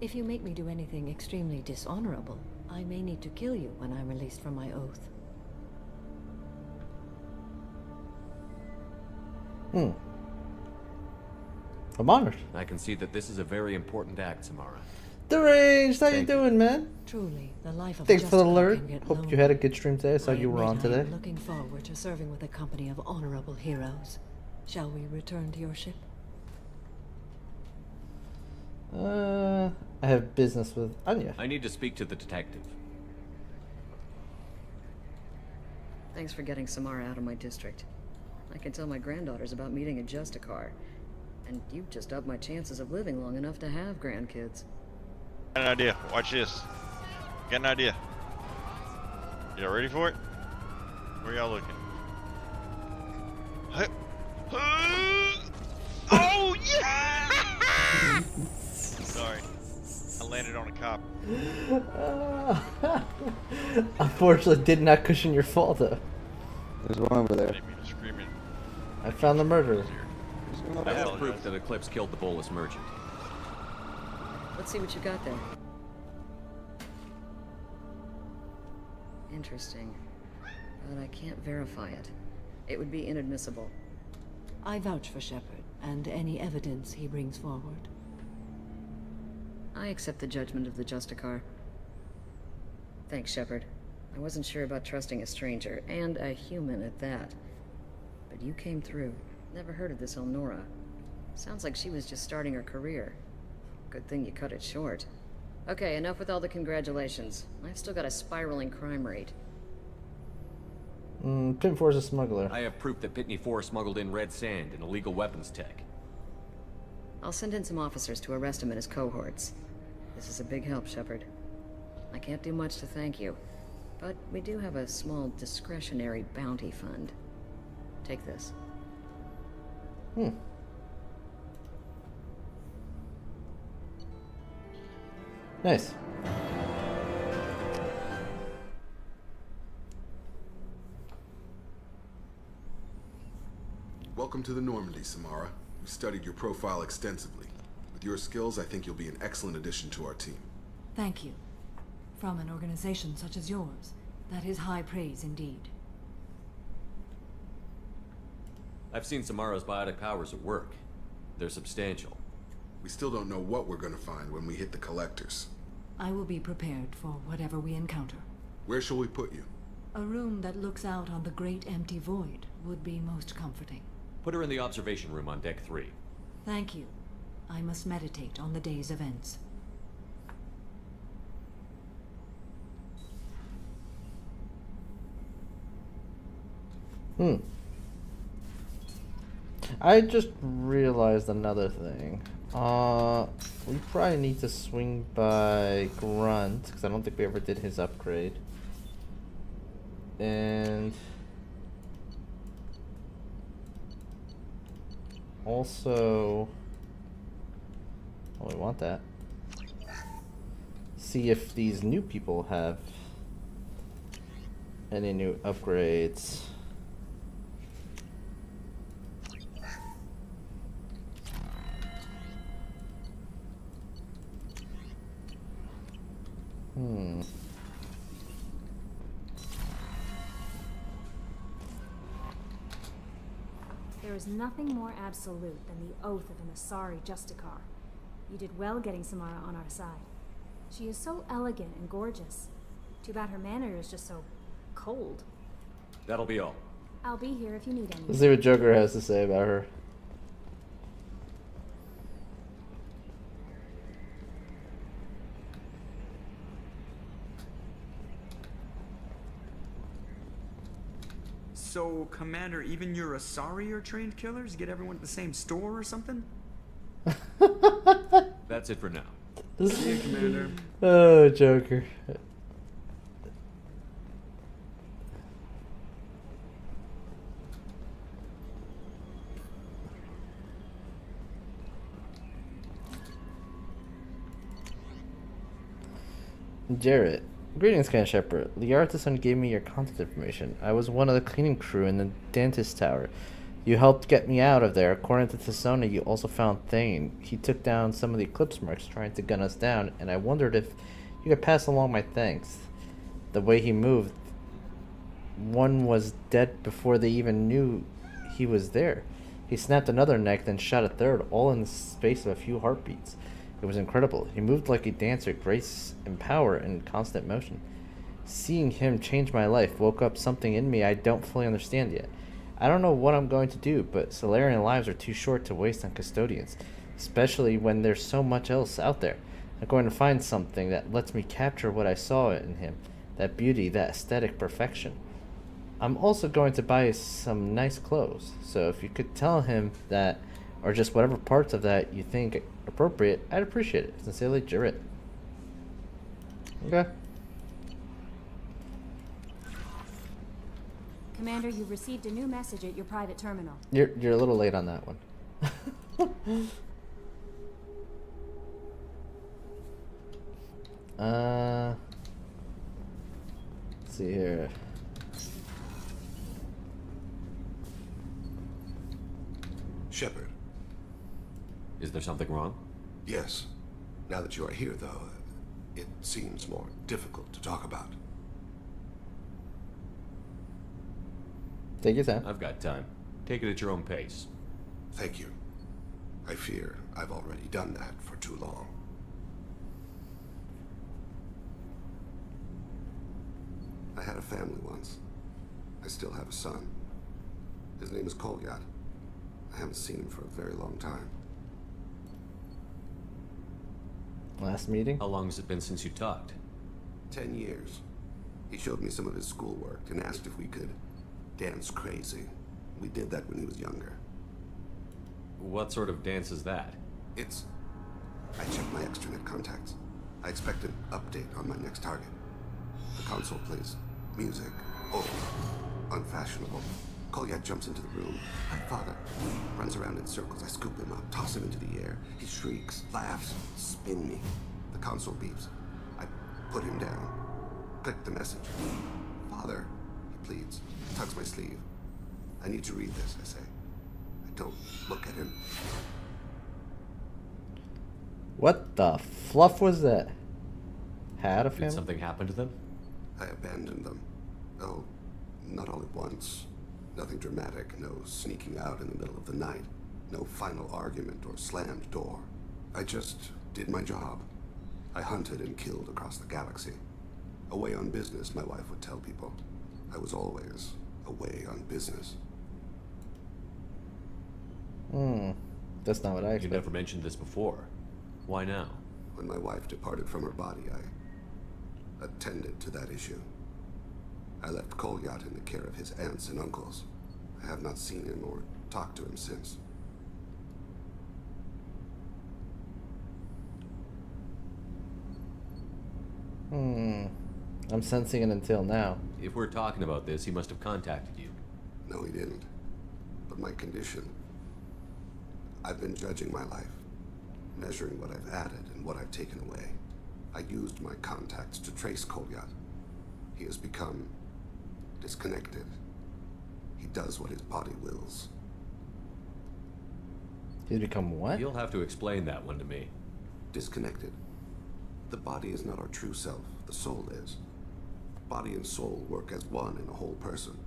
If you make me do anything extremely dishonorable, I may need to kill you when I'm released from my oath.
I'm honored.
I can see that this is a very important act, Samara.
Deranged, how you
Thank you.
doing, man?
Truly, the life of
Thanks
a
for the
Justicar
alert.
can get
Hope
lonely.
you had a good stream today. I saw
I
you were on
admit I am
today.
looking forward to serving with a company of honorable heroes. Shall we return to your ship?
I have business with Anya.
I need to speak to the detective.
Thanks for getting Samara out of my district. I can tell my granddaughters about meeting a Justicar. And you've just upped my chances of living long enough to have grandkids.
Got an idea. Watch this. Got an idea. Y'all ready for it? Where y'all looking? Oh yeah! Sorry, I landed on a cop.
Unfortunately, did not cushion your fall though.
There's one over
I
there.
didn't mean to scream it.
I found the murderer.
I have proof that Eclipse killed the Bolus merchant.
Let's see what you got there. Interesting. But I can't verify it. It would be inadmissible.
I vouch for Shepard and any evidence he brings forward.
I accept the judgment of the Justicar. Thanks, Shepard. I wasn't sure about trusting a stranger, and a human at that. But you came through. Never heard of this Elnora. Sounds like she was just starting her career. Good thing you cut it short. Okay, enough with all the congratulations. I've still got a spiraling crime rate.
Pitney 4 is a smuggler.
I have proof that Pitney 4 smuggled in red sand and illegal weapons tech.
I'll send in some officers to arrest him and his cohorts. This is a big help, Shepard. I can't do much to thank you, but we do have a small discretionary bounty fund. Take this.
Nice.
Welcome to the Normandy, Samara. We studied your profile extensively. With your skills, I think you'll be an excellent addition to our team.
Thank you. From an organization such as yours, that is high praise indeed.
I've seen Samara's biotic powers at work. They're substantial.
We still don't know what we're gonna find when we hit the collectors.
I will be prepared for whatever we encounter.
Where shall we put you?
A room that looks out on the great empty void would be most comforting.
Put her in the observation room on deck 3.
Thank you. I must meditate on the day's events.
I just realized another thing. We probably need to swing by Grunt, because I don't think we ever did his upgrade. And also, we want that. See if these new people have any new upgrades.
There is nothing more absolute than the oath of an Asari Justicar. You did well getting Samara on our side. She is so elegant and gorgeous. Too bad her manner is just so cold.
That'll be all.
I'll be here if you need anything.
Let's see what Joker has to say about her.
So, Commander, even your Asari are trained killers? Get everyone at the same store or something?
That's it for now.
See you, Commander.
Oh, Joker. Jarrett. Greetings, Ken Shepard. The artisan gave me your contact information. I was one of the cleaning crew in the dentist tower. You helped get me out of there. According to Tessona, you also found Thane. He took down some of the Eclipse mercs trying to gun us down, and I wondered if you could pass along my thanks. The way he moved, one was dead before they even knew he was there. He snapped another neck, then shot a third, all in the space of a few heartbeats. It was incredible. He moved like a dancer, grace and power in constant motion. Seeing him change my life woke up something in me I don't fully understand yet. I don't know what I'm going to do, but Solarian lives are too short to waste on custodians, especially when there's so much else out there. I'm going to find something that lets me capture what I saw in him, that beauty, that aesthetic perfection. I'm also going to buy some nice clothes, so if you could tell him that, or just whatever parts of that you think appropriate, I'd appreciate it. Sincerely, Jarrett. Okay.
Commander, you've received a new message at your private terminal.
You're a little late on that one. Let's see here.
Shepard.
Is there something wrong?
Yes. Now that you are here, though, it seems more difficult to talk about.
Take your time.
I've got time. Take it at your own pace.
Thank you. I fear I've already done that for too long. I had a family once. I still have a son. His name is Kolyat. I haven't seen him for a very long time.
Last meeting?
How long has it been since you talked?
10 years. He showed me some of his schoolwork and asked if we could dance crazy. We did that when he was younger.
What sort of dance is that?
It's... I checked my extranet contacts. I expect an update on my next target. The console plays music. Old. Unfashionable. Kolyat jumps into the room. My father runs around in circles. I scoop him up, toss him into the air. He shrieks, laughs, spin me. The console beeps. I put him down. Click the message. Father, he pleads, tugs my sleeve. I need to read this, I say. I don't look at him.
What the fluff was that? Had a family?
Did something happen to them?
I abandoned them. Oh, not all at once. Nothing dramatic, no sneaking out in the middle of the night, no final argument or slammed door. I just did my job. I hunted and killed across the galaxy. Away on business, my wife would tell people. I was always away on business.
That's not what I expected.
You never mentioned this before. Why now?
When my wife departed from her body, I attended to that issue. I left Kolyat in the care of his aunts and uncles. I have not seen him or talked to him since.
I'm sensing it until now.
If we're talking about this, he must have contacted you.
No, he didn't. But my condition... I've been judging my life, measuring what I've added and what I've taken away. I used my contacts to trace Kolyat. He has become disconnected. He does what his body wills.
He's become what?
You'll have to explain that one to me.
Disconnected. The body is not our true self. The soul is. Body and soul work as one in a whole person.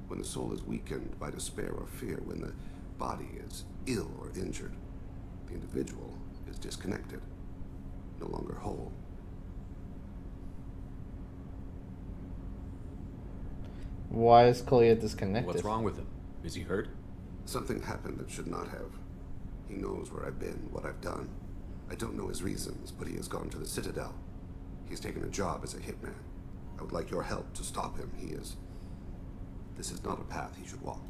When the soul is weakened by despair or fear, when the body is ill or injured, the individual is disconnected, no longer whole.
Why is Kolyat disconnected?
What's wrong with him? Is he hurt?
Something happened that should not have. He knows where I've been, what I've done. I don't know his reasons, but he has gone to the Citadel. He's taken a job as a hitman. I would like your help to stop him. This is not a path he should walk.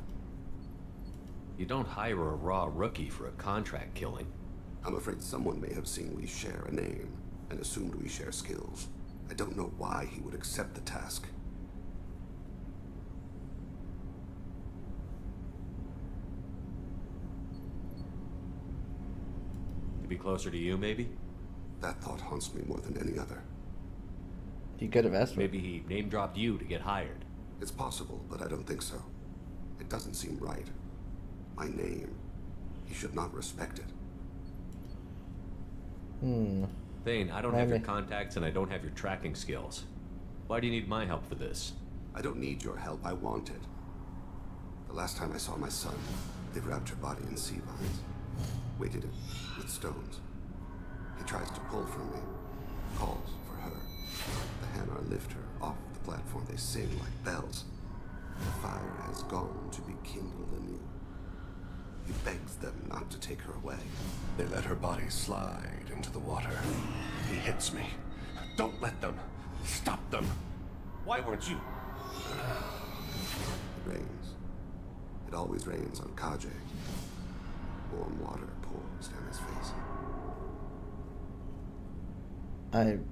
You don't hire a raw rookie for a contract killing.
I'm afraid someone may have seen we share a name and assumed we share skills. I don't know why he would accept the task.
To be closer to you, maybe?
That thought haunts me more than any other.
He could have asked me.
Maybe he name-dropped you to get hired.
It's possible, but I don't think so. It doesn't seem right. My name. He should not respect it.
Thane, I don't have your contacts and I don't have your tracking skills. Why do you need my help for this?
I don't need your help. I want it. The last time I saw my son, they wrapped her body in sea vines, weighted it with stones. He tries to pull from me, calls for her. The Hanar lift her off the platform. They sing like bells. The fire has gone to be kindled anew. He begs them not to take her away. They let her body slide into the water. He hits me. Don't let them. Stop them. Why weren't you? It rains. It always rains on Kaje. Warm water pours down his face.
I'm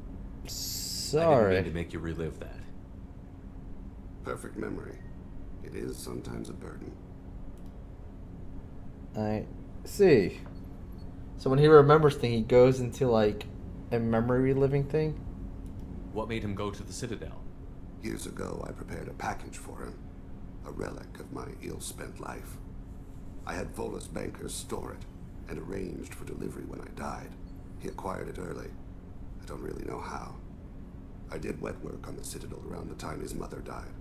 I
sorry.
didn't mean to make you relive that.
Perfect memory. It is sometimes a burden.
I see. So when he remembers things, he goes into like a memory reliving thing?
What made him go to the Citadel?
Years ago, I prepared a package for him. A relic of my ill-spent life. I had Volus bankers store it and arranged for delivery when I died. He acquired it early. I don't really know how. I did wet work on the Citadel around the time his mother died.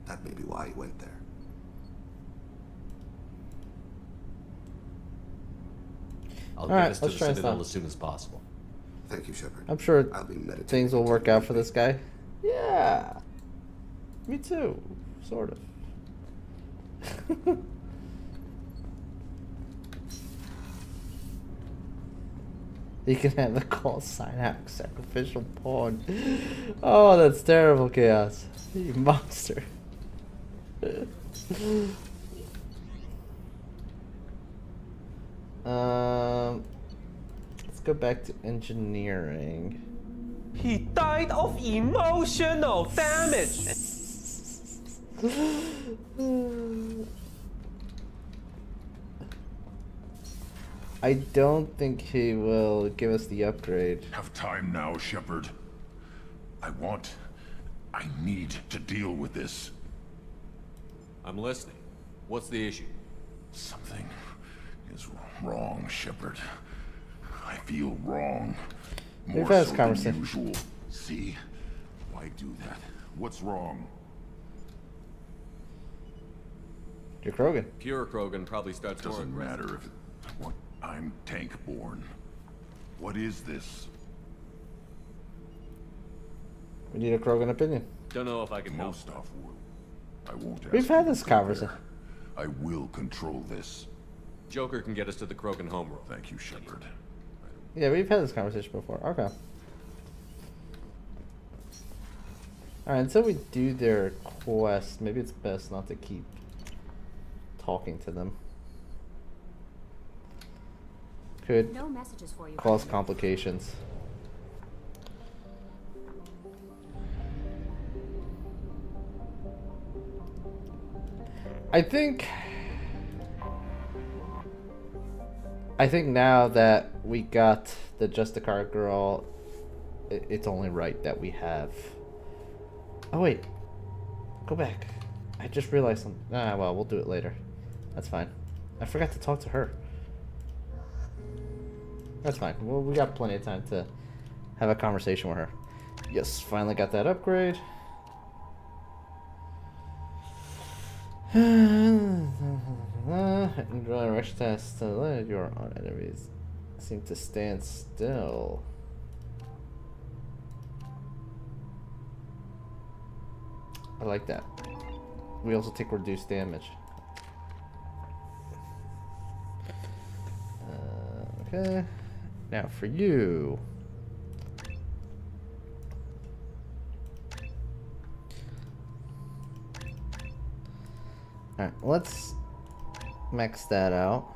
That may be why he went there.
I'll
All
get
right,
us to
let's
the
try and
Citadel
stop.
as soon as possible.
Thank you, Shepard.
I'm sure
I'll be meditating.
things will work out for this guy. Yeah. Me too. Sort of. You can have the call sign hack sacrificial pawn. Oh, that's terrible, Chaos. You monster. Let's go back to engineering.
He died of emotional damage.
I don't think he will give us the upgrade.
Have time now, Shepard. I need to deal with this.
I'm listening. What's the issue?
Something is wrong, Shepard. I feel wrong.
We've
More
had this
so than
conversation.
usual. See? Why do that? What's wrong?
You're Krogan.
Pure Krogan probably starts more
Doesn't
aggressive.
matter if it... What? I'm tank-born. What is this?
We need a Krogan opinion.
Don't know if I can help.
Most off will. I won't ask
We've had
you
this
to go
conversation.
there. I will control this.
Joker can get us to the Krogan homeworld.
Thank you, Shepard.
Yeah, we've had this conversation before. Okay. Alright, until we do their quest, maybe it's best not to keep talking to them. Could
No messages for you.
cause complications. I think now that we got the Justicar girl, it's only right that we have... Oh wait, go back. I just realized something. Ah, well, we'll do it later. That's fine. I forgot to talk to her. That's fine. Well, we got plenty of time to have a conversation with her. Yes, finally got that upgrade. Draw a rush test to let your enemies seem to stand still. I like that. We also take reduced damage. Okay. Now for you. Alright, let's max that out.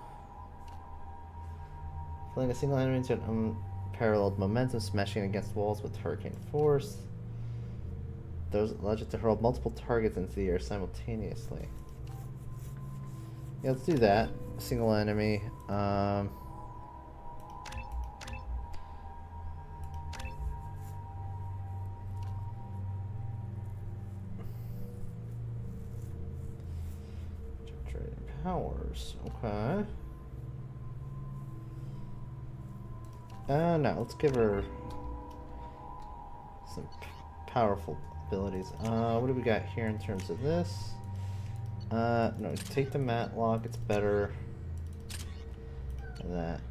Flying a single enemy into an unparalleled momentum, smashing against walls with hurricane force. Those allows you to hurl multiple targets into the air simultaneously. Yeah, let's do that. Single enemy. Generating powers. Okay. No, let's give her some powerful abilities. What do we got here in terms of this? No, take the matlock, it's better than that.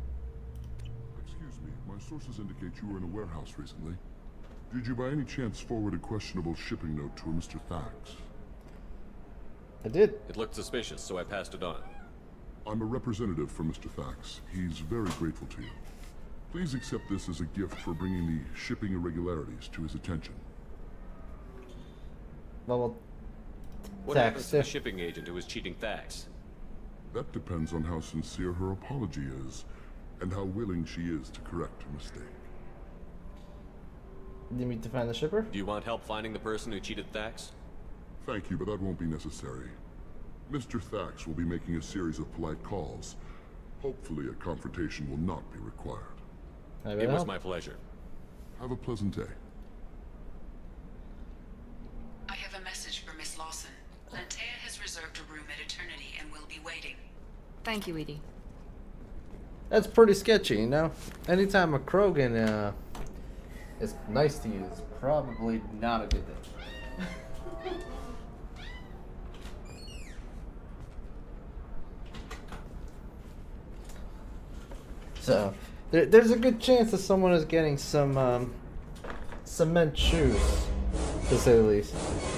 Excuse me, my sources indicate you were in a warehouse recently. Did you by any chance forward a questionable shipping note to a Mr. Thax?
I did.
It looked suspicious, so I passed it on.
I'm a representative for Mr. Thax. He's very grateful to you. Please accept this as a gift for bringing the shipping irregularities to his attention.
Well,
What happens to the shipping agent who was cheating Thax?
That depends on how sincere her apology is, and how willing she is to correct her mistake.
Need me to find the shipper?
Do you want help finding the person who cheated Thax?
Thank you, but that won't be necessary. Mr. Thax will be making a series of polite calls. Hopefully a confrontation will not be required.
It was my pleasure.
Have a pleasant day.
I have a message for Miss Lawson. Lantea has reserved a room at Eternity and will be waiting.
Thank you, Edie.
That's pretty sketchy, you know? Anytime a Krogan is nice to you, it's probably not a good thing. So there's a good chance that someone is getting some cement shoes, to say the least.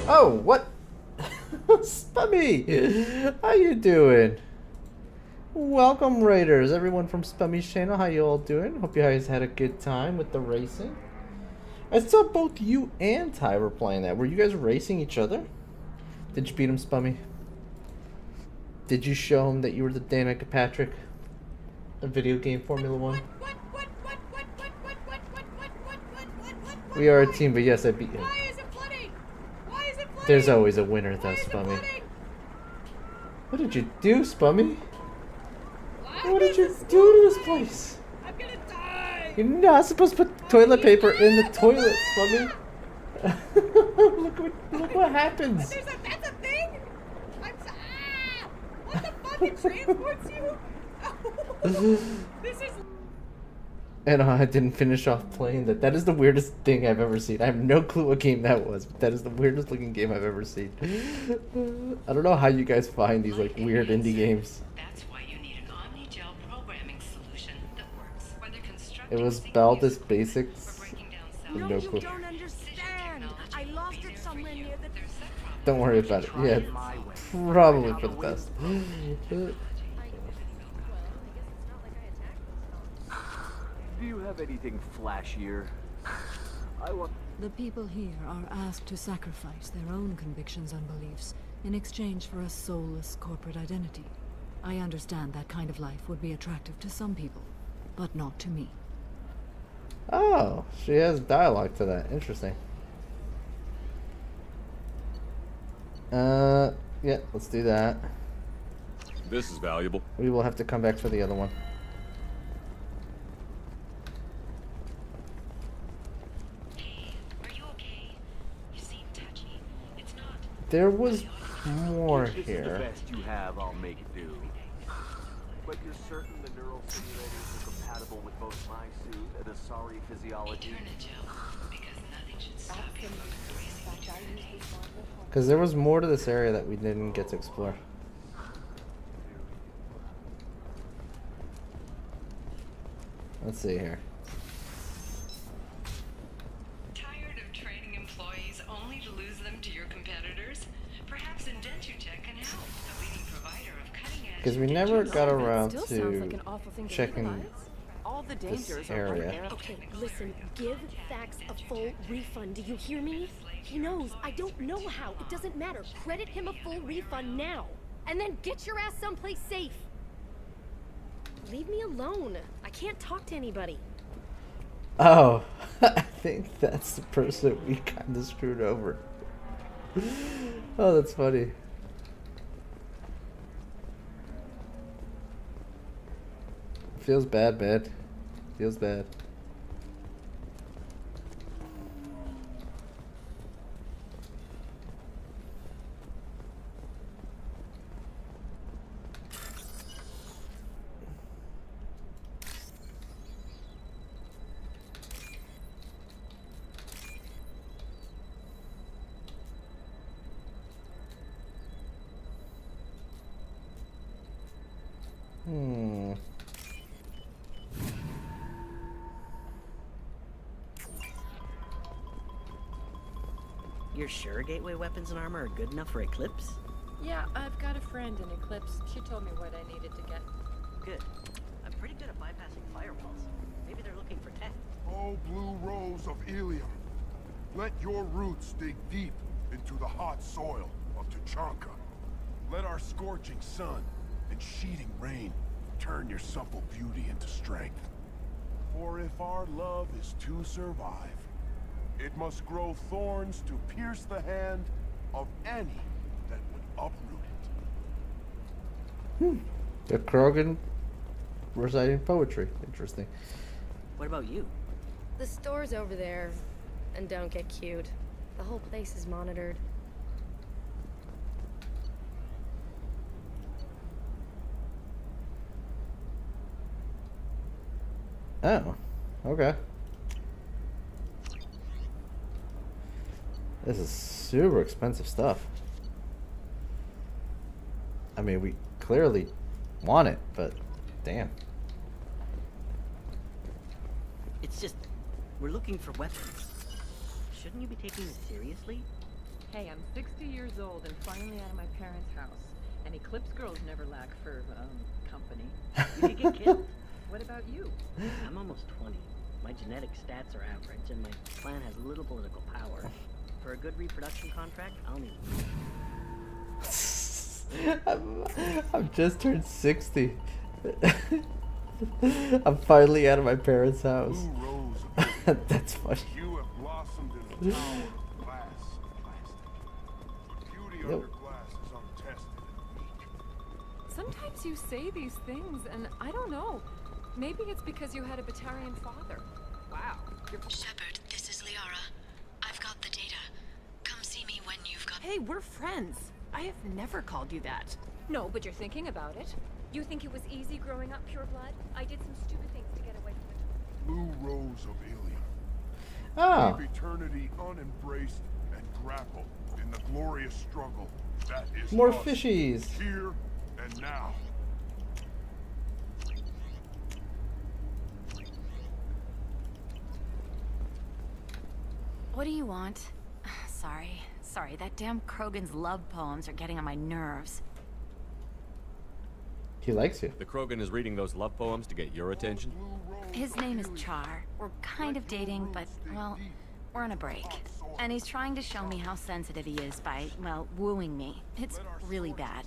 Oh, what? Spummy! How you doing? Welcome, Raiders. Everyone from Spummy's channel, how you all doing? Hope you guys had a good time with the racing. I saw both you and Ty were playing that. Were you guys racing each other? Did you beat him, Spummy? Did you show him that you were the Danica Patrick of video game Formula 1? We are a team, but yes, I beat him. There's always a winner, though, Spummy. What did you do, Spummy? What did you do to this place? I'm gonna die. You're not supposed to put toilet paper in the toilet, Spummy. look what happens.
That's a thing? What the fuck? It transports you? This is...
And I didn't finish off playing that. That is the weirdest thing I've ever seen. I have no clue what game that was, but that is the weirdest looking game I've ever seen. I don't know how you guys find these like weird indie games. It was Baldus Basics.
No,
No
you
clue.
don't understand. I lost it somewhere near the...
Don't worry about it. Yeah, probably for the best.
Do you have anything flashier? I want...
The people here are asked to sacrifice their own convictions and beliefs in exchange for a soulless corporate identity. I understand that kind of life would be attractive to some people, but not to me.
Oh, she has dialogue to that. Interesting. Yeah, let's do that.
This is valuable.
We will have to come back for the other one. There was more
This is the
here.
best you have, I'll make it do. But you're certain the neural simulators are compatible with both my suit and Asari physiology?
Because there was more to this area that we didn't get to explore. Let's see here.
Tired of training employees only to lose them to your competitors? Perhaps Indentutech can help, the leading provider of cutting-edge...
Because we never got around
Still sounds like
to
an awful thing to
checking
realize. All the
this
dangers are
area.
Okay, listen, give Thax a full refund, do you hear me? He knows, I don't know how, it doesn't matter. Credit him a full refund now. And then get your ass someplace safe. Leave me alone. I can't talk to anybody.
Oh, I think that's the person we kind of screwed over. Oh, that's funny. Feels bad, man. Feels bad.
You're sure gateway weapons and armor are good enough for Eclipse?
Yeah, I've got a friend in Eclipse. She told me what I needed to get.
Good. I'm pretty good at bypassing firewalls. Maybe they're looking for tech.
Oh, blue rose of Ilium, let your roots dig deep into the hot soil of Tuchanka. Let our scorching sun and sheeting rain turn your supple beauty into strength. For if our love is to survive, it must grow thorns to pierce the hand of any that would uproot it.
The Krogan reciting poetry. Interesting.
What about you?
The store's over there. And don't get cute. The whole place is monitored.
Oh, okay. This is super expensive stuff. I mean, we clearly want it, but damn.
We're looking for weapons. Shouldn't you be taking this seriously?
Hey, I'm 60 years old and finally out of my parents' house. And Eclipse girls never lack for, company.
You could get killed.
What about you?
I'm almost 20. My genetic stats are average, and my clan has little political power. For a good reproduction contract, I'll need
I've just turned 60. I'm finally out of my parents' house. That's funny.
You have blossomed in a tower of glass and plastic. Beauty under glass is untested and weak.
Sometimes you say these things, and I don't know. Maybe it's because you had a Batarian father. Wow.
Shepard, this is Liara. I've got the data. Come see me when you've got...
Hey, we're friends. I have never called you that. No, but you're thinking about it.
You think it was easy growing up pure blood? I did some stupid things to get away from it.
Blue Rose of Ilium.
Oh.
Leave eternity unembraced and grapple in the glorious struggle that is
More
us,
fishies.
here and now.
What do you want? Sorry, that damn Krogan's love poems are getting on my nerves.
He likes you.
The Krogan is reading those love poems to get your attention?
His name is Char. We're kind of dating, but, well, we're on a break. And he's trying to show me how sensitive he is by, well, wooing me. It's really bad.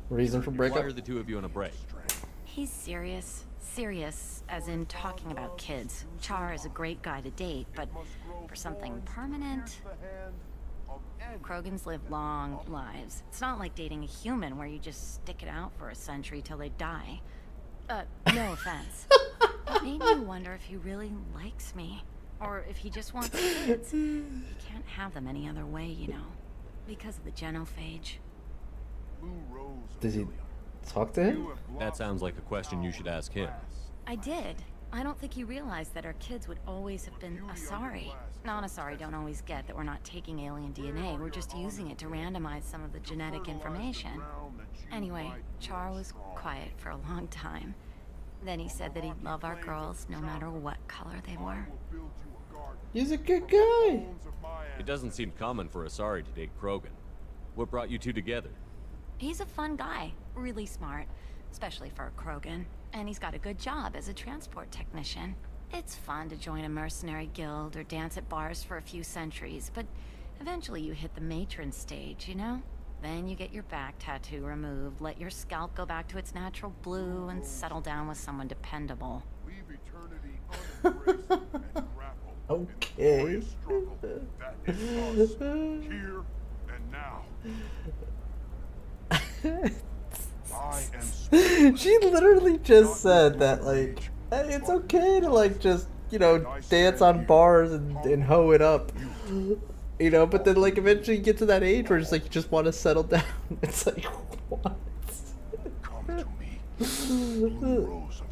Reason for breakup?
Why are the two of you on a break?
He's serious. Serious, as in talking about kids. Char is a great guy to date, but for something permanent... Krogans live long lives. It's not like dating a human where you just stick it out for a century till they die. No offense. It made me wonder if he really likes me. Or if he just wants kids. He can't have them any other way, you know. Because of the genophage.
Does he talk to him?
That sounds like a question you should ask him.
I did. I don't think he realized that our kids would always have been Asari. Non-Asari don't always get that we're not taking alien DNA, we're just using it to randomize some of the genetic information. Anyway, Char was quiet for a long time. Then he said that he'd love our girls no matter what color they were.
He's a good guy.
It doesn't seem common for Asari to date Krogan. What brought you two together?
He's a fun guy, really smart, especially for a Krogan. And he's got a good job as a transport technician. It's fun to join a mercenary guild or dance at bars for a few centuries, but eventually you hit the matron stage, you know? Then you get your back tattoo removed, let your scalp go back to its natural blue, and settle down with someone dependable.
Okay.
Here and now.
She literally just said that, like, hey, it's okay to, like, just, you know, dance on bars and hoe it up. You know, but then, like, eventually you get to that age where it's like you just want to settle down. It's like, what?
Come to me, Blue Rose of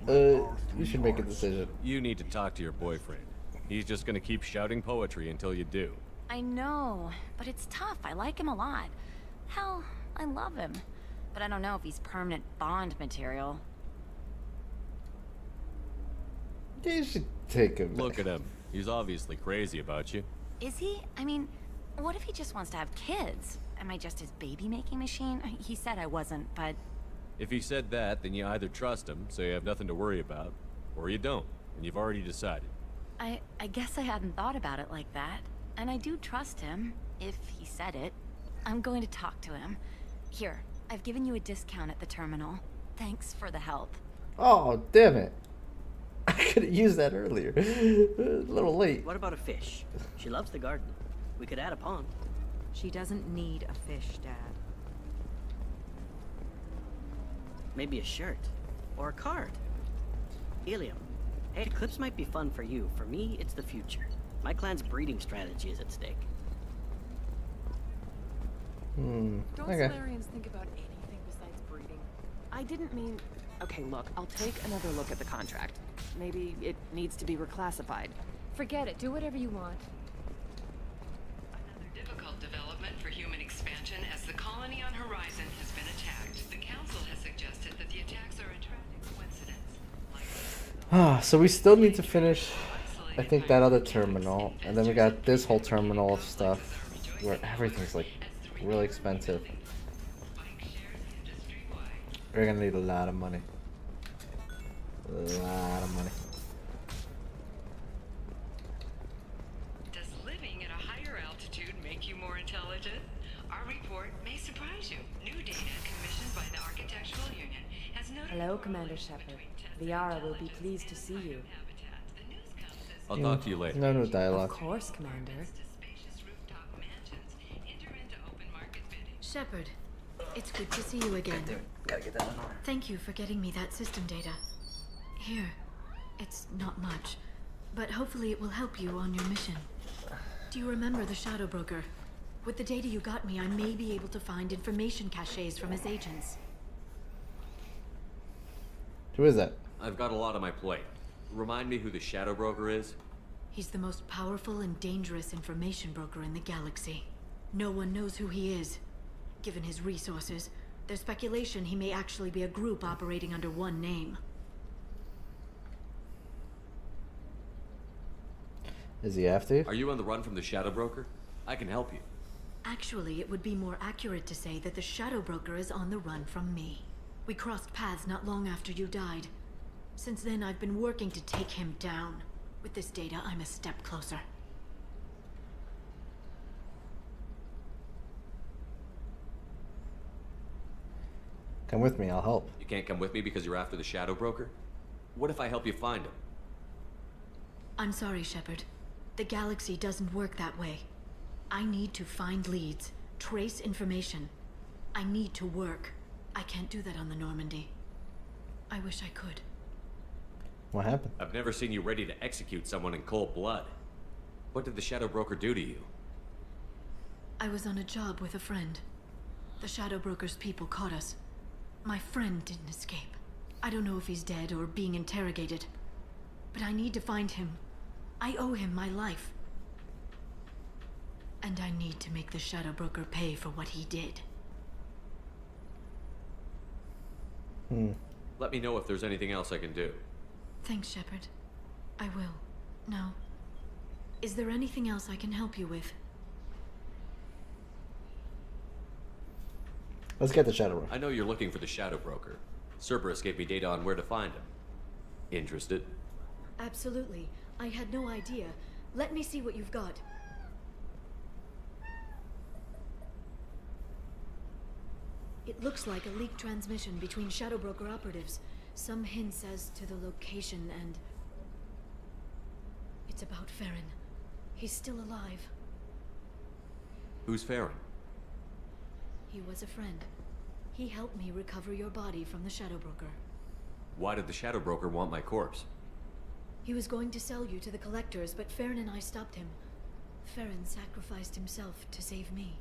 Ilium.
You should make a decision.
You need to talk to your boyfriend. He's just gonna keep shouting poetry until you do.
I know, but it's tough. I like him a lot. Hell, I love him. But I don't know if he's permanent Bond material.
You should take him.
Look at him. He's obviously crazy about you.
Is he? I mean, what if he just wants to have kids? Am I just his baby-making machine? He said I wasn't, but...
If he said that, then you either trust him, so you have nothing to worry about, or you don't, and you've already decided.
I guess I hadn't thought about it like that. And I do trust him, if he said it. I'm going to talk to him. Here, I've given you a discount at the terminal. Thanks for the help.
Oh, damn it. I could have used that earlier. A little late.
What about a fish? She loves the garden. We could add a pond.
She doesn't need a fish, Dad.
Maybe a shirt. Or a card. Ilium. Hey, Eclipse might be fun for you. For me, it's the future. My clan's breeding strategy is at stake.
Don't
Okay.
Solarians think about anything besides breeding? I didn't mean... Okay, look, I'll take another look at the contract. Maybe it needs to be reclassified. Forget it, do whatever you want.
Another difficult development for human expansion as the colony on Horizon has been attacked. The Council has suggested that the attacks are a tragic coincidence.
So we still need to finish, I think, that other terminal, and then we got this whole terminal of stuff where everything's like really expensive. We're gonna need a lot of money. A lot of money.
Does living at a higher altitude make you more intelligent? Our report may surprise you. New data commissioned by the Architectural Union has noted.
Hello, Commander Shepard. Liara will be pleased to see you.
I'll talk to you later.
No new dialogue.
Of course, Commander.
Shepard, it's good to see you again.
Gotta get that in order.
Thank you for getting me that system data. Here, it's not much, but hopefully it will help you on your mission. Do you remember the Shadow Broker? With the data you got me, I may be able to find information caches from his agents.
Who is that?
I've got a lot on my plate. Remind me who the Shadow Broker is?
He's the most powerful and dangerous information broker in the galaxy. No one knows who he is. Given his resources, there's speculation he may actually be a group operating under one name.
Is he after you?
Are you on the run from the Shadow Broker? I can help you.
Actually, it would be more accurate to say that the Shadow Broker is on the run from me. We crossed paths not long after you died. Since then, I've been working to take him down. With this data, I'm a step closer.
Come with me, I'll help.
You can't come with me because you're after the Shadow Broker? What if I help you find him?
I'm sorry, Shepard. The galaxy doesn't work that way. I need to find leads, trace information. I need to work. I can't do that on the Normandy. I wish I could.
What happened?
I've never seen you ready to execute someone in cold blood. What did the Shadow Broker do to you?
I was on a job with a friend. The Shadow Broker's people caught us. My friend didn't escape. I don't know if he's dead or being interrogated. But I need to find him. I owe him my life. And I need to make the Shadow Broker pay for what he did.
Let me know if there's anything else I can do.
Thanks, Shepard. I will. Now, is there anything else I can help you with?
Let's get the Shadow Broker.
I know you're looking for the Shadow Broker. Cerberus gave me data on where to find him. Interested?
Absolutely. I had no idea. Let me see what you've got. It looks like a leaked transmission between Shadow Broker operatives. Some hints as to the location and... It's about Farron. He's still alive.
Who's Farron?
He was a friend. He helped me recover your body from the Shadow Broker.
Why did the Shadow Broker want my corpse?
He was going to sell you to the collectors, but Farron and I stopped him. Farron sacrificed himself to save me.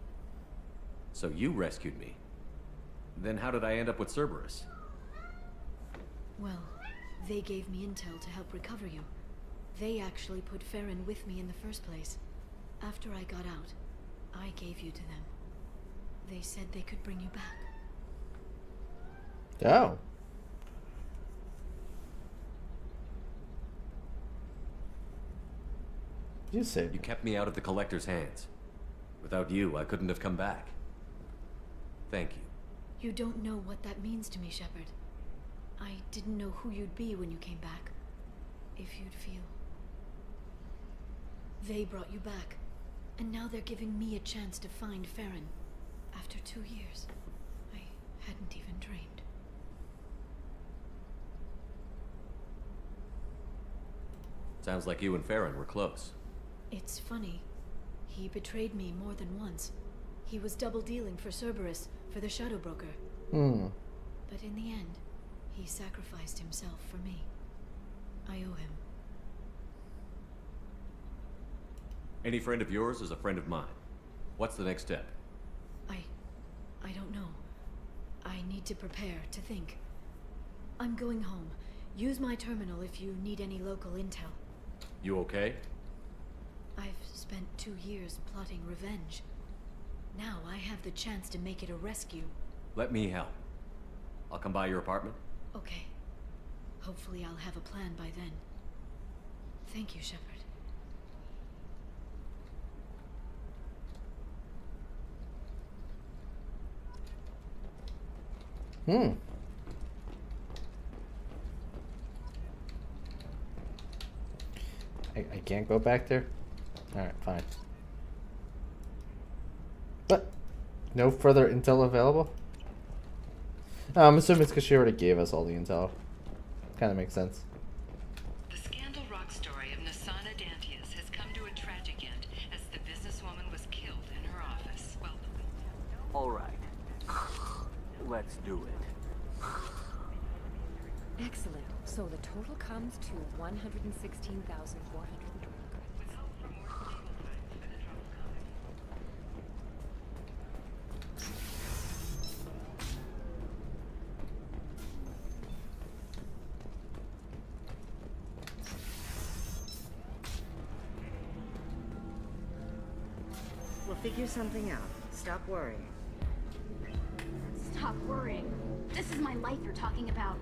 So you rescued me. Then how did I end up with Cerberus?
Well, they gave me intel to help recover you. They actually put Farron with me in the first place. After I got out, I gave you to them. They said they could bring you back.
Oh. You saved
You kept me out of the Collector's hands. Without you, I couldn't have come back. Thank you.
You don't know what that means to me, Shepard. I didn't know who you'd be when you came back. If you'd feel. They brought you back. And now they're giving me a chance to find Farron. After 2 years. I hadn't even dreamed.
Sounds like you and Farron were close.
It's funny. He betrayed me more than once. He was double dealing for Cerberus, for the Shadow Broker. But in the end, he sacrificed himself for me. I owe him.
Any friend of yours is a friend of mine. What's the next step?
I don't know. I need to prepare, to think. I'm going home. Use my terminal if you need any local intel.
You okay?
I've spent 2 years plotting revenge. Now I have the chance to make it a rescue.
Let me help. I'll come by your apartment.
Okay.
Hopefully I'll have a plan by then. Thank you, Shepard.
I can't go back there? Alright, fine. What? No further intel available? I'm assuming it's because she already gave us all the intel. Kind of makes sense.
The Scandal Rock story of Nasana Dantius has come to a tragic end as the businesswoman was killed in her office. Well,
All right. Let's do it.
Excellent. So the total comes to 116,420.
We'll figure something out. Stop worrying.
Stop worrying. This is my life you're talking about.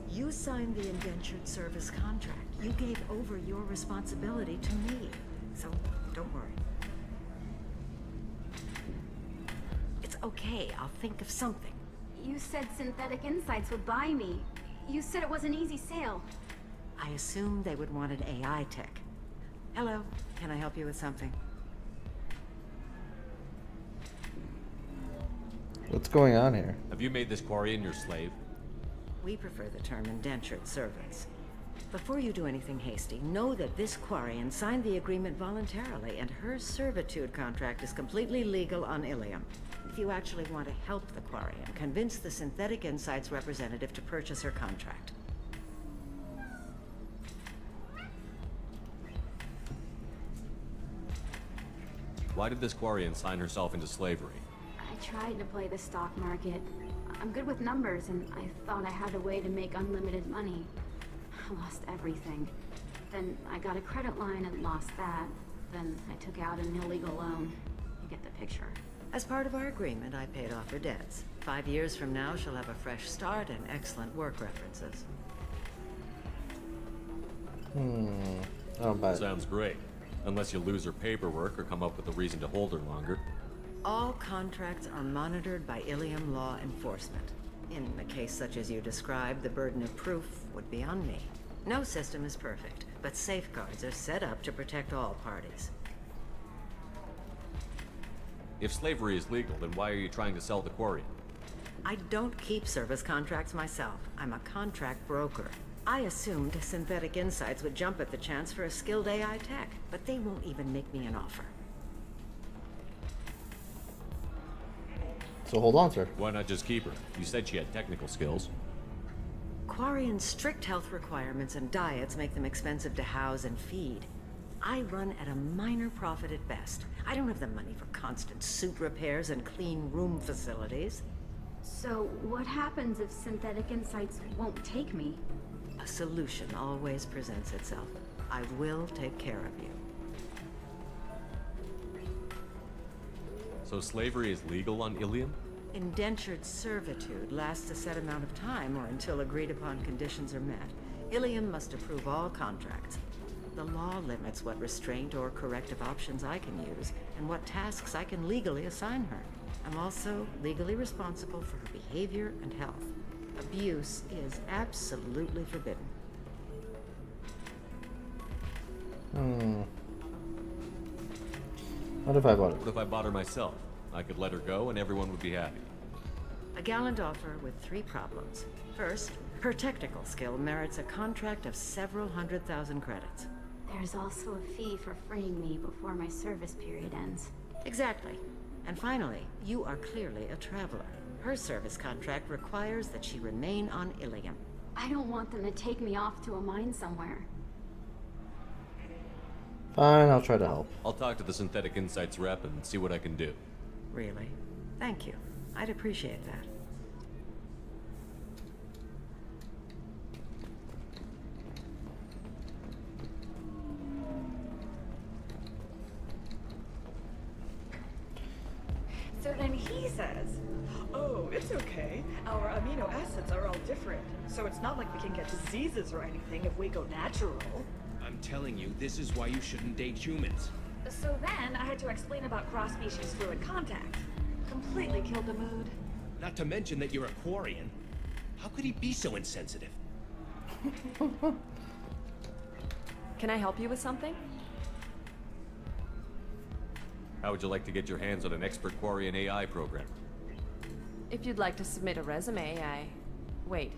You signed the indentured service contract. You gave over your responsibility to me. So, don't worry. It's okay. I'll think of something.
You said Synthetic Insights would buy me. You said it was an easy sale.
I assumed they would want an AI tech. Hello. Can I help you with something?
What's going on here?
Have you made this Quarian your slave?
We prefer the term indentured servants. Before you do anything hasty, know that this Quarian signed the agreement voluntarily, and her servitude contract is completely legal on Ilium. If you actually want to help the Quarian, convince the Synthetic Insights representative to purchase her contract.
Why did this Quarian sign herself into slavery?
I tried to play the stock market. I'm good with numbers, and I thought I had a way to make unlimited money. I lost everything. Then I got a credit line and lost that. Then I took out an illegal loan. You get the picture.
As part of our agreement, I paid off her debts. 5 years from now, she'll have a fresh start and excellent work references.
Oh, but
Sounds great. Unless you lose her paperwork or come up with a reason to hold her longer.
All contracts are monitored by Ilium law enforcement. In a case such as you described, the burden of proof would be on me. No system is perfect, but safeguards are set up to protect all parties.
If slavery is legal, then why are you trying to sell the Quarian?
I don't keep service contracts myself. I'm a contract broker. I assumed Synthetic Insights would jump at the chance for a skilled AI tech, but they won't even make me an offer.
so hold on to her.
Why not just keep her? You said she had technical skills.
Quarian's strict health requirements and diets make them expensive to house and feed. I run at a minor profit at best. I don't have the money for constant suit repairs and clean room facilities.
So what happens if Synthetic Insights won't take me?
A solution always presents itself. I will take care of you.
So slavery is legal on Ilium?
Indentured servitude lasts a set amount of time or until agreed upon conditions are met. Ilium must approve all contracts. The law limits what restraint or corrective options I can use and what tasks I can legally assign her. I'm also legally responsible for her behavior and health. Abuse is absolutely forbidden.
What if I bought it?
What if I bought her myself? I could let her go and everyone would be happy.
A gallant offer with 3 problems. First, her technical skill merits a contract of several 100,000 credits.
There's also a fee for freeing me before my service period ends.
Exactly. And finally, you are clearly a traveler. Her service contract requires that she remain on Ilium.
I don't want them to take me off to a mine somewhere.
Fine, I'll try to help.
I'll talk to the Synthetic Insights rep and see what I can do.
Really? Thank you. I'd appreciate that. So then he says, oh, it's okay. Our amino acids are all different. So it's not like we can get diseases or anything if we go natural.
I'm telling you, this is why you shouldn't date humans.
So then I had to explain about cross-species fluid contact. Completely killed the mood.
Not to mention that you're a Quarian. How could he be so insensitive?
Can I help you with something?
How would you like to get your hands on an expert Quarian AI programmer?
If you'd like to submit a resume, Wait.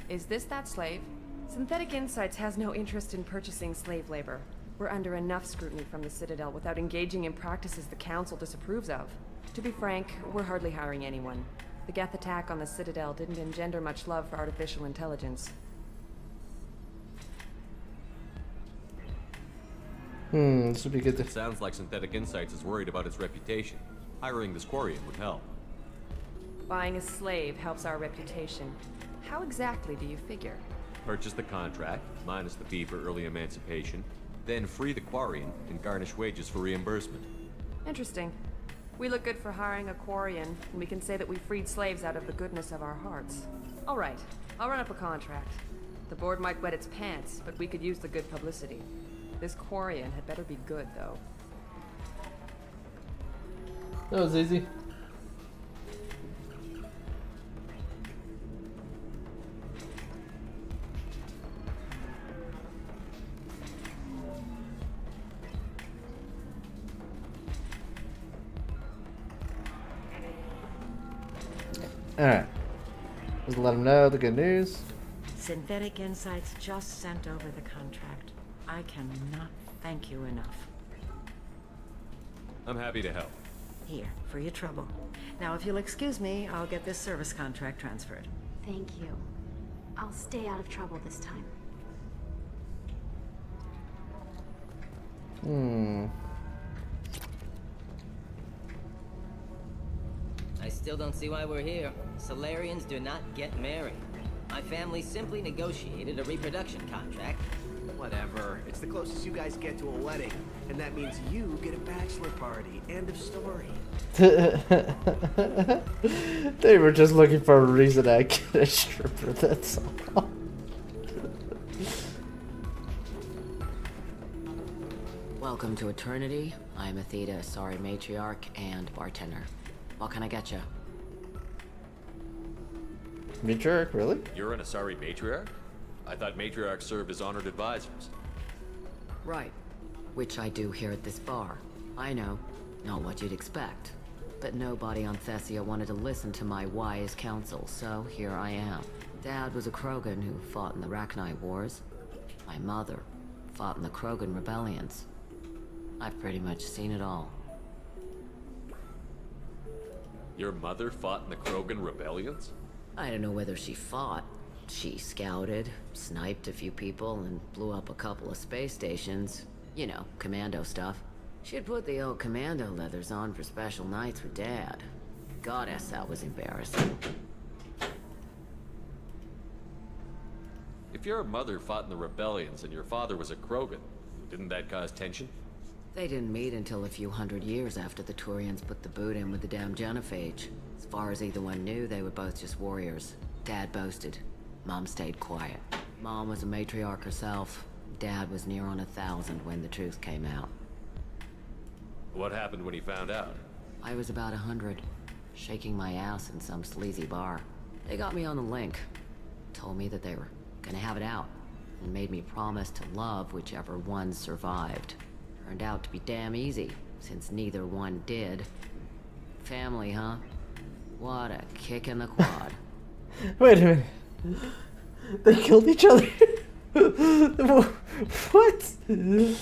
Is this that slave? Synthetic Insights has no interest in purchasing slave labor. We're under enough scrutiny from the Citadel without engaging in practices the Council disapproves of. To be frank, we're hardly hiring anyone. The Geth attack on the Citadel didn't engender much love for artificial intelligence.
This would be good to...
It sounds like Synthetic Insights is worried about its reputation. Hiring this Quarian would help.
Buying a slave helps our reputation. How exactly do you figure?
Purchase the contract, minus the fee for early emancipation, then free the Quarian and garnish wages for reimbursement.
Interesting. We look good for hiring a Quarian, and we can say that we freed slaves out of the goodness of our hearts. All right, I'll run up a contract. The board might wet its pants, but we could use the good publicity. This Quarian had better be good, though.
That was easy. Alright. Just let them know the good news.
Synthetic Insights just sent over the contract. I cannot thank you enough.
I'm happy to help.
Here, for your trouble. Now, if you'll excuse me, I'll get this service contract transferred.
Thank you. I'll stay out of trouble this time.
I still don't see why we're here. Solarians do not get married. My family simply negotiated a reproduction contract.
Whatever. It's the closest you guys get to a wedding. And that means you get a bachelor party. End of story.
They were just looking for a reason to get a stripper, that's all.
Welcome to Eternity. I'm Athena, sorry matriarch and bartender. What can I get you?
Matriarch, really?
You're an Asari matriarch? I thought matriarchs served as honored advisors.
Right. Which I do here at this bar. I know. Not what you'd expect. But nobody on Thessia wanted to listen to my wise counsel, so here I am. Dad was a Krogan who fought in the Rachni Wars. My mother fought in the Krogan rebellions. I've pretty much seen it all.
Your mother fought in the Krogan rebellions?
I don't know whether she fought. She scouted, sniped a few people, and blew up a couple of space stations. You know, commando stuff. She'd put the old commando leathers on for special nights with Dad. Goddess, that was embarrassing.
If your mother fought in the rebellions and your father was a Krogan, didn't that cause tension?
They didn't meet until a few hundred years after the Turians put the boot in with the damn genophage. As far as either one knew, they were both just warriors. Dad boasted. Mom stayed quiet. Mom was a matriarch herself. Dad was near on 1,000 when the truth came out.
What happened when he found out?
I was about 100, shaking my ass in some sleazy bar. They got me on the link. Told me that they were gonna have it out, and made me promise to love whichever one survived. Turned out to be damn easy, since neither one did. Family, huh? What a kick in the quad.
Wait a minute. They killed each other? What?
You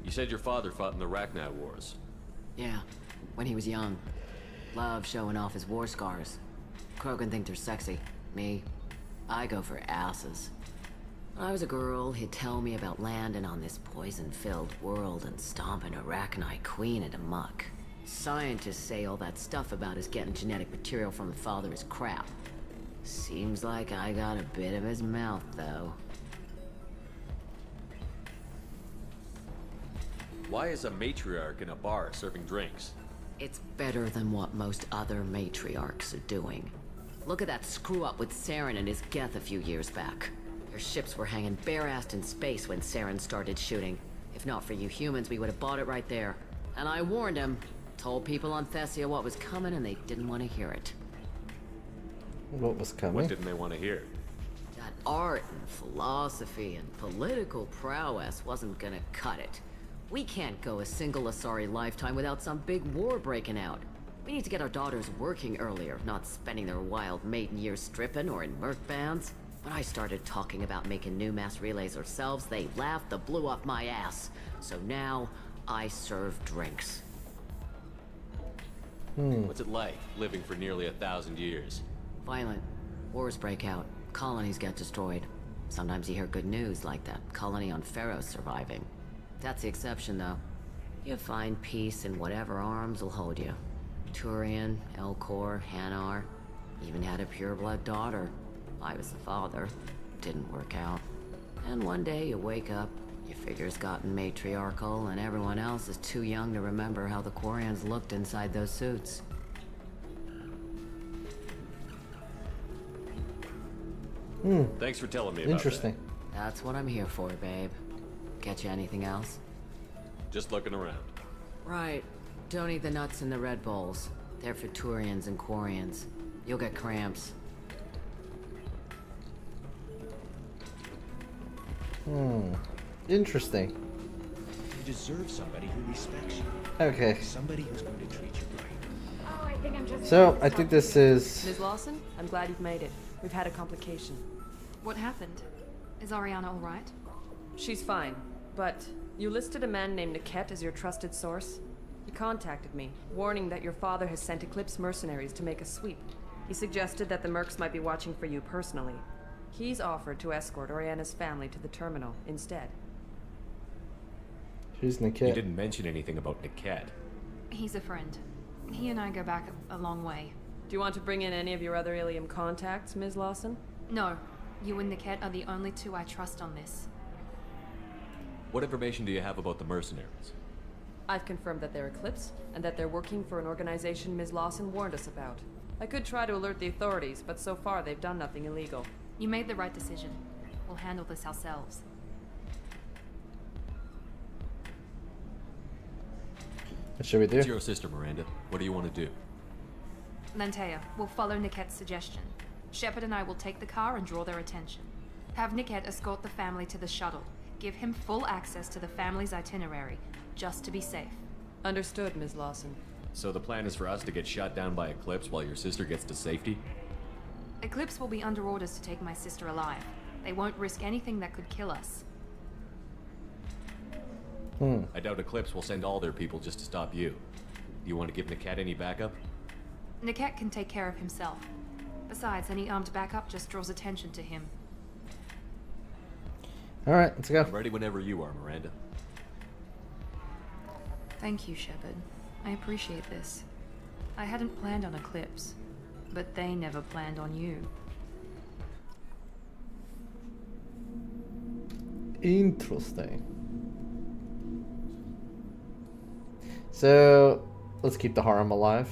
said your father fought in the Rachni Wars.
Yeah, when he was young. Loved showing off his war scars. Krogan think they're sexy. Me, I go for asses. When I was a girl, he'd tell me about landing on this poison-filled world and stomping a Rachni queen into muck. Scientists say all that stuff about us getting genetic material from the father is crap. Seems like I got a bit of his mouth, though.
Why is a matriarch in a bar serving drinks?
It's better than what most other matriarchs are doing. Look at that screw-up with Saren and his Geth a few years back. Their ships were hanging bare-assed in space when Saren started shooting. If not for you humans, we would have bought it right there. And I warned him. Told people on Thessia what was coming, and they didn't want to hear it.
What was coming?
What didn't they want to hear?
That art and philosophy and political prowess wasn't gonna cut it. We can't go a single Asari lifetime without some big war breaking out. We need to get our daughters working earlier, not spending their wild maiden years stripping or in merc bands. When I started talking about making new mass relays ourselves, they laughed the blue off my ass. So now, I serve drinks.
What's it like, living for nearly 1,000 years?
Violent. Wars break out. Colonies get destroyed. Sometimes you hear good news, like that colony on Pharaoh surviving. That's the exception, though. You find peace in whatever arms will hold you. Turian, Elcor, Hanar. Even had a pureblood daughter. I was the father. Didn't work out. And one day you wake up, your figure's gotten matriarchal, and everyone else is too young to remember how the Quarians looked inside those suits.
Thanks for telling me about
Interesting.
That's what I'm here for, babe. Get you anything else?
that. Just looking around.
Right. Don't eat the nuts in the Red Bowls. They're for Turians and Quarians. You'll get cramps.
Interesting.
You deserve somebody who respects you.
Okay.
Somebody who's going to treat you right.
Oh, I think I'm just...
So, I think this is...
Ms. Lawson, I'm glad you've made it. We've had a complication.
What happened? Is Ariana all right?
She's fine, but you listed a man named Niket as your trusted source. He contacted me, warning that your father has sent Eclipse mercenaries to make a sweep. He suggested that the Mercs might be watching for you personally. He's offered to escort Oriana's family to the terminal instead.
Who's
You
Niket?
didn't mention anything about Niket.
He's a friend. He and I go back a long way.
Do you want to bring in any of your other Ilium contacts, Ms. Lawson?
No. You and Niket are the only two I trust on this.
What information do you have about the mercenaries?
I've confirmed that they're Eclipse, and that they're working for an organization Ms. Lawson warned us about. I could try to alert the authorities, but so far they've done nothing illegal.
You made the right decision. We'll handle this ourselves.
What should we do?
It's your sister, Miranda. What do you want to do?
Lantea, we'll follow Niket's suggestion. Shepard and I will take the car and draw their attention. Have Niket escort the family to the shuttle. Give him full access to the family's itinerary, just to be safe.
Understood, Ms. Lawson.
So the plan is for us to get shot down by Eclipse while your sister gets to safety?
Eclipse will be under orders to take my sister alive. They won't risk anything that could kill us.
I doubt Eclipse will send all their people just to stop you. Do you want to give Niket any backup?
Niket can take care of himself. Besides, any armed backup just draws attention to him.
Alright, let's go.
I'm ready whenever you are, Miranda.
Thank you, Shepard. I appreciate this. I hadn't planned on Eclipse, but they never planned on you.
Interesting. So, let's keep the harem alive.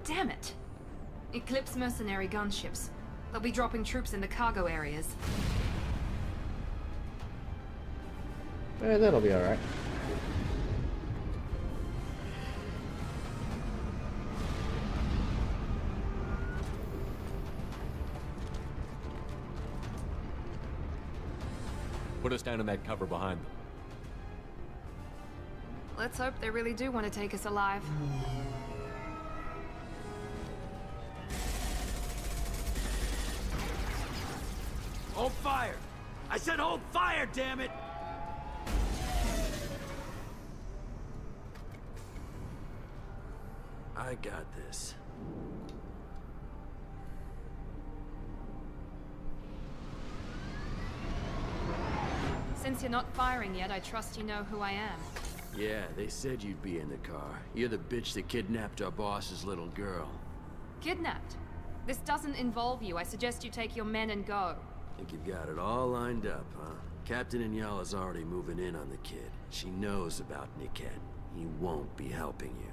Damn it! Eclipse mercenary gunships. They'll be dropping troops in the cargo areas.
That'll be alright.
Put us down in that cover behind them.
Let's hope they really do want to take us alive.
Hold fire! I said hold fire, damn it! I got this.
Since you're not firing yet, I trust you know who I am.
Yeah, they said you'd be in the car. You're the bitch that kidnapped our boss's little girl.
Kidnapped? This doesn't involve you. I suggest you take your men and go.
Think you've got it all lined up, huh? Captain Inyala's already moving in on the kid. She knows about Niket. He won't be helping you.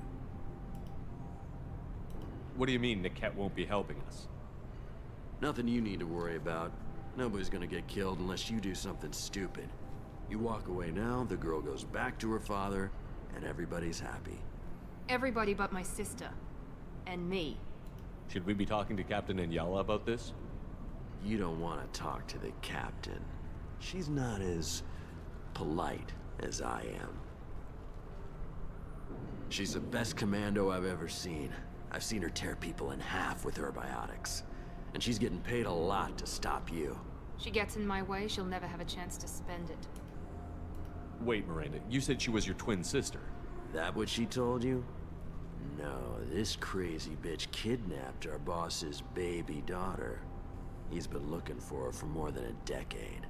What do you mean Niket won't be helping us?
Nothing you need to worry about. Nobody's gonna get killed unless you do something stupid. You walk away now, the girl goes back to her father, and everybody's happy.
Everybody but my sister. And me.
Should we be talking to Captain Inyala about this?
You don't want to talk to the captain. She's not as polite as I am. She's the best commando I've ever seen. I've seen her tear people in half with her biotics. And she's getting paid a lot to stop you.
She gets in my way, she'll never have a chance to spend it.
Wait, Miranda, you said she was your twin sister.
That what she told you? No, this crazy bitch kidnapped our boss's baby daughter. He's been looking for her for more than a decade.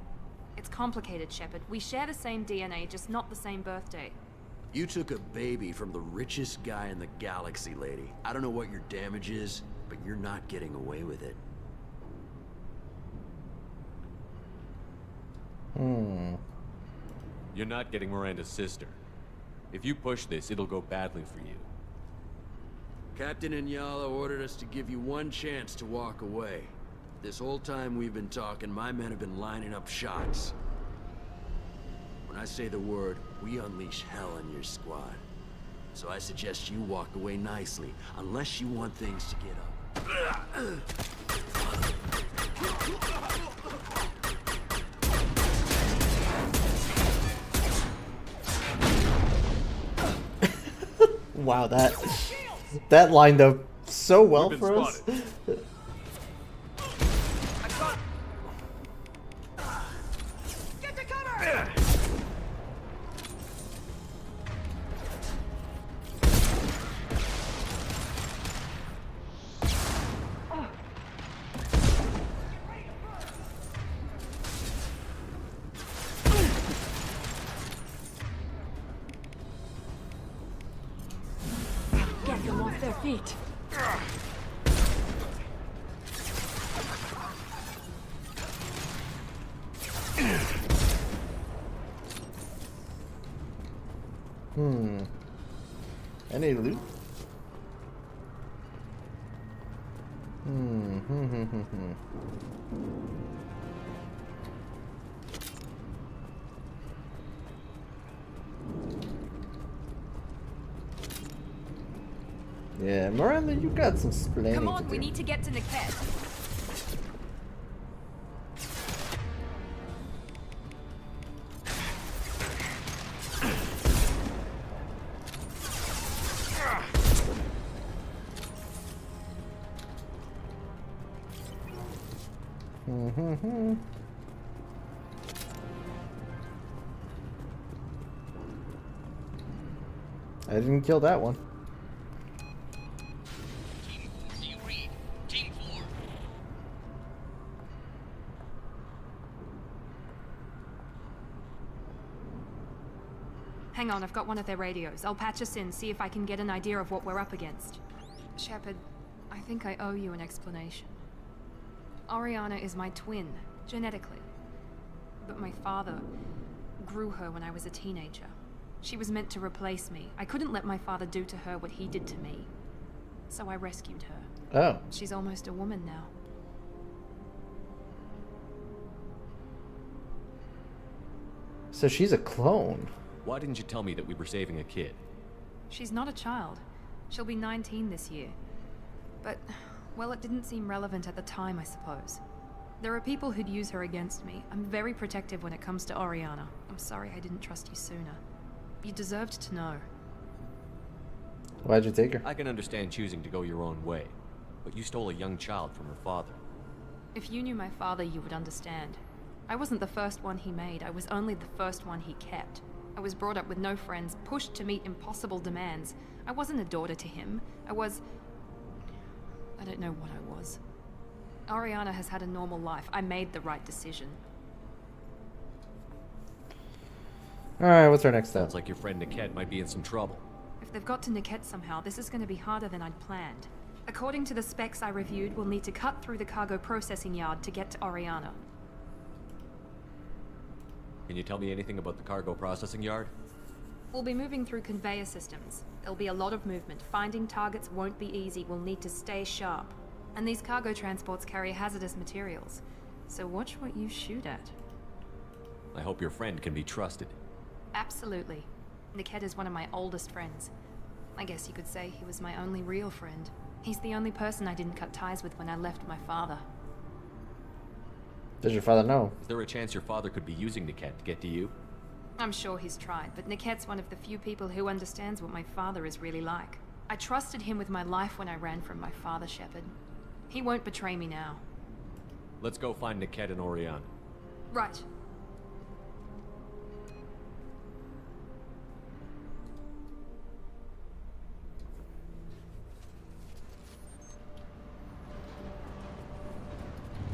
It's complicated, Shepard. We share the same DNA, just not the same birthday.
You took a baby from the richest guy in the galaxy, lady. I don't know what your damage is, but you're not getting away with it.
You're not getting Miranda's sister. If you push this, it'll go badly for you.
Captain Inyala ordered us to give you one chance to walk away. This whole time we've been talking, my men have been lining up shots. When I say the word, we unleash hell in your squad. So I suggest you walk away nicely, unless you want things to get up.
Wow, that lined up so well for us.
Get to cover!
Get them off their feet.
Any loot? Yeah, Miranda, you got some splaining
Come on,
to
we
do.
need to get to Niket.
I didn't kill that one.
Hang on, I've got one of their radios. I'll patch us in, see if I can get an idea of what we're up against. Shepard, I think I owe you an explanation. Oriana is my twin, genetically. But my father grew her when I was a teenager. She was meant to replace me. I couldn't let my father do to her what he did to me. So I rescued her.
Oh.
She's almost a woman now.
So she's a clone.
Why didn't you tell me that we were saving a kid?
She's not a child. She'll be 19 this year. But, well, it didn't seem relevant at the time, I suppose. There are people who'd use her against me. I'm very protective when it comes to Oriana. I'm sorry I didn't trust you sooner. You deserved to know.
Why'd you take her?
I can understand choosing to go your own way, but you stole a young child from her father.
If you knew my father, you would understand. I wasn't the first one he made. I was only the first one he kept. I was brought up with no friends, pushed to meet impossible demands. I wasn't a daughter to him. I don't know what I was. Oriana has had a normal life. I made the right decision.
Alright, what's our next step?
Sounds like your friend Niket might be in some trouble.
If they've got to Niket somehow, this is going to be harder than I'd planned. According to the specs I reviewed, we'll need to cut through the cargo processing yard to get to Oriana.
Can you tell me anything about the cargo processing yard?
We'll be moving through conveyor systems. There'll be a lot of movement. Finding targets won't be easy. We'll need to stay sharp. And these cargo transports carry hazardous materials. So watch what you shoot at.
I hope your friend can be trusted.
Absolutely. Niket is one of my oldest friends. I guess you could say he was my only real friend. He's the only person I didn't cut ties with when I left my father.
Does your father know?
Is there a chance your father could be using Niket to get to you?
I'm sure he's tried, but Niket's one of the few people who understands what my father is really like. I trusted him with my life when I ran from my father, Shepard. He won't betray me now.
Let's go find Niket and Orion.
Right.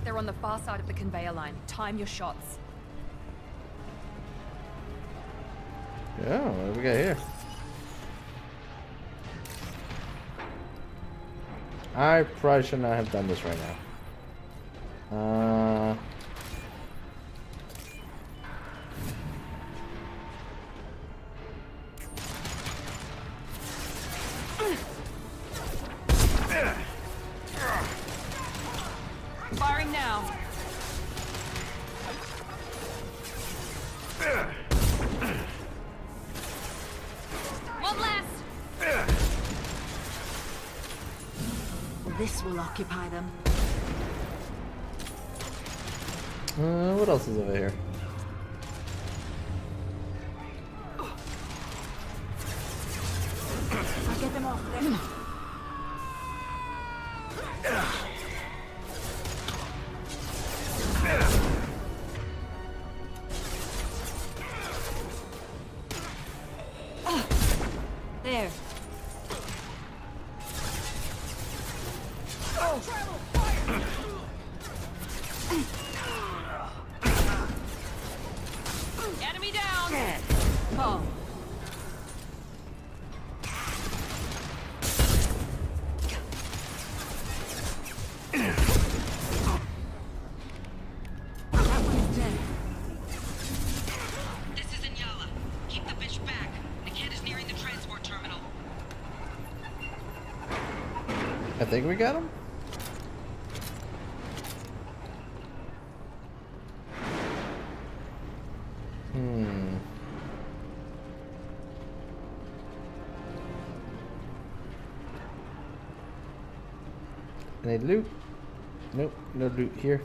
They're on the far side of the conveyor line. Time your shots.
Yeah, what do we got here? I probably should not have done this right now.
Firing now. One last.
This will occupy them.
What else is over here?
I'll get them off there. There.
Enemy down. Oh.
This is Inyala. Keep the bitch back. Niket is nearing the transport terminal.
I think we got him. Any loot? Nope, no loot here.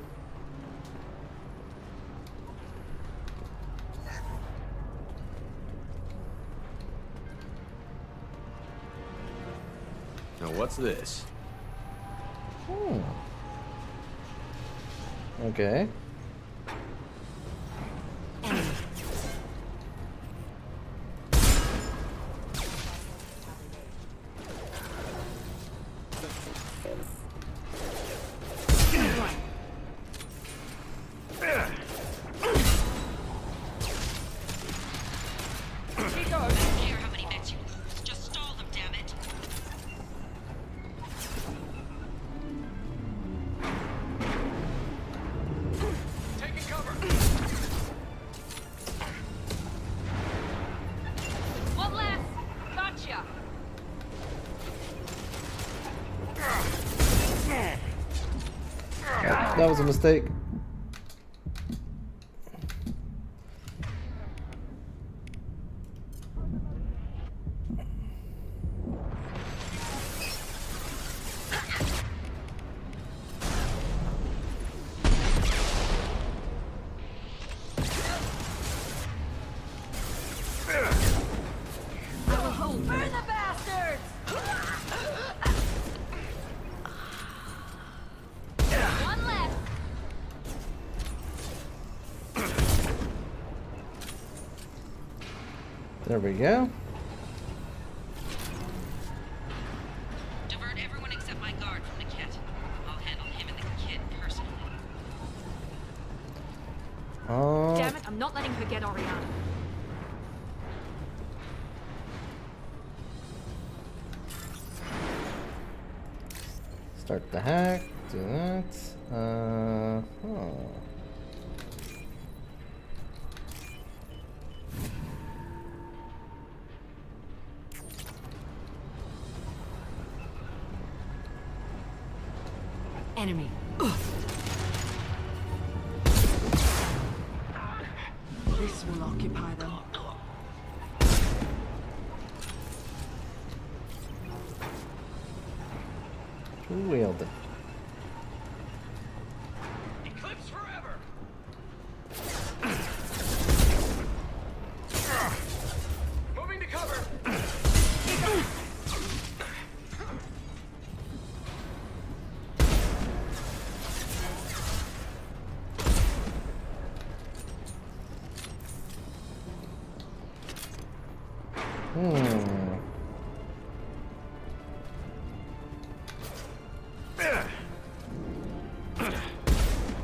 Now what's this?
Okay.
One last. Gotcha.
That was a mistake.
Burn the bastards! One left.
There we go.
Divert everyone except my guard from Niket. I'll handle him and the kid personally.
Damn it, I'm not letting her get Oriana.
Start the hack. Do that.
enemy.
This will occupy them.
Who wheeled it?
Eclipse forever! Moving to cover!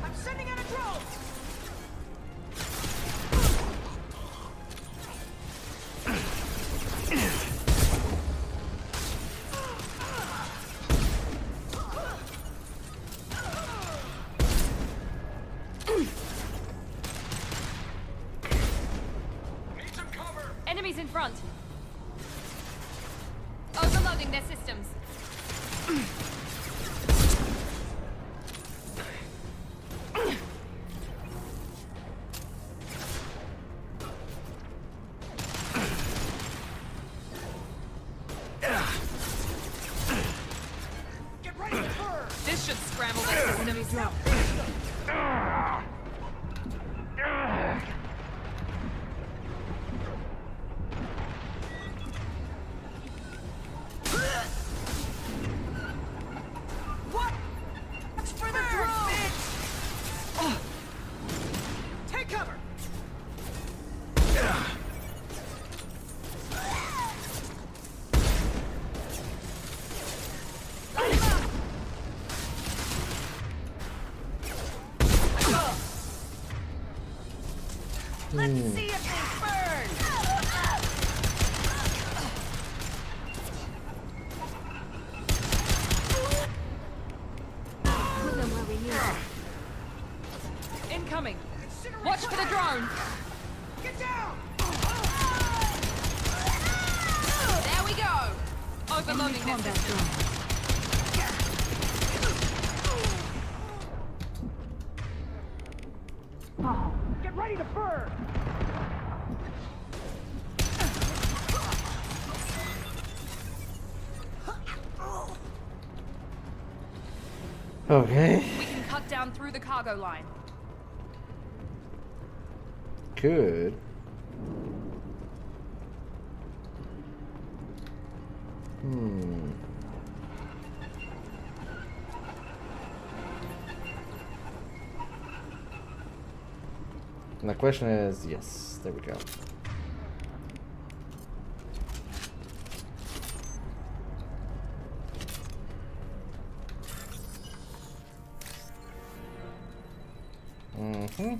I'm sending out a drone!
Enemies in front. Overloading their systems.
Get ready to burn!
This should scramble their systems.
What? That's for the drone! Oh. Take cover! Let's see if they burn!
Put them where we need them.
Incoming. Watch for the drone.
Get down!
There we go. Overloading their systems.
Get ready to burn!
Okay.
We can cut down through the cargo line.
Good. And the question is, yes, there we go. Mm-hmm.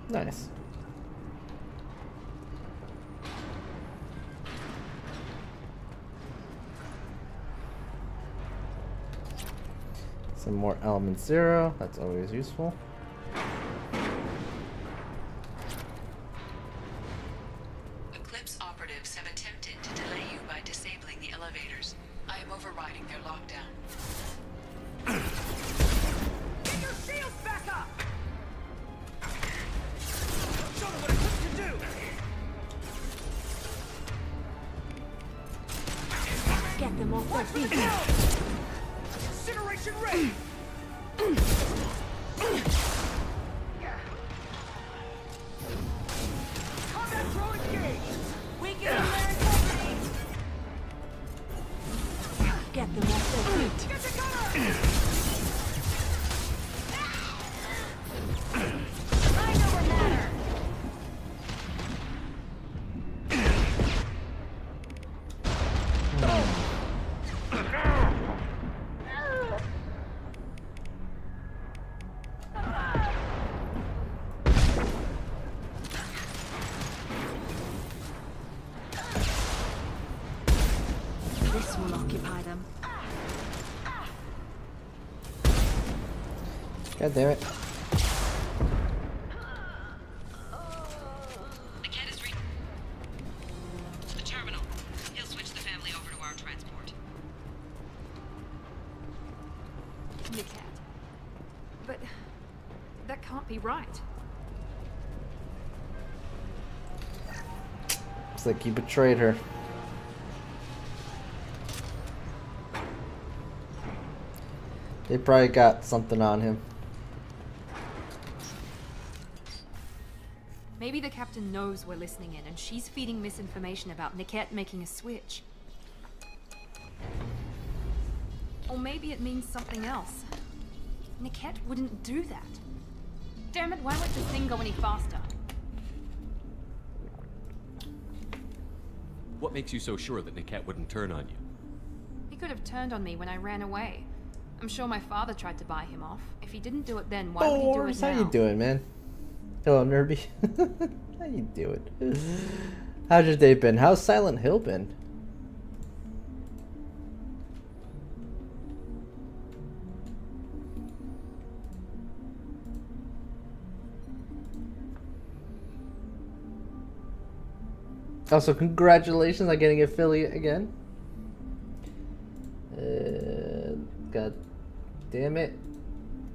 Nice. Some more element 0, that's always useful.
Eclipse operatives have attempted to delay you by disabling the elevators. I am overriding their lockdown.
Get your shields back up! Show them what Eclipse can do!
Get them off their feet.
Incineration ray! Combat drone engaged! We get them their integrity!
Get them off their feet.
Get to cover!
Mind over matter.
This will occupy them.
God damn it.
The cat is the terminal. He'll switch the family over to our transport.
Nicat. But that can't be right.
Looks like he betrayed her. They probably got something on him.
Maybe the captain knows we're listening in and she's feeding misinformation about Niket making a switch. Or maybe it means something else. Niket wouldn't do that. Damn it, why won't this thing go any faster?
What makes you so sure that Niket wouldn't turn on you?
He could have turned on me when I ran away. I'm sure my father tried to buy him off. If he didn't do it then, why would he do it now?
How you doing, man? Hello, Nerby. How you doing? How's your day been? How's Silent Hill been? Also, congratulations on getting affiliate again. God damn it.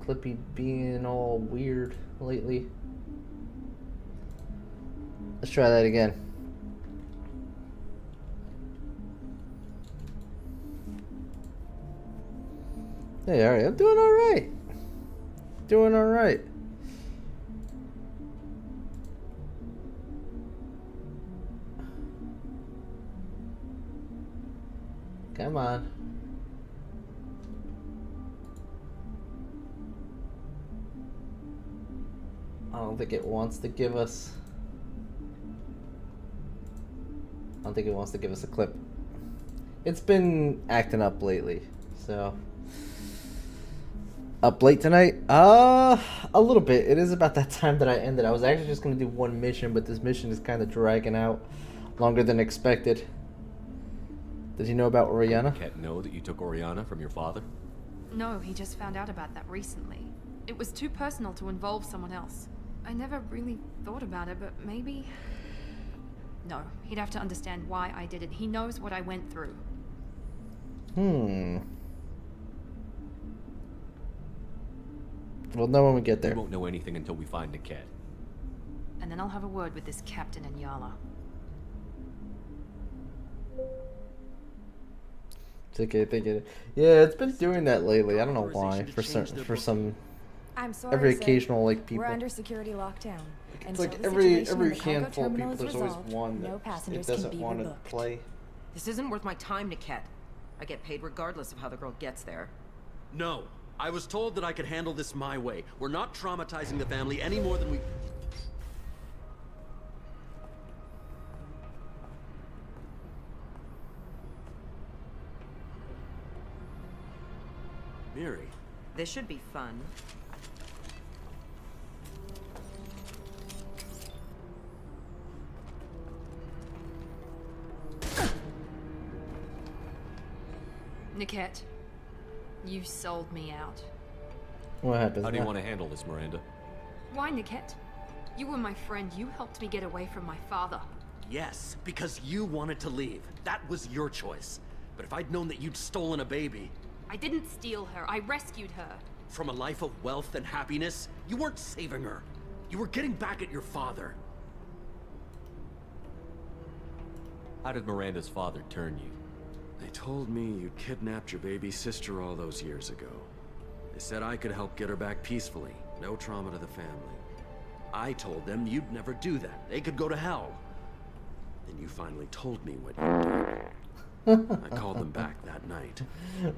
Clippy being all weird lately. Let's try that again. Hey, alright. I'm doing alright. Doing alright. Come on. I don't think it wants to give us... I don't think it wants to give us a clip. It's been acting up lately, so... Up late tonight? A little bit. It is about that time that I ended. I was actually just going to do one mission, but this mission is kind of dragging out longer than expected. Did you know about Oriana?
Can't know that you took Oriana from your father?
No, he just found out about that recently. It was too personal to involve someone else. I never really thought about it, but maybe... No, he'd have to understand why I did it. He knows what I went through.
We'll know when we get there.
We won't know anything until we find Niket.
And then I'll have a word with this captain in Yala.
It's okay, thank you. Yeah, it's been doing that lately. I don't know why. For some
I'm sorry,
every
sir.
occasional like people.
We're under security lockdown.
It's
Until
like
the
every
situation in the cargo
handful of
terminal
people.
is
There's always
resolved,
one
no
that
passengers
it doesn't
can be
want to
rebooked.
play.
This isn't worth my time, Niket. I get paid regardless of how the girl gets there.
No. I was told that I could handle this my way. We're not traumatizing the family any more than we... Miri.
This should be fun.
Niket, you sold me out.
What happens?
How do you want to handle this, Miranda?
Why, Niket? You were my friend. You helped me get away from my father.
Yes, because you wanted to leave. That was your choice. But if I'd known that you'd stolen a baby...
I didn't steal her. I rescued her.
From a life of wealth and happiness, you weren't saving her. You were getting back at your father.
How did Miranda's father turn you?
They told me you kidnapped your baby sister all those years ago. They said I could help get her back peacefully. No trauma to the family. I told them you'd never do that. They could go to hell. Then you finally told me what you did. I called them back that night.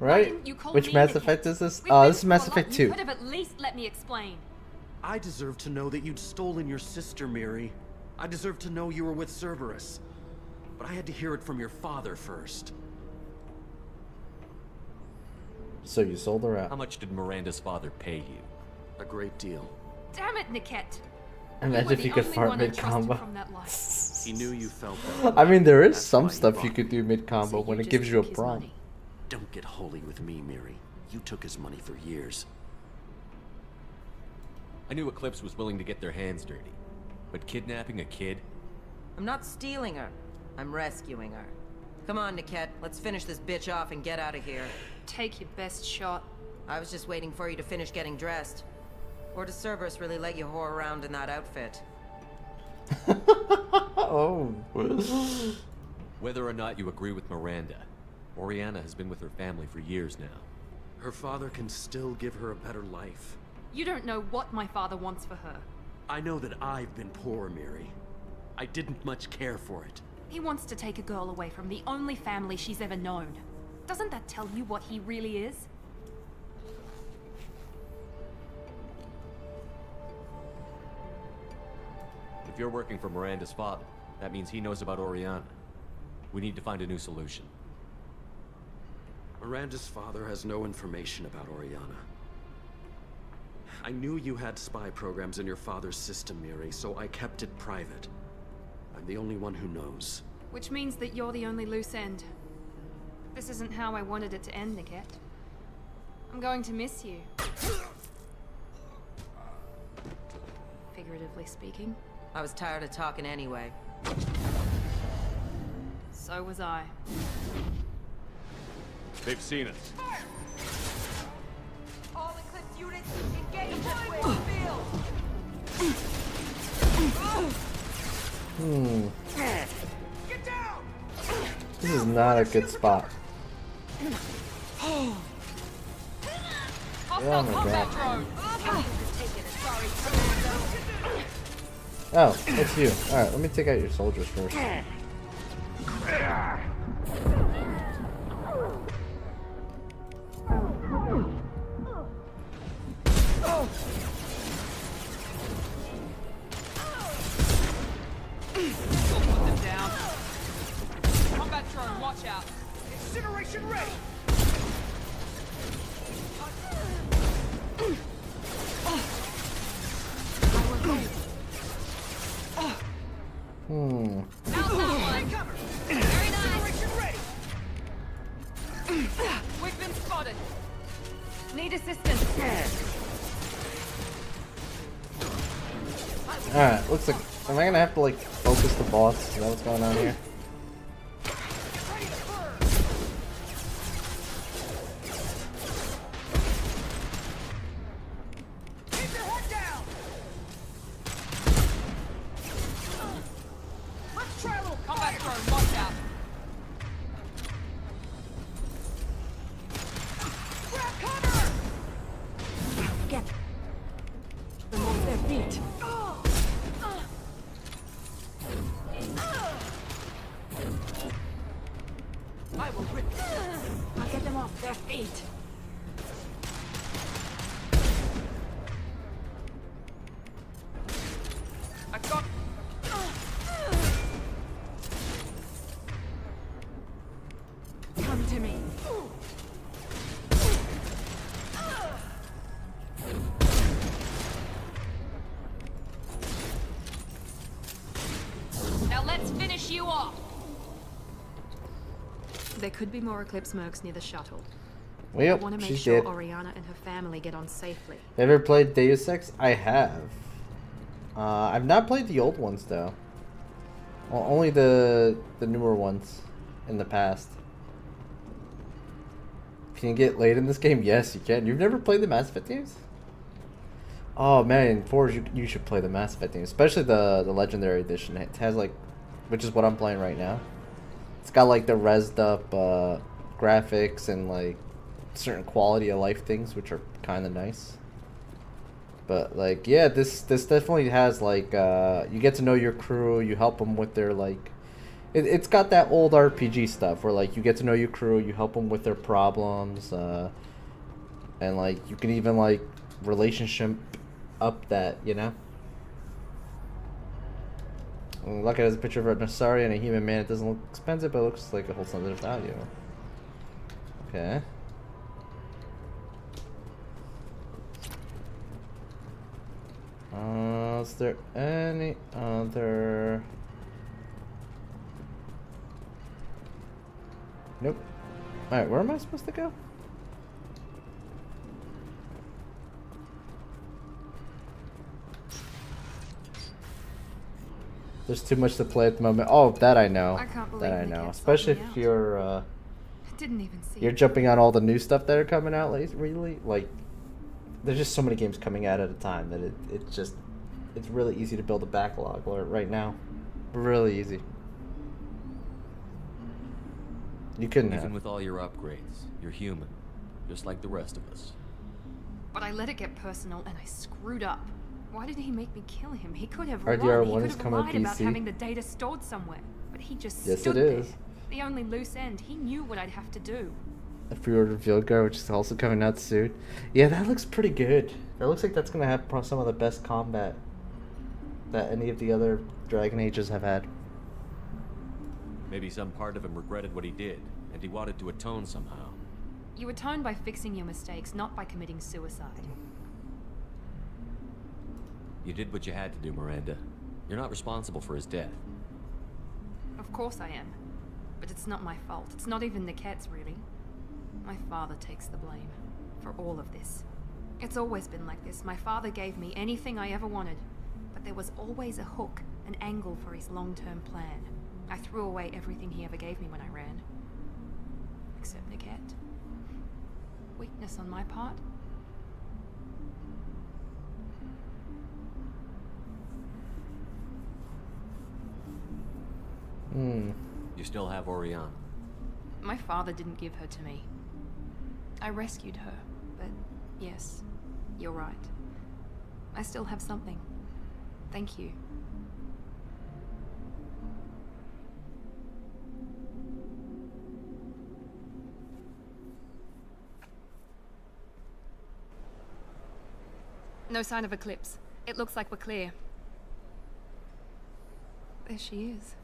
Right? Which Mass Effect is this? This is Mass Effect 2.
You could have at least let me explain.
I deserve to know that you'd stolen your sister, Miri. I deserve to know you were with Cerberus. But I had to hear it from your father first.
So you sold her out.
How much did Miranda's father pay you?
A great deal.
Damn it, Niket.
Imagine if you could fart mid-combo.
He knew you felt that.
I mean, there is some stuff you could do mid-combo when it gives you a prompt.
Don't get holy with me, Miri. You took his money for years.
I knew Eclipse was willing to get their hands dirty. But kidnapping a kid?
I'm not stealing her. I'm rescuing her. Come on, Niket. Let's finish this bitch off and get out of here.
Take your best shot.
I was just waiting for you to finish getting dressed. Or does Cerberus really let you whore around in that outfit?
Oh.
Whether or not you agree with Miranda, Oriana has been with her family for years now.
Her father can still give her a better life.
You don't know what my father wants for her.
I know that I've been poor, Miri. I didn't much care for it.
He wants to take a girl away from the only family she's ever known. Doesn't that tell you what he really is?
If you're working for Miranda's father, that means he knows about Oriana. We need to find a new solution.
Miranda's father has no information about Oriana. I knew you had spy programs in your father's system, Miri, so I kept it private. I'm the only one who knows.
Which means that you're the only loose end. This isn't how I wanted it to end, Niket. I'm going to miss you. Figuratively speaking.
I was tired of talking anyway.
So was I.
They've seen us.
All Eclipse units, engage this way on the field! Get down!
This is not a good spot.
Hostile
my
combat
God.
drone!
Oh, it's you. Alright, let me take out your soldiers first.
Put them down. Combat drone, watch out.
Incineration ready!
Very nice. We've been spotted. Need assistance.
Alright, looks like... Am I gonna have to, like, focus the boss? Is that what's going on here?
Combat drone, watch out.
Get them off their feet.
I will rip
I'll get them off their feet.
I got.
Come to me.
Now let's finish you off. There could be more Eclipse mercs near the shuttle.
Well,
I want to make
she's
sure
dead.
Oriana and her family get on safely.
Ever played Deus Ex? I have. I've not played the old ones though. Well, only the newer ones in the past. Can you get laid in this game? Yes, you can. You've never played the Mass Effect games? Oh man, Forge, you should play the Mass Effect games, especially the Legendary Edition. It has like, which is what I'm playing right now. It's got like the rezzed up graphics and like certain quality of life things, which are kind of nice. But like, yeah, this definitely has like you get to know your crew, you help them with their like, it's got that old RPG stuff where like you get to know your crew, you help them with their problems, and like you can even like relationship up that, you know. Look at it as a picture of a Nasari and a human man. It doesn't look expensive, but it looks like it holds something of value. Okay. Is there any other... Nope. Alright, where am I supposed to go? There's too much to play at the moment. Oh, that I know.
I can't believe
That I
Nick
know.
had
Especially
sold
if
me
you're
I didn't even see
you're
it.
jumping on all the new stuff that are coming out really. Like, there's just so many games coming out at a time that it's really easy to build a backlog right now. Really easy. You couldn't
Even
have.
with all your upgrades, you're human, just like the rest of us.
But I let it get personal and I screwed up. Why did he make me kill him? He could have
RDR1
run. He could
is
have
coming
lied
to
about
PC.
having the data stored somewhere. But he just
Yes,
stood
it is.
there. The only loose end. He knew what I'd have to do.
A pre-order Field Guard, which is also coming out soon. Yeah, that looks pretty good. That looks like that's gonna have some of the best combat that any of the other Dragon Ages have had.
Maybe some part of him regretted what he did, and he wanted to atone somehow.
You atone by fixing your mistakes, not by committing suicide.
You did what you had to do, Miranda. You're not responsible for his death.
Of course I am. But it's not my fault. It's not even Nicket's, really. My father takes the blame for all of this. It's always been like this. My father gave me anything I ever wanted, but there was always a hook, an angle for his long-term plan. I threw away everything he ever gave me when I ran. Except Nicket. Weakness on my part.
You still have Oriana.
My father didn't give her to me. I rescued her, but yes, you're right. I still have something. Thank you. No sign of Eclipse. It looks like we're clear. There she is.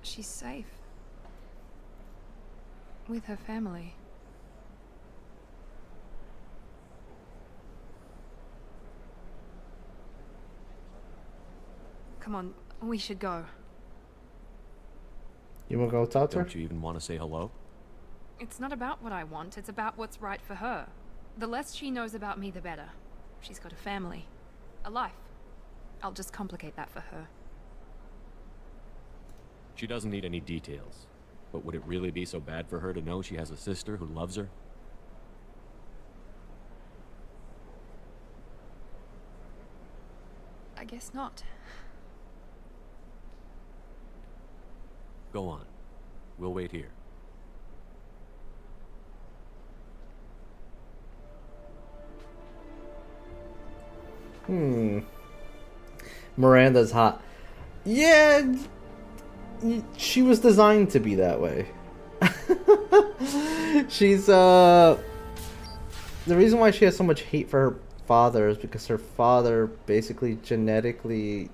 She's safe. With her family. Come on, we should go.
You wanna go talk to her?
Don't you even want to say hello?
It's not about what I want, it's about what's right for her. The less she knows about me, the better. She's got a family. A life. I'll just complicate that for her.
She doesn't need any details. But would it really be so bad for her to know she has a sister who loves her?
I guess not.
Go on. We'll wait here.
Miranda's hot. Yeah, she was designed to be that way. She's the reason why she has so much hate for her father is because her father basically genetically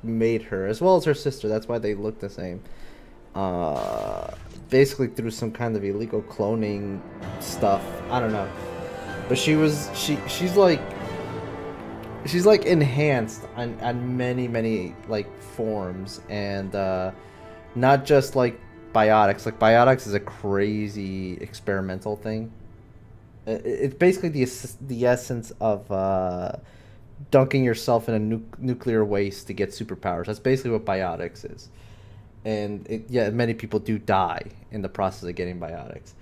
made her, as well as her sister. That's why they look the same. Basically through some kind of illegal cloning stuff. I don't know. But she's like enhanced on many like forms, and not just like biotics. Like biotics is a crazy experimental thing. It's basically the essence of dunking yourself in a nuclear waste to get superpowers. That's basically what biotics is. And many people do die in the process of getting biotics,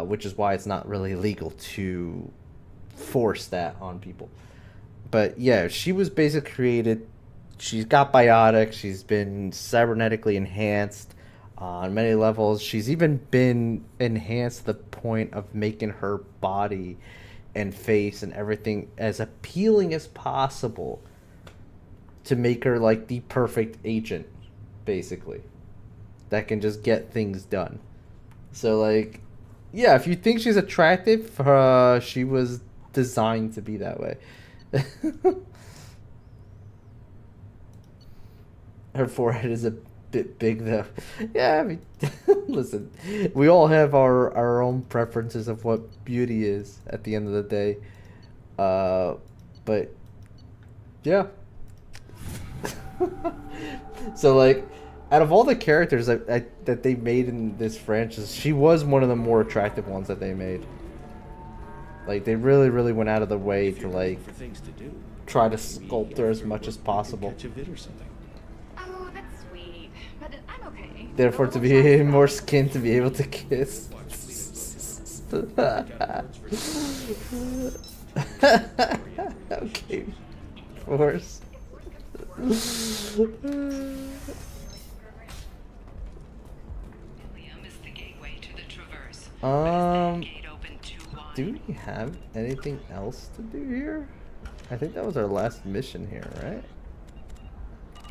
which is why it's not really legal to force that on people. But yeah, she was basically created. She's got biotics. She's been cybernetically enhanced on many levels. She's even been enhanced to the point of making her body and face and everything as appealing as possible to make her like the perfect agent, basically, that can just get things done. So like, yeah, if you think she's attractive, she was designed to be that way. Her forehead is a bit big though. Yeah, I mean, listen, we all have our own preferences of what beauty is at the end of the day. But yeah. So like, out of all the characters that they made in this franchise, she was one of the more attractive ones that they made. Like, they really went out of the way
If
to,
you're
like,
looking for things to do,
try to
maybe
sculpt her as
after
much
work
as
we could
possible.
catch a vid or something.
Oh, that's sweet. But I'm okay.
Therefore, to be more skin to be able to kiss. Okay, of course. Do we have anything else to do here? I think that was our last mission here, right?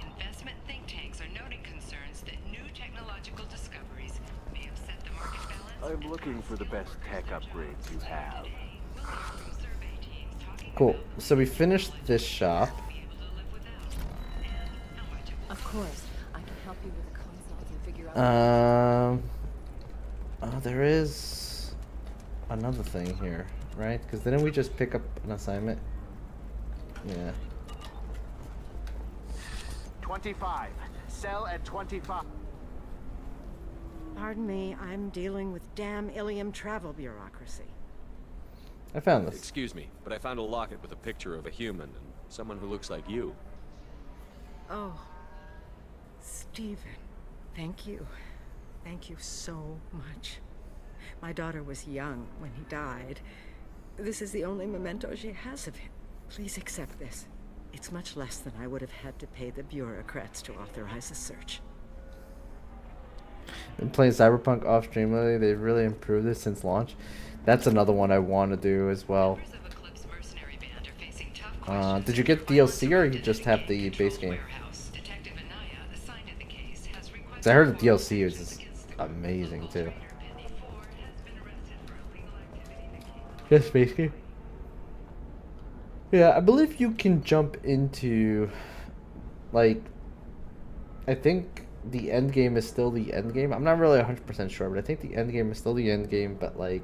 Investment think tanks are noting concerns that new technological discoveries may upset the market balance.
I'm looking for the best tech upgrades you have.
Cool. So we finished this shop.
Of course, I can help you with the consoles and figure out.
Oh, there is another thing here, right? Because didn't we just pick up an assignment? Yeah.
25. Sell at 25.
Pardon me, I'm dealing with damn Ilium travel bureaucracy.
I found this.
Excuse me, but I found a locket with a picture of a human and someone who looks like you.
Oh, Stephen, thank you. Thank you so much. My daughter was young when he died. This is the only memento she has of him. Please accept this. It's much less than I would have had to pay the bureaucrats to authorize a search.
Been playing Cyberpunk off stream lately. They've really improved it since launch. That's another one I want to do as well. Did you get DLC or you just have the base game? 'Cause I heard the DLC is amazing too. Just base game? Yeah, I believe you can jump into, like, I think the end game is still the end game. I'm not really 100% sure, but I think the end game is still the end game, but like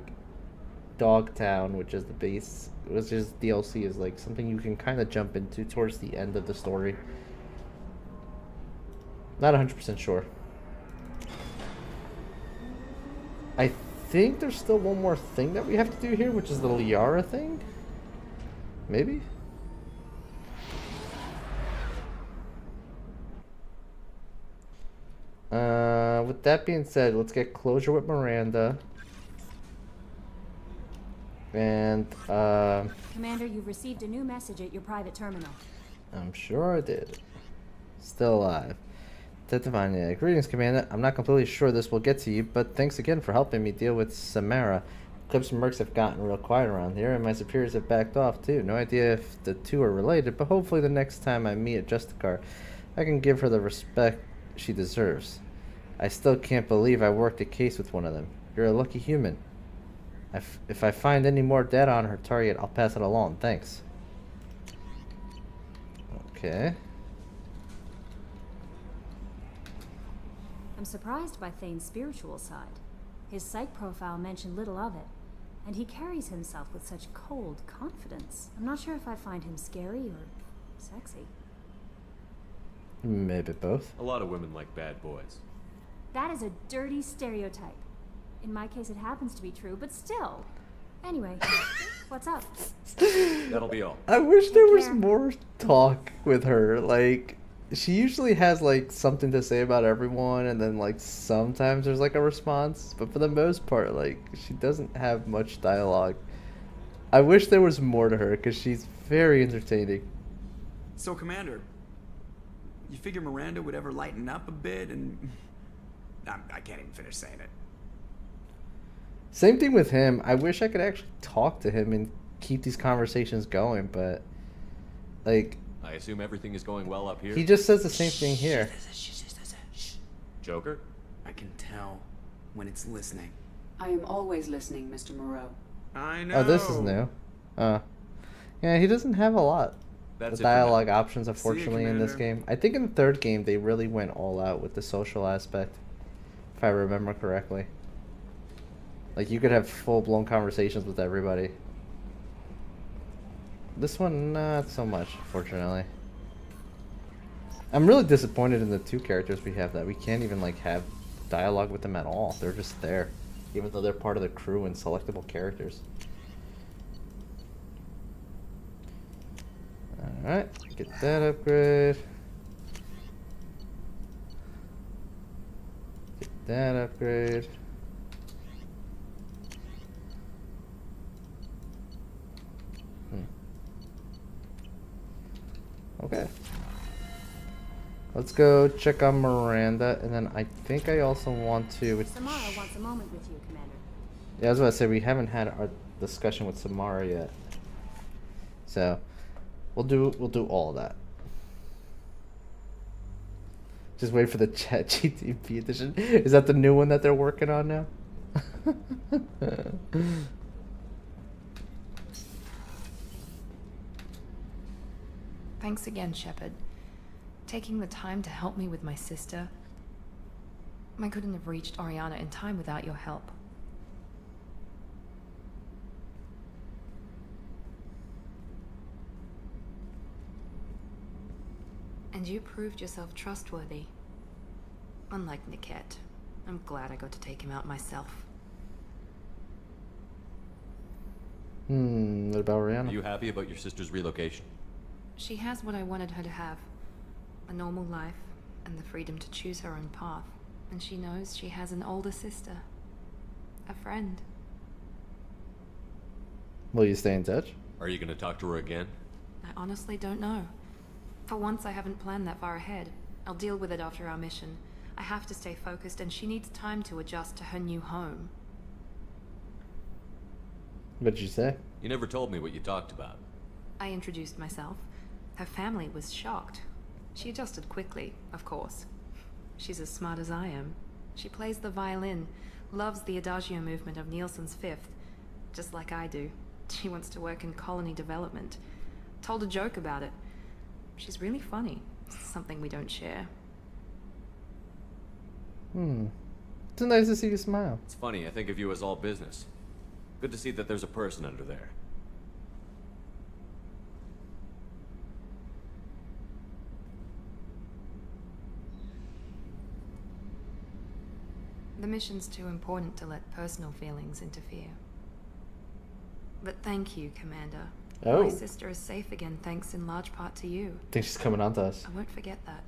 Dogtown, which is the base, which is DLC, is like something you can kind of jump into towards the end of the story. Not 100% sure. I think there's still one more thing that we have to do here, which is the Liara thing. Maybe? With that being said, let's get closure with Miranda. And,
Commander, you've received a new message at your private terminal.
I'm sure I did. Still alive. Tetovania. Greetings, Commander. I'm not completely sure this will get to you, but thanks again for helping me deal with Samara. Clips and Mercs have gotten real quiet around here, and my superiors have backed off too. No idea if the two are related, but hopefully the next time I meet at Justicar, I can give her the respect she deserves. I still can't believe I worked a case with one of them. You're a lucky human. If I find any more data on her target, I'll pass it along. Thanks. Okay.
I'm surprised by Thane's spiritual side. His psych profile mentioned little of it, and he carries himself with such cold confidence. I'm not sure if I find him scary or sexy.
Maybe both.
A lot of women like bad boys.
That is a dirty stereotype. In my case, it happens to be true, but still. Anyway, what's up?
That'll be all.
I wish there was more talk with her. Like, she usually has, like, something to say about everyone, and then, like, sometimes there's, like, a response. But for the most part, like, she doesn't have much dialogue. I wish there was more to her, because she's very entertaining.
So, Commander, you figure Miranda would ever lighten up a bit and... I can't even finish saying it.
Same thing with him. I wish I could actually talk to him and keep these conversations going, but, like...
I assume everything is going well up here?
He just says the same thing here.
Joker?
I can tell when it's listening.
I am always listening, Mr. Moreau.
I know.
Oh, this is new. Yeah, he doesn't have a lot of dialogue options, unfortunately, in this game. I think in the third game, they really went all out with the social aspect, if I remember correctly. Like, you could have full-blown conversations with everybody. This one, not so much, fortunately. I'm really disappointed in the two characters we have that we can't even, like, have dialogue with them at all. They're just there, even though they're part of the crew and selectable characters. Alright, get that upgrade. Get that upgrade. Okay. Let's go check on Miranda, and then I think I also want to...
Samara wants a moment with you, Commander.
Yeah, I was about to say, we haven't had our discussion with Samara yet. So, we'll do all of that. Just wait for the Chat GTP edition. Is that the new one that they're working on now?
Thanks again, Shepard. Taking the time to help me with my sister. I couldn't have reached Oriana in time without your help. And you proved yourself trustworthy. Unlike Niket, I'm glad I got to take him out myself.
What about Oriana?
Are you happy about your sister's relocation?
She has what I wanted her to have. A normal life, and the freedom to choose her own path. And she knows she has an older sister. A friend.
Will you stay in touch?
Are you going to talk to her again?
I honestly don't know. For once, I haven't planned that far ahead. I'll deal with it after our mission. I have to stay focused, and she needs time to adjust to her new home.
What'd you say?
You never told me what you talked about.
I introduced myself. Her family was shocked. She adjusted quickly, of course. She's as smart as I am. She plays the violin, loves the adagio movement of Nielsen's Fifth, just like I do. She wants to work in colony development. Told a joke about it. She's really funny. Something we don't share.
It's nice to see you smile.
It's funny, I think of you as all business. Good to see that there's a person under there.
The mission's too important to let personal feelings interfere. But thank you, Commander.
Oh.
My sister is safe again thanks in large part to you.
I think she's coming on to us.
I won't forget that.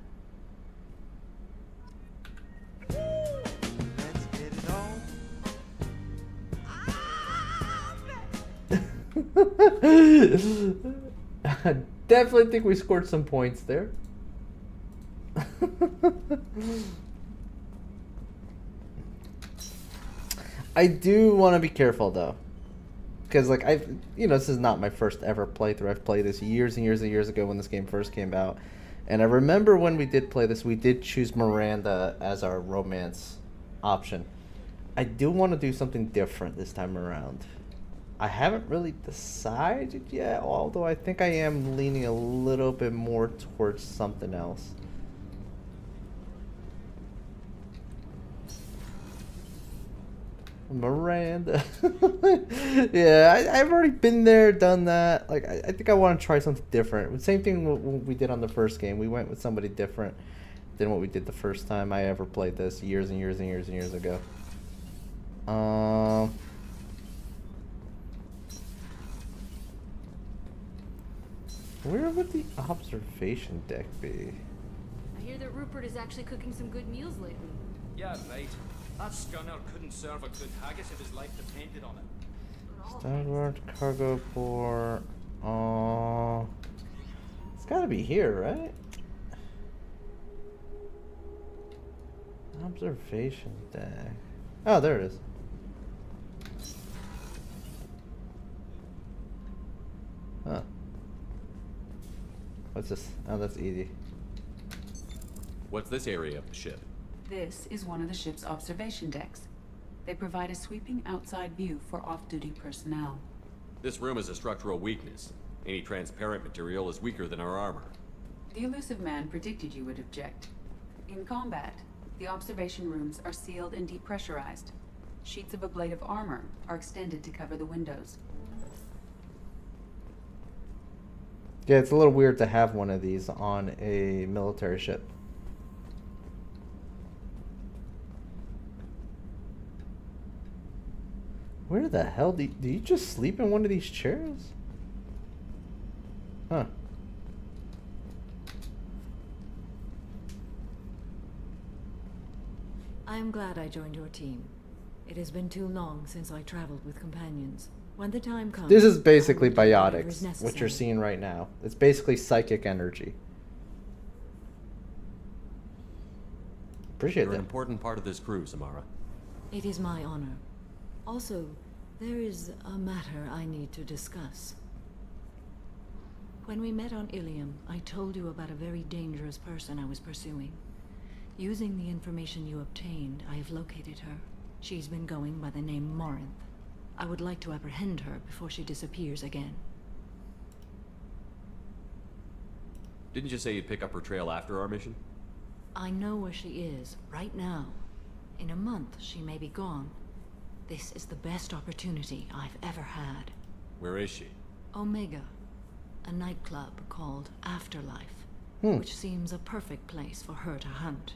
Let's get it on.
I definitely think we scored some points there. I do want to be careful though, because like this is not my first ever playthrough. I've played this years and years and years ago when this game first came out, and I remember when we did play this, we did choose Miranda as our romance option. I do want to do something different this time around. I haven't really decided yet, although I think I am leaning a little bit more towards something else. Miranda. Yeah, I've already been there, done that. Like, I think I want to try something different. Same thing what we did on the first game. We went with somebody different than what we did the first time I ever played this years and years and years and years ago. Where would the observation deck be?
I hear that Rupert is actually cooking some good meals lately.
Yeah, right. That scunner couldn't serve a good haggis if his life depended on it.
Starboard cargo port. It's gotta be here, right? Observation deck. Oh, there it is. Huh. What's this? Oh, that's easy.
What's this area of the ship?
This is one of the ship's observation decks. They provide a sweeping outside view for off-duty personnel.
This room is a structural weakness. Any transparent material is weaker than our armor.
The elusive man predicted you would object. In combat, the observation rooms are sealed and depressurized. Sheets of ablative armor are extended to cover the windows.
Yeah, it's a little weird to have one of these on a military ship. Where the hell do you just sleep in one of these chairs? Huh.
I am glad I joined your team. It has been too long since I traveled with companions. When the time comes...
This is basically
I will do whatever is
biotics, what
necessary.
you're seeing right now. It's basically psychic energy. Appreciate
You're an
that.
important part of this crew, Samara.
It is my honor. Also, there is a matter I need to discuss. When we met on Ilium, I told you about a very dangerous person I was pursuing. Using the information you obtained, I have located her. She's been going by the name Morinth. I would like to apprehend her before she disappears again.
Didn't you say you'd pick up her trail after our mission?
I know where she is, right now. In a month, she may be gone. This is the best opportunity I've ever had.
Where is she?
Omega, a nightclub called Afterlife, which seems a perfect place for her to hunt.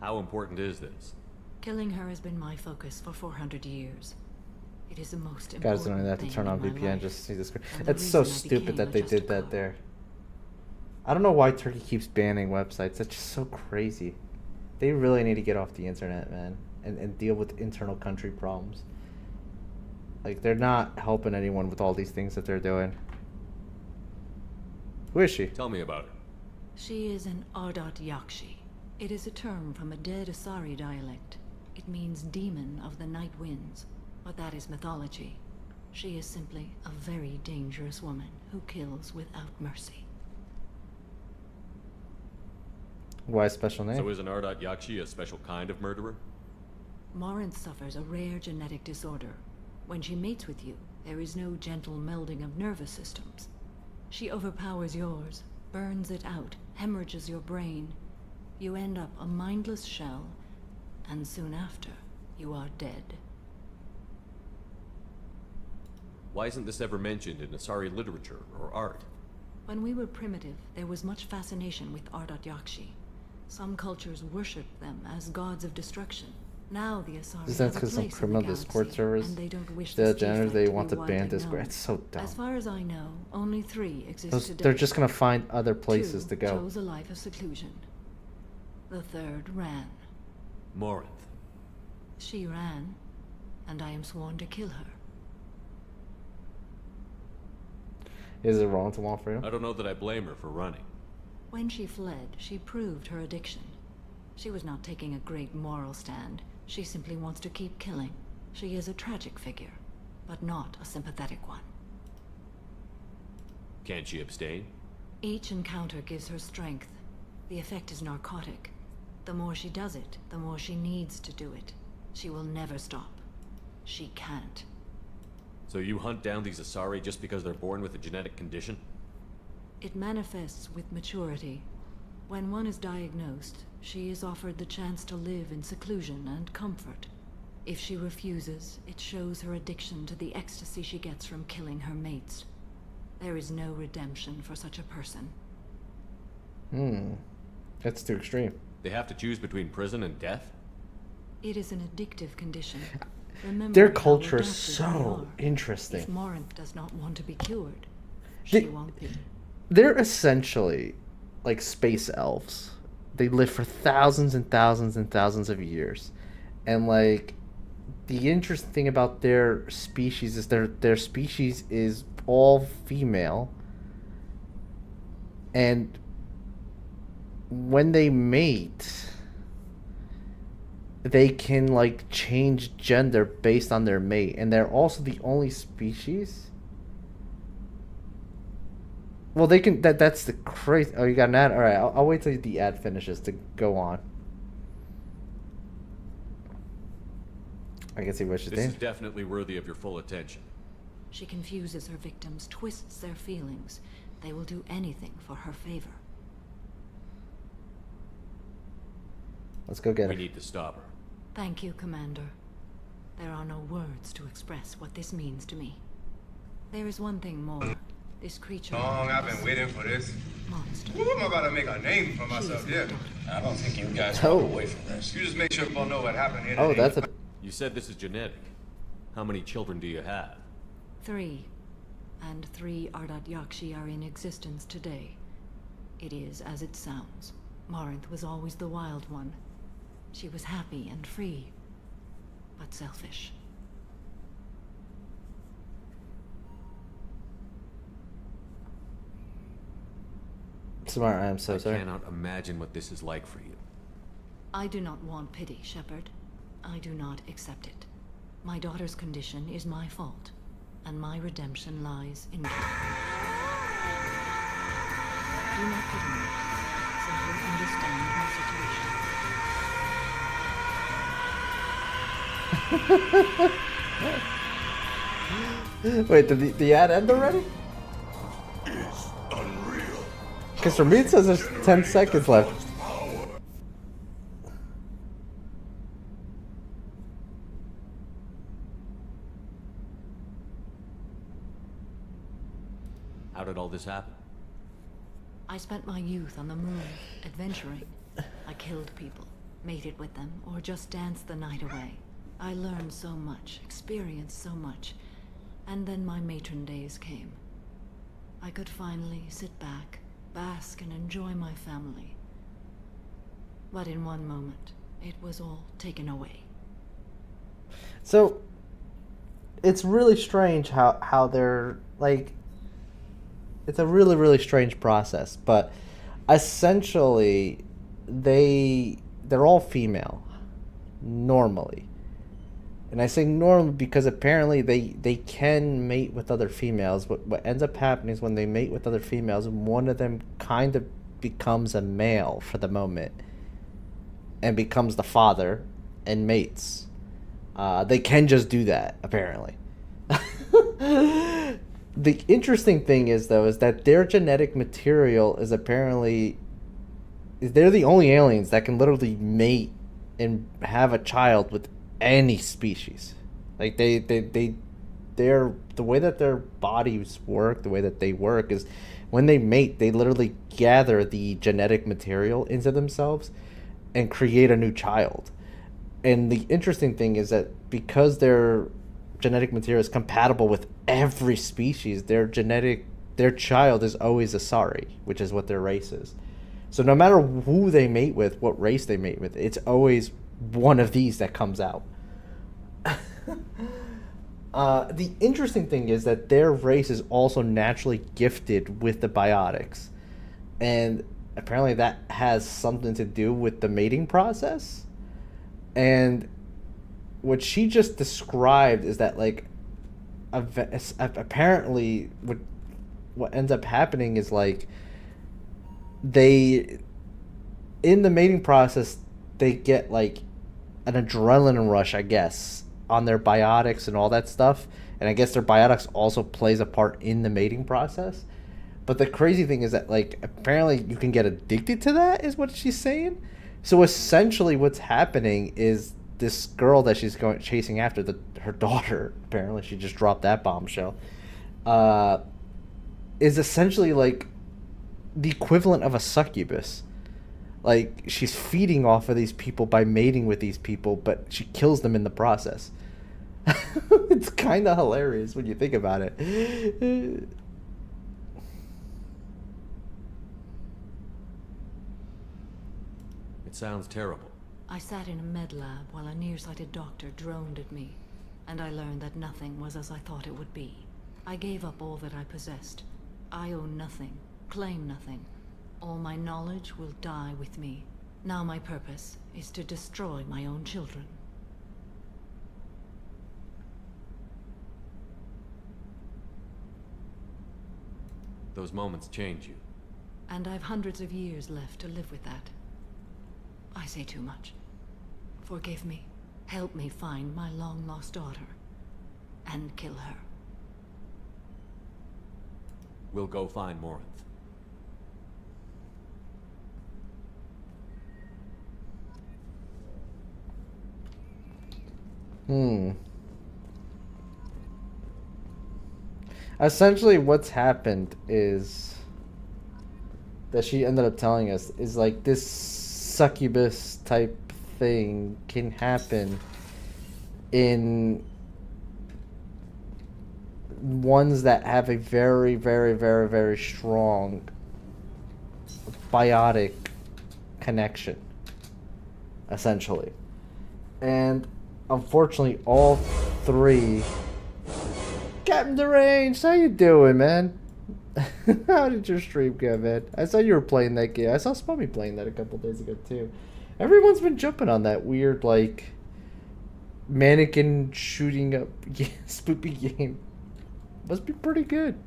How important is this?
Killing her has been my focus for 400 years. It is the most important
Guys don't even have to
thing
turn on
in my
VPN
life,
just to see this.
and the
It's so
reason I
stupid
became
that
a
they did that there. I don't know why Turkey keeps banning websites. That's just so crazy. They really need to get off the internet, man, and deal with internal country problems. Like, they're not helping anyone with all these things that they're doing. Who is she?
Tell me about her.
She is an Ardat Yakshi. It is a term from a dead Asari dialect. It means demon of the night winds, but that is mythology. She is simply a very dangerous woman who kills without mercy.
Why a special name?
So is an Ardat Yakshi a special kind of murderer?
Morinth suffers a rare genetic disorder. When she mates with you, there is no gentle melding of nervous systems. She overpowers yours, burns it out, hemorrhages your brain. You end up a mindless shell, and soon after, you are dead.
Why isn't this ever mentioned in Asari literature or art?
When we were primitive, there was much fascination with Ardat Yakshi. Some cultures worshipped them as gods of destruction. Now the Asari
Is
have
that
a
because some
place in the
criminal
galaxy,
Discord servers?
and they don't wish
The
this
generators,
defect
they
to
want
be
to ban
widely
Discord.
known.
It's so dumb.
As far as I know, only 3 exist today.
They're just gonna find other places
2
to go.
chose a life of seclusion. The 3rd ran.
Morinth.
She ran, and I am sworn to kill her.
Is it wrong to want freedom?
I don't know that I blame her for running.
When she fled, she proved her addiction. She was not taking a great moral stand. She simply wants to keep killing. She is a tragic figure, but not a sympathetic one.
Can't she abstain?
Each encounter gives her strength. The effect is narcotic. The more she does it, the more she needs to do it. She will never stop. She can't.
So you hunt down these Asari just because they're born with a genetic condition?
It manifests with maturity. When one is diagnosed, she is offered the chance to live in seclusion and comfort. If she refuses, it shows her addiction to the ecstasy she gets from killing her mates. There is no redemption for such a person.
That's too extreme.
They have to choose between prison and death?
It is an addictive condition. Remember
Their
how
culture is
adapted
so
they are.
interesting.
If Morinth does not want to be cured, she won't be.
They're essentially like space elves. They live for thousands and thousands and thousands of years. And like the interesting thing about their species is their species is all female. And when they mate, they can like change gender based on their mate, and they're also the only species. Well, they can. That's the crazy. Oh, you got an ad. All right, I'll wait till the ad finishes to go on. I can see what she's
This
doing.
is definitely worthy of your full attention.
She confuses her victims, twists their feelings. They will do anything for her favor.
Let's go get her.
We need to stop her.
Thank you, Commander. There are no words to express what this means to me. There is one thing more. This creature...
Long I've been waiting for this.
Monster.
Ooh, I'm about to make a name for myself, yeah. I don't think you guys walk away from this. You just make sure people know what happened here.
Oh, that's a...
You said this is genetic. How many children do you have?
3. And 3 Ardat Yakshi are in existence today. It is as it sounds. Morinth was always the wild one. She was happy and free, but selfish.
Smart, I am so sorry.
I cannot imagine what this is like for you.
I do not want pity, Shepard. I do not accept it. My daughter's condition is my fault, and my redemption lies in care. Do not pity me. Simply understand my situation.
Wait, did the ad end already? Because for me it says there's 10 seconds left.
How did all this happen?
I spent my youth on the moon, adventuring. I killed people, mated with them, or just danced the night away. I learned so much, experienced so much, and then my matron days came. I could finally sit back, bask and enjoy my family. But in one moment, it was all taken away.
So, it's really strange how they're, like, it's a really, really strange process, but essentially, they're all female, normally. And I say normally because apparently they can mate with other females. What ends up happening is when they mate with other females, one of them kind of becomes a male for the moment and becomes the father and mates. They can just do that, apparently. The interesting thing is, though, is that their genetic material is apparently... They're the only aliens that can literally mate and have a child with any species. Like, they're... The way that their bodies work, the way that they work is when they mate, they literally gather the genetic material into themselves and create a new child. And the interesting thing is that because their genetic material is compatible with every species, their child is always Asari, which is what their race is. So no matter who they mate with, what race they mate with, it's always one of these that comes out. The interesting thing is that their race is also naturally gifted with the biotics. And apparently that has something to do with the mating process. And what she just described is that, like, apparently what ends up happening is, like, in the mating process, they get, like, an adrenaline rush, I guess, on their biotics and all that stuff. And I guess their biotics also plays a part in the mating process. But the crazy thing is that, like, apparently you can get addicted to that, is what she's saying. So essentially what's happening is this girl that she's chasing after, her daughter, apparently she just dropped that bombshell, is essentially like the equivalent of a succubus. Like, she's feeding off of these people by mating with these people, but she kills them in the process. It's kind of hilarious when you think about it.
It sounds terrible.
I sat in a med lab while a nearsighted doctor droned at me, and I learned that nothing was as I thought it would be. I gave up all that I possessed. I own nothing, claim nothing. All my knowledge will die with me. Now my purpose is to destroy my own children.
Those moments change you.
And I've hundreds of years left to live with that. I say too much. Forgive me. Help me find my long-lost daughter. And kill her.
We'll go find Morinth.
Essentially what's happened is that she ended up telling us is, like, this succubus type thing can happen in ones that have a very, very, very, very strong biotic connection. essentially. And unfortunately, all three. Captain Deranged, how you doing, man? How did your stream go, man? I saw you were playing that game. I saw Spummy playing that a couple days ago too. Everyone's been jumping on that weird like mannequin shooting up spoopy game. Must be pretty good.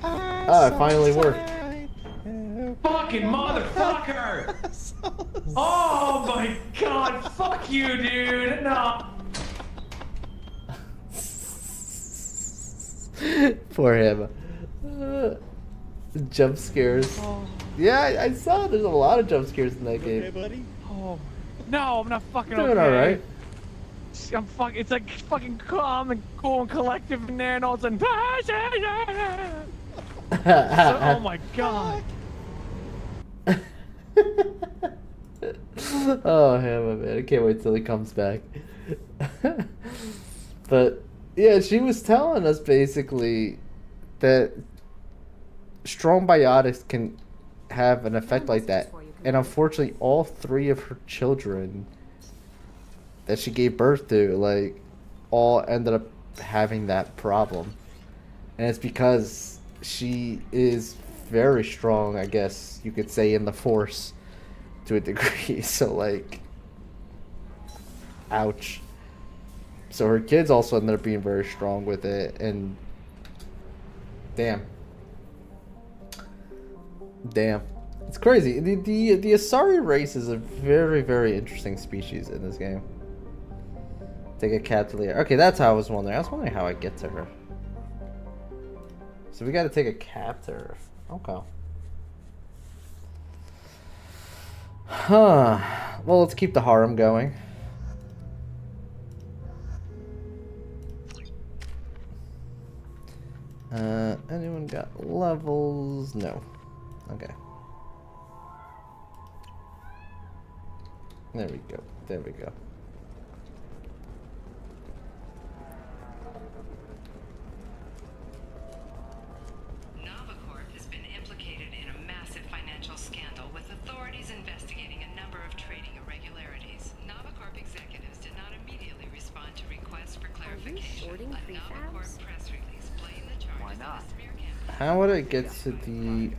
Oh, it finally worked.
Fucking motherfucker! Oh my god, fuck you, dude! No!
Poor him. Jump scares. Yeah, I saw there's a lot of jump scares in that game.
Okay, buddy? Oh. No, I'm not fucking
Doing
okay.
alright.
I'm fucking, it's like fucking calm and cool and collective and then all of a sudden. Oh my god.
Oh, Hannah, man. I can't wait till he comes back. But, yeah, she was telling us basically that strong biotics can have an effect like that. And unfortunately, all three of her children that she gave birth to, like, all ended up having that problem. And it's because she is very strong, I guess you could say, in the Force to a degree. So, like, ouch. So her kids also ended up being very strong with it, and damn. It's crazy. The Asari race is a very, very interesting species in this game. Take a cat to Leah. Okay, that's how I was wondering. I was wondering how I get to her. So we gotta take a cab to her. Okay. Huh. Well, let's keep the harem going. Anyone got levels? No. Okay. There we go. There we go.
Nurbothecat has been implicated in a massive financial scandal with authorities investigating a number of trading irregularities. Nurbothecat executives did not immediately respond to requests for clarification. A Nurbothecat press release blamed the charges of a smear campaign.
How would I get to the...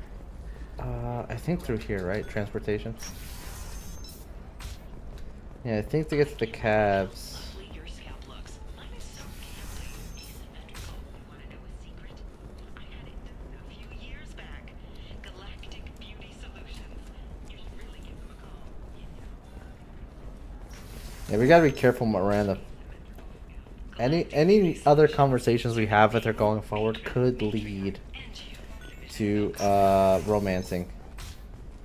I think through here, right? Transportation? Yeah, I think to get to the cabs... Yeah, we gotta be careful, Miranda. Any other conversations we have with her going forward could lead to romancing.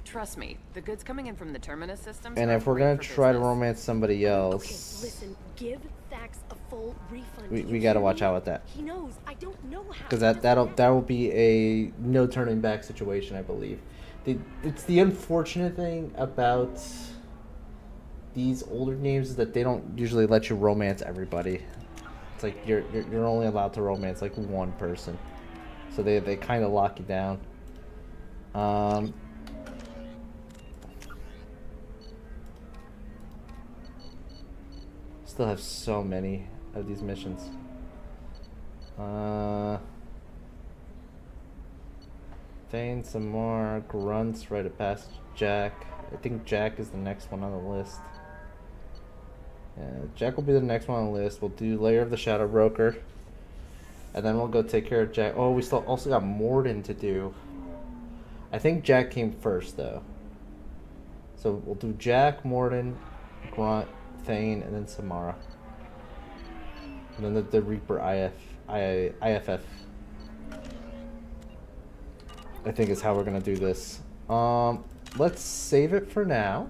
Trust me, the goods coming in from the Terminus systems.
And if we're gonna try to romance somebody else,
Listen, give Thax a full refund.
we gotta watch out with that.
He knows. I don't know how.
Because that will be a no turning back situation, I believe. It's the unfortunate thing about these older games is that they don't usually let you romance everybody. It's like you're only allowed to romance like one person, so they kind of lock you down. Still have so many of these missions. Thane, some more grunts right it past Jack. I think Jack is the next one on the list. Yeah, Jack will be the next one on the list. We'll do Lair of the Shadow Broker. And then we'll go take care of Jack. Oh, we still also got Morden to do. I think Jack came first, though. So we'll do Jack, Morden, Grunt, Thane, and then Samara. And then the Reaper IFF. I think is how we're going to do this. Let's save it for now.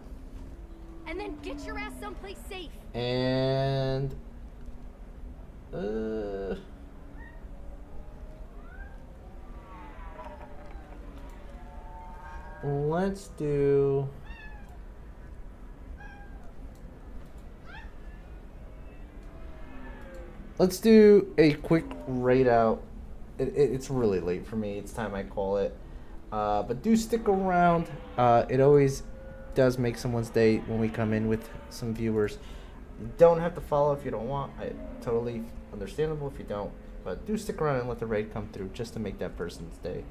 And then get your ass someplace safe.
And let's do a quick raid out. It's really late for me. It's time I call it. But do stick around. It always does make someone's day when we come in with some viewers. You don't have to follow if you don't want. Totally understandable if you don't. But do stick around and let the raid come through just to make that person's day.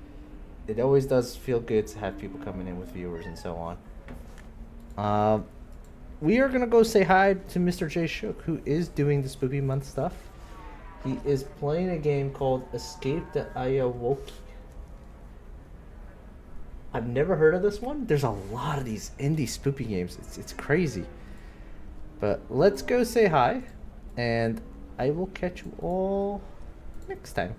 It always does feel good to have people coming in with viewers and so on. We are going to go say hi to Mr. J. Shook, who is doing the Spooky Month stuff. He is playing a game called Escape the Ayawoki. I've never heard of this one. There's a lot of these indie spoopy games. It's crazy. But let's go say hi, and I will catch you all next time.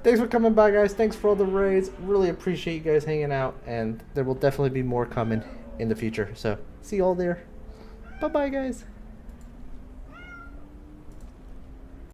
Thanks for coming by, guys. Thanks for all the raids. Really appreciate you guys hanging out, and there will definitely be more coming in the future. So, see you all there. Bye-bye, guys.